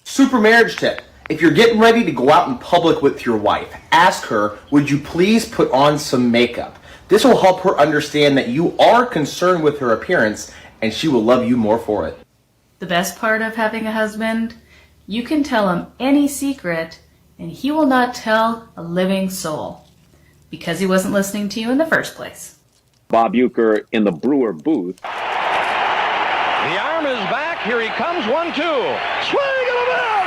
Super marriage tip. If you're getting ready to go out in public with your wife, ask her, would you please put on some makeup? This will help her understand that you are concerned with her appearance, and she will love you more for it. The best part of having a husband, you can tell him any secret, and he will not tell a living soul, because he wasn't listening to you in the first place. Bob Uecker in the Brewer booth. The arm is back. Here he comes. 1-2. Swing and a miss.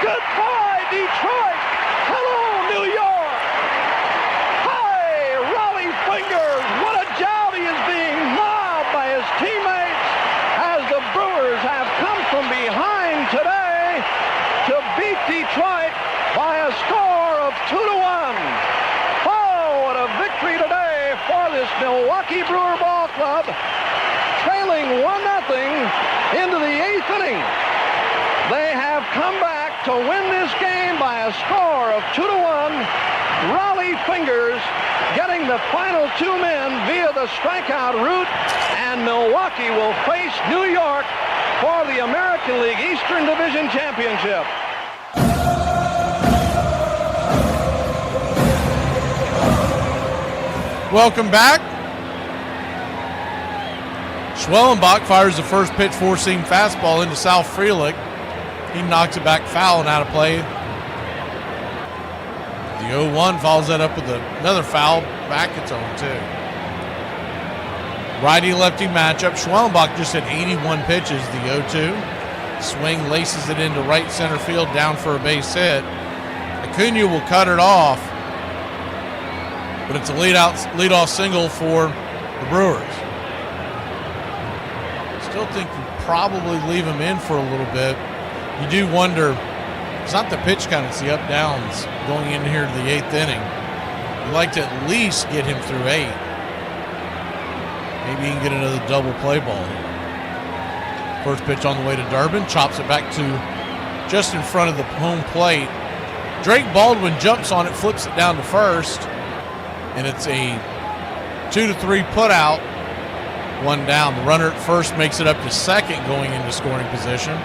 Goodbye, Detroit. Hello, New York. Hi, Raleigh Fingers. What a job he is being mobbed by his teammates as the Brewers have come from behind today to beat Detroit by a score of 2-1. Oh, what a victory today for this Milwaukee Brewer Ball Club, trailing 1-0 into the 8th inning. They have come back to win this game by a score of 2-1. Raleigh Fingers getting the final 2 men via the strikeout route, and Milwaukee will face New York for the American League Eastern Division Championship. Welcome back. Schwellenbach fires the first pitch, four-seam fastball into Sal Frelick. He knocks it back foul and out of play. The 0-1 follows that up with another foul. Back it's 0-2. Righty-lefty matchup. Schwellenbach just hit 81 pitches. The 0-2. Swing laces it into right center field, down for a base hit. Acuna will cut it off, but it's a lead-off single for the Brewers. Still think you probably leave him in for a little bit. You do wonder, it's not the pitch count, it's the up-downs going in here to the 8th inning. You'd like to at least get him through 8. Maybe he can get another double play ball here. First pitch on the way to Durbin, chops it back to just in front of the home plate. Drake Baldwin jumps on it, flips it down to first, and it's a 2-3 put out, 1 down. The runner at first makes it up to second going into scoring position.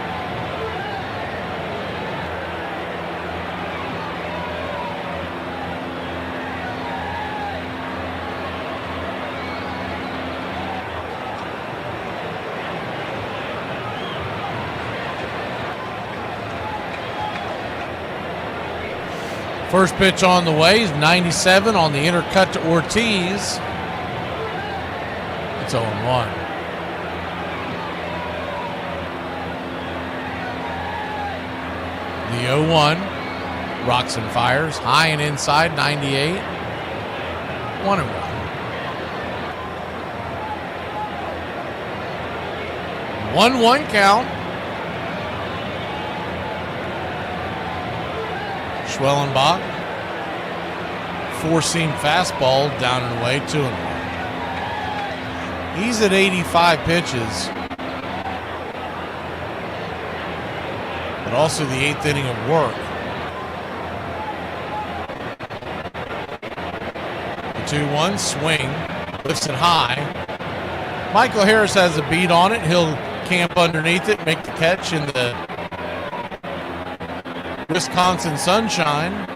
First pitch on the way is 97 on the inner cut to Ortiz. It's 0-1. The 0-1. Rocks and fires. High and inside, 98. 1-1. One count. Schwellenbach. Four-seam fastball down and away, 2-1. He's at 85 pitches. But also the 8th inning of work. The 2-1 swing. Lifts it high. Michael Harris has a beat on it. He'll camp underneath it, make the catch in the Wisconsin sunshine.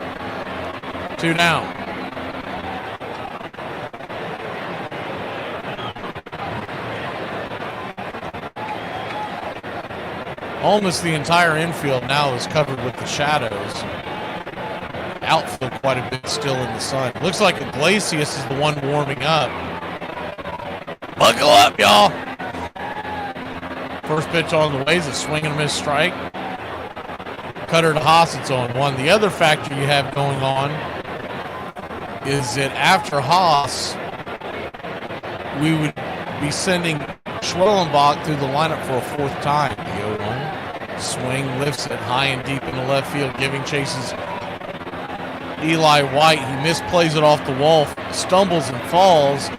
2 down. Almost the entire infield now is covered with the shadows. Outfield quite a bit still in the sun. Looks like Iglesias is the one warming up. Buckle up, y'all. First pitch on the way is a swing and a miss strike. Cutter to Haas, it's 0-1. The other factor you have going on is that after Haas, we would be sending Schwellenbach through the lineup for a 4th time. The 0-1 swing lifts it high and deep in the left field, giving chases Eli White. He misplays it off the wall, stumbles and falls,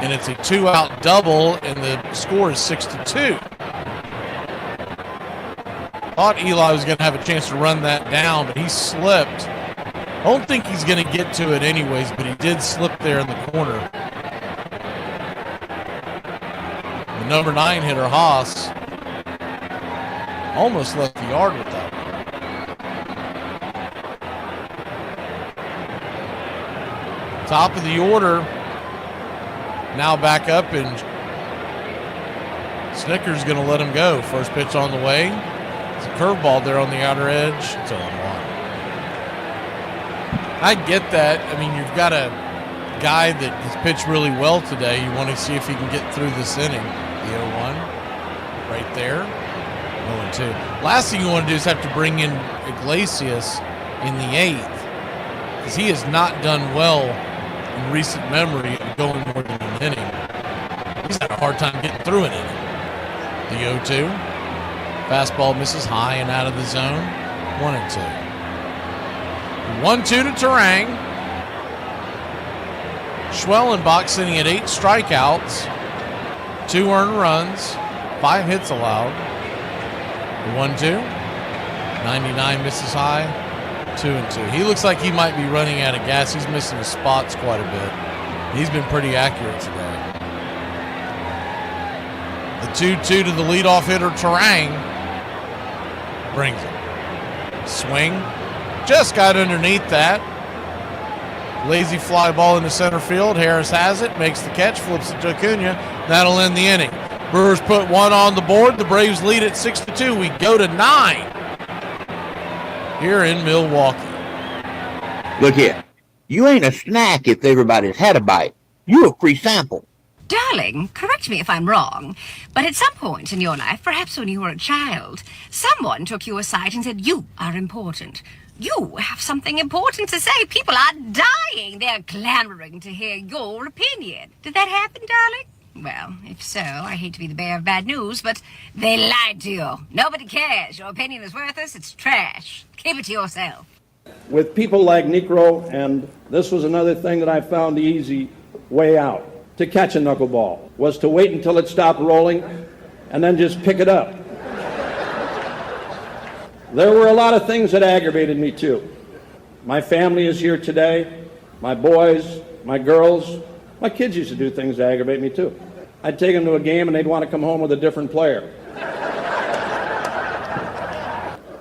and it's a 2-out double, and the score is 6-2. Thought Eli was going to have a chance to run that down, but he slipped. I don't think he's going to get to it anyways, but he did slip there in the corner. The number 9 hitter, Haas, almost left the yard with that one. Top of the order, now back up, and Snicker's going to let him go. First pitch on the way. It's a curveball there on the outer edge. It's 0-1. I get that. I mean, you've got a guy that has pitched really well today. You want to see if he can get through this inning. The 0-1 right there. 0-2. Last thing you want to do is have to bring in Iglesias in the 8th, because he has not done well in recent memory of going more than an inning. He's had a hard time getting through an inning. The 0-2. Fastball misses high and out of the zone. 1-2. 1-2 to Terang. Schwellenbach sitting at 8 strikeouts, 2 earned runs, 5 hits allowed. 1-2. 99 misses high. 2-2. He looks like he might be running out of gas. He's missing his spots quite a bit. He's been pretty accurate today. The 2-2 to the leadoff hitter, Terang. Brings it. Swing. Just got underneath that. Lazy fly ball into center field. Harris has it. Makes the catch. Flips it to Acuna. That'll end the inning. Brewers put 1 on the board. The Braves lead at 6-2. We go to 9 here in Milwaukee. Look here. You ain't a snack if everybody's had a bite. You a free sample. Darling, correct me if I'm wrong, but at some point in your life, perhaps when you were a child, someone took you aside and said, you are important. You have something important to say. People are dying. They're clamoring to hear your opinion. Did that happen, darling? Well, if so, I hate to be the bearer of bad news, but they lied to you. Nobody cares. Your opinion is worthless. It's trash. Keep it to yourself. With people like Necro, and this was another thing that I found the easy way out. To catch a knuckleball was to wait until it stopped rolling and then just pick it up. There were a lot of things that aggravated me too. My family is here today. My boys, my girls, my kids used to do things that aggravate me too. I'd take them to a game and they'd want to come home with a different player.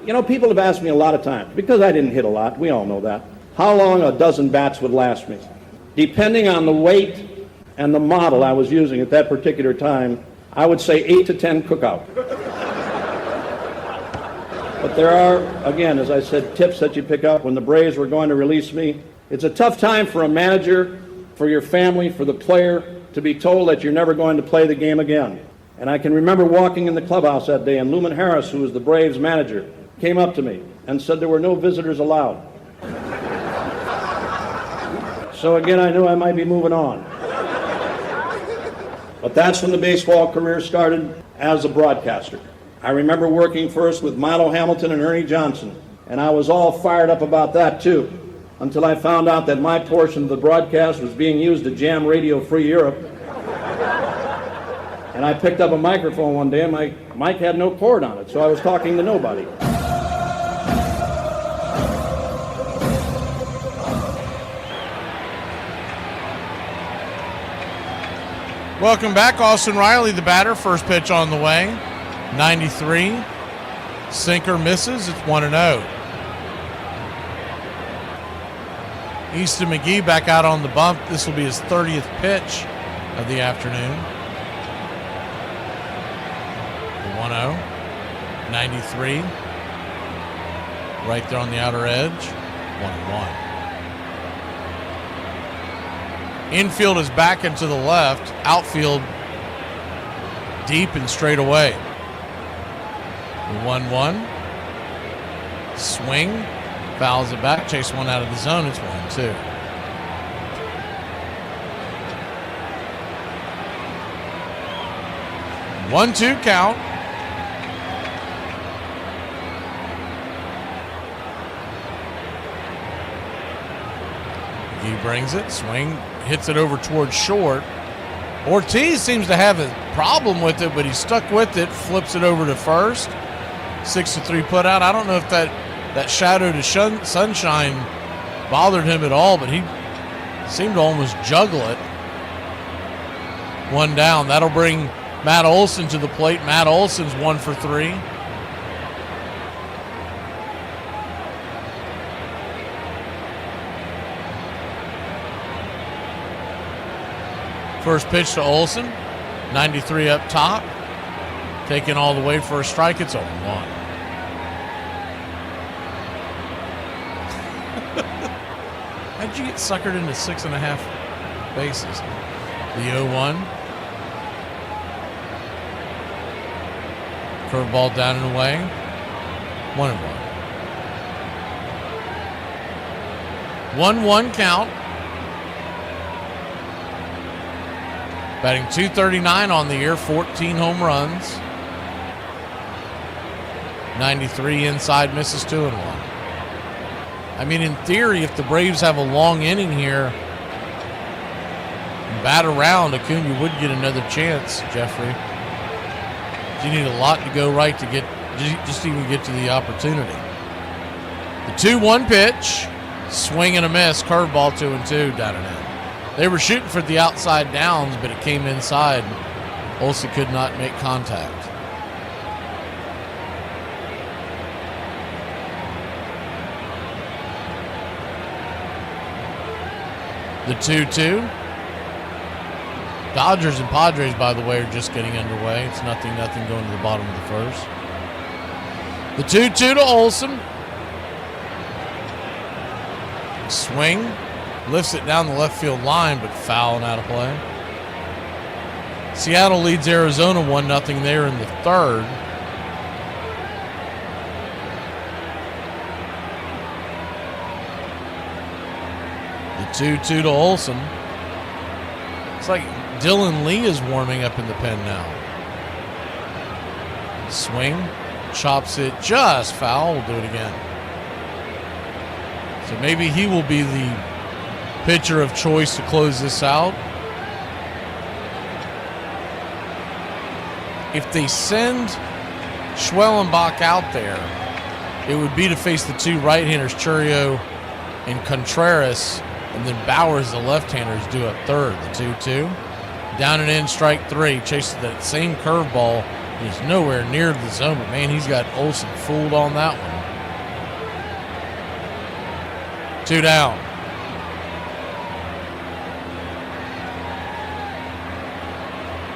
You know, people have asked me a lot of times, because I didn't hit a lot, we all know that, how long a dozen bats would last me. Depending on the weight and the model I was using at that particular time, I would say 8 to 10 cookout. But there are, again, as I said, tips that you pick up when the Braves were going to release me. It's a tough time for a manager, for your family, for the player, to be told that you're never going to play the game again. And I can remember walking in the clubhouse that day, and Luman Harris, who was the Braves manager, came up to me and said there were no visitors allowed. So again, I knew I might be moving on. But that's when the baseball career started as a broadcaster. I remember working first with Milo Hamilton and Ernie Johnson, and I was all fired up about that too, until I found out that my portion of the broadcast was being used to jam Radio Free Europe. And I picked up a microphone one day, and my mic had no cord on it, so I was talking to nobody. Welcome back. Austin Riley, the batter. First pitch on the way. 93. Sinker misses. It's 1-0. Easton McGee back out on the bump. This will be his 30th pitch of the afternoon. 1-0. 93. Right there on the outer edge. 1-1. Infield is back and to the left. Outfield deep and straight away. 1-1. Swing. Fouls it back. Chase one out of the zone. It's 1-2. One-two count. He brings it. Swing. Hits it over towards short. Ortiz seems to have a problem with it, but he's stuck with it. Flips it over to first. 6-3 put out. I don't know if that shadow to sunshine bothered him at all, but he seemed to almost juggle it. One down. That'll bring Matt Olson to the plate. Matt Olson's 1 for 3. First pitch to Olson. 93 up top. Taken all the way for a strike. It's 0-1. How'd you get suckered into 6.5 bases? The 0-1. Curveball down and away. 1-1. 1-1 count. Batting .239 on the year, 14 home runs. 93 inside, misses 2-1. I mean, in theory, if the Braves have a long inning here and bat around, Acuna would get another chance, Jeffrey. You need a lot to go right to get just even get to the opportunity. The 2-1 pitch, swing and a miss, curveball 2-2 down and in. They were shooting for the outside downs, but it came inside. Olsen could not make contact. The 2-2. Dodgers and Padres, by the way, are just getting underway. It's 0-0 going to the bottom of the first. The 2-2 to Olsen. Swing. Lifts it down the left field line, but foul and out of play. Seattle leads Arizona 1-0 there in the third. The 2-2 to Olsen. It's like Dylan Lee is warming up in the pen now. Swing. Chops it just foul. We'll do it again. So maybe he will be the pitcher of choice to close this out. If they send Schwellenbach out there, it would be to face the two right-handers, Churio and Contreras, and then Bowers, the left-handers, do a third, the 2-2. Down and in, strike 3. Chases that same curveball. He's nowhere near the zone, but man, he's got Olsen fooled on that one. 2 down.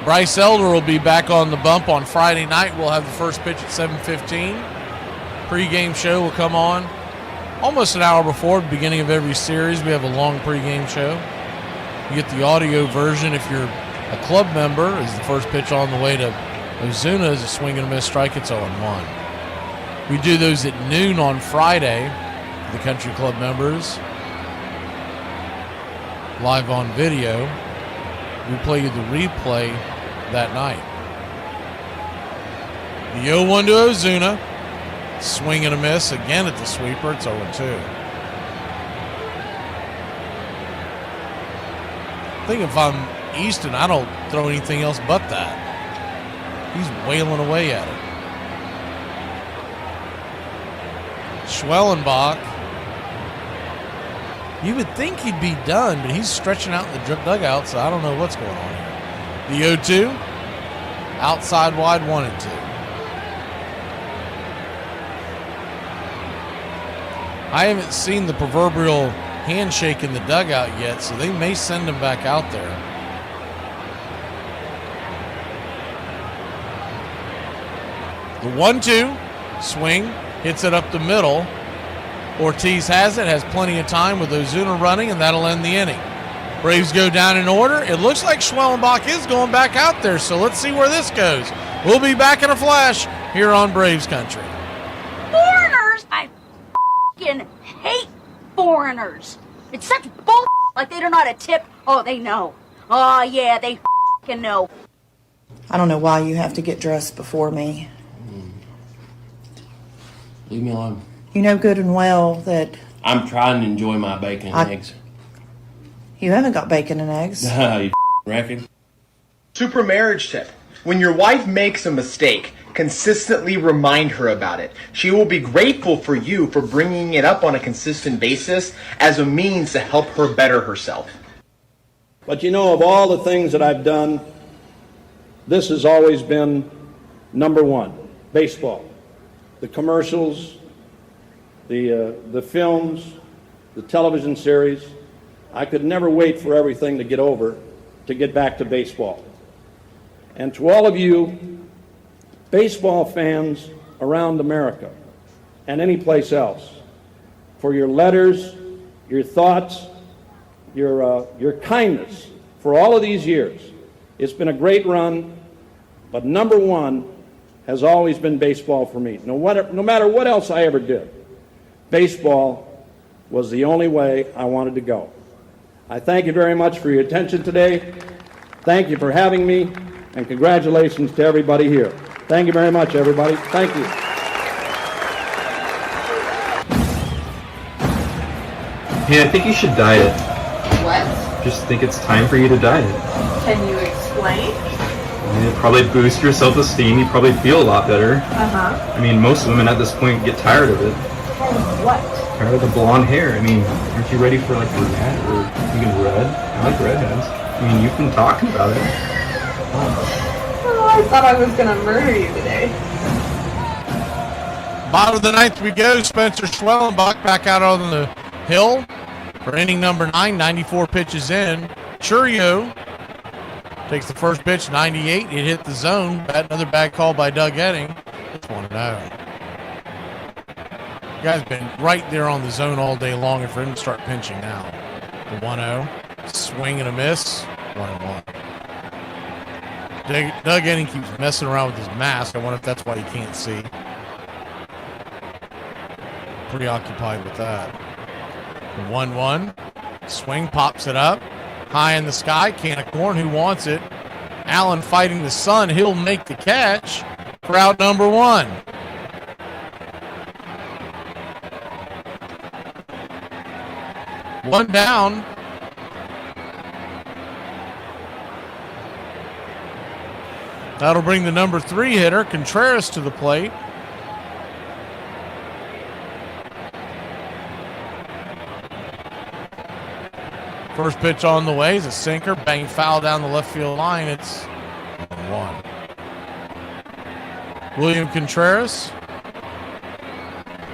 Bryce Elder will be back on the bump on Friday night. We'll have the first pitch at 7:15. Pregame show will come on almost an hour before the beginning of every series. We have a long pregame show. You get the audio version if you're a club member. Is the first pitch on the way to Ozuna is a swing and a miss strike. It's 0-1. We do those at noon on Friday for the country club members. Live on video. We play you the replay that night. The 0-1 to Ozuna. Swing and a miss again at the sweeper. It's 0-2. I think if I'm Easton, I don't throw anything else but that. He's wailing away at it. Schwellenbach. You would think he'd be done, but he's stretching out in the dugout, so I don't know what's going on here. The 0-2. Outside wide, 1-2. I haven't seen the proverbial handshake in the dugout yet, so they may send him back out there. The 1-2 swing hits it up the middle. Ortiz has it, has plenty of time with Ozuna running, and that'll end the inning. Braves go down in order. It looks like Schwellenbach is going back out there, so let's see where this goes. We'll be back in a flash here on Braves Country. Foreigners! I f***ing hate foreigners. It's such bull. Like they don't know how to tip. Oh, they know. Oh, yeah, they f***ing know. I don't know why you have to get dressed before me. Leave me alone. You know good and well that I'm trying to enjoy my bacon and eggs. you haven't got bacon and eggs. You reckon? Super marriage tip. When your wife makes a mistake, consistently remind her about it. She will be grateful for you for bringing it up on a consistent basis as a means to help her better herself. But you know, of all the things that I've done, this has always been number one, baseball. The commercials, the films, the television series. I could never wait for everything to get over to get back to baseball. And to all of you baseball fans around America and any place else, for your letters, your thoughts, your kindness for all of these years. It's been a great run, but number one has always been baseball for me. No matter what else I ever did, baseball was the only way I wanted to go. I thank you very much for your attention today. Thank you for having me, and congratulations to everybody here. Thank you very much, everybody. Thank you. Hey, I think you should diet. What? Just think it's time for you to diet. Can you explain? It'll probably boost your self-esteem. You probably feel a lot better. Uh-huh. I mean, most women at this point get tired of it. Tired of what? Tired of the blonde hair. I mean, aren't you ready for like brunette or even red? I like redheads. I mean, you've been talking about it. Oh, I thought I was gonna murder you today. Bottom of the ninth we go. Spencer Schwellenbach back out on the hill for inning number 9, 94 pitches in. Churio takes the first pitch, 98. It hit the zone. Another bad call by Doug Edding. It's 1-0. The guy's been right there on the zone all day long, and for him to start pinching now. The 1-0. Swing and a miss. 1-1. Doug Edding keeps messing around with his mask. I wonder if that's why he can't see. Preoccupied with that. The 1-1. Swing, pops it up. High in the sky. Can of corn. Who wants it? Allen fighting the sun. He'll make the catch for out number 1. One down. That'll bring the number 3 hitter, Contreras, to the plate. First pitch on the way is a sinker. Bang foul down the left field line. It's 1. William Contreras,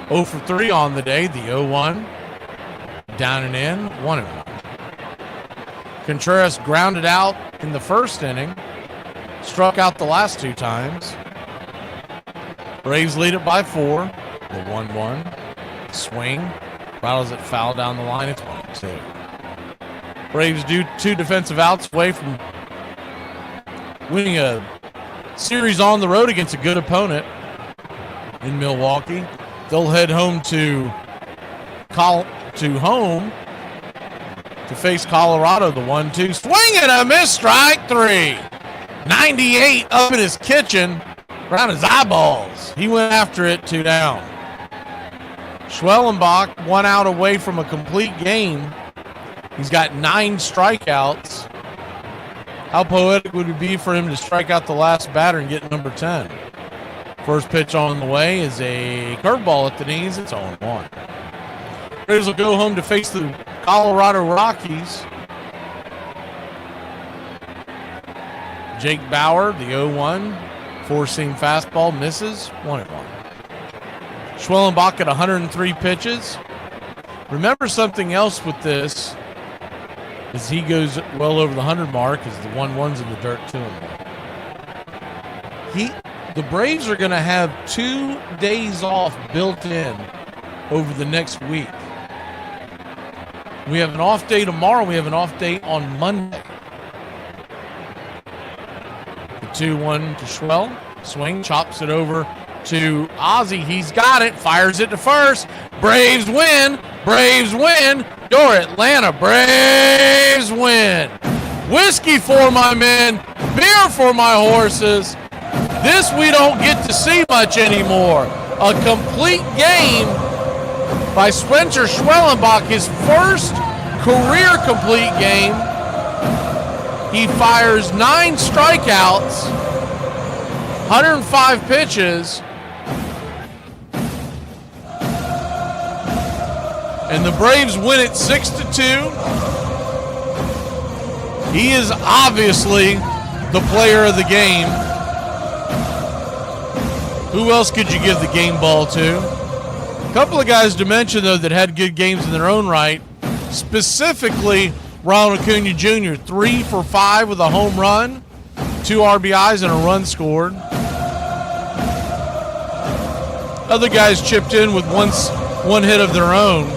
0 for 3 on the day. The 0-1. Down and in. 1-1. Contreras grounded out in the first inning. Struck out the last 2 times. Braves lead it by 4. The 1-1. Swing. Rattles it foul down the line. It's 1-2. Braves do 2 defensive outs away from winning a series on the road against a good opponent in Milwaukee. They'll head home to home to face Colorado. The 1-2. Swing and a miss. Strike 3. 98 up in his kitchen. Around his eyeballs. He went after it, 2 down. Schwellenbach 1 out away from a complete game. He's got 9 strikeouts. How poetic would it be for him to strike out the last batter and get number 10? First pitch on the way is a curveball at the knees. It's 0-1. Braves will go home to face the Colorado Rockies. Jake Bauer, the 0-1. 4-seam fastball misses. 1-1. Schwellenbach at 103 pitches. Remember something else with this is he goes well over the 100 mark as the 1-1's in the dirt 2-1. The Braves are going to have 2 days off built in over the next week. We have an off day tomorrow. We have an off day on Monday. The 2-1 to Schwell. Swing, chops it over to Ozzie. He's got it. Fires it to first. Braves win. Braves win. Your Atlanta Braves win. Whiskey for my men. Beer for my horses. This we don't get to see much anymore. A complete game by Spencer Schwellenbach. His first career complete game. He fires 9 strikeouts, 105 pitches, and the Braves win it 6-2. He is obviously the player of the game. Who else could you give the game ball to? A couple of guys to mention, though, that had good games in their own right. Specifically, Ronald Acuna Jr., 3 for 5 with a home run, 2 RBIs, and a run scored. Other guys chipped in with one hit of their own.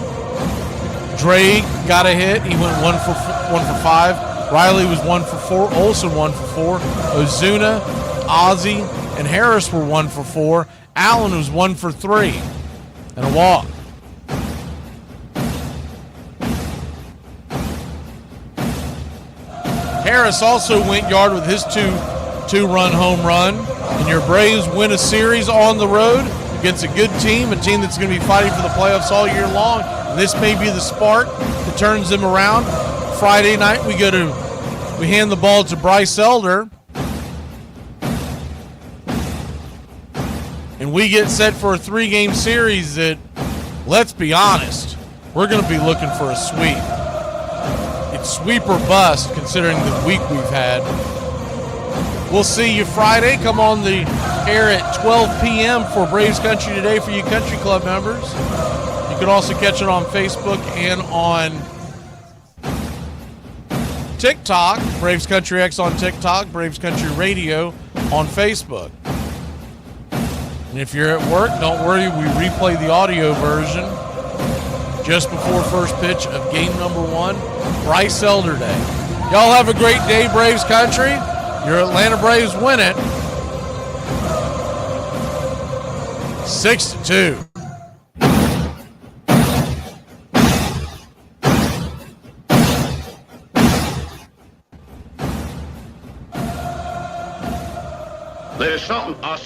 Dre got a hit. He went 1 for 5. Riley was 1 for 4. Olsen 1 for 4. Ozuna, Ozzie, and Harris were 1 for 4. Allen was 1 for 3 and a walk. Harris also went yard with his two-run home run. And your Braves win a series on the road against a good team, a team that's going to be fighting for the playoffs all year long. And this may be the spark that turns them around. Friday night we hand the ball to Bryce Elder. And we get set for a 3-game series that, let's be honest, we're going to be looking for a sweep. It's sweep or bust, considering the week we've had. We'll see you Friday. Come on the air at 12 p.m. for Braves Country Today for you Country Club members. You can also catch it on Facebook and on TikTok. Braves Country X on TikTok. Braves Country Radio on Facebook. And if you're at work, don't worry. We replay the audio version just before first pitch of game number 1. Bryce Elder Day. Y'all have a great day, Braves Country. Your Atlanta Braves win it 6-2.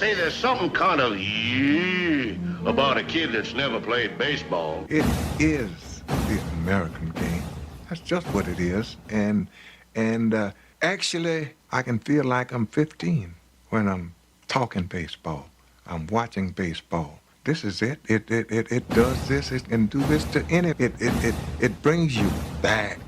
There's something kind of about a kid that's never played baseball. It is the American game. That's just what it is. And actually, I can feel like I'm 15 when I'm talking baseball. I'm watching baseball. This is it. It does this. It can do this to any. It brings you back.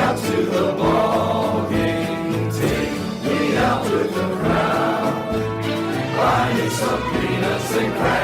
To the ball game, take me out with the crowd. Buy me some peanuts and crackers.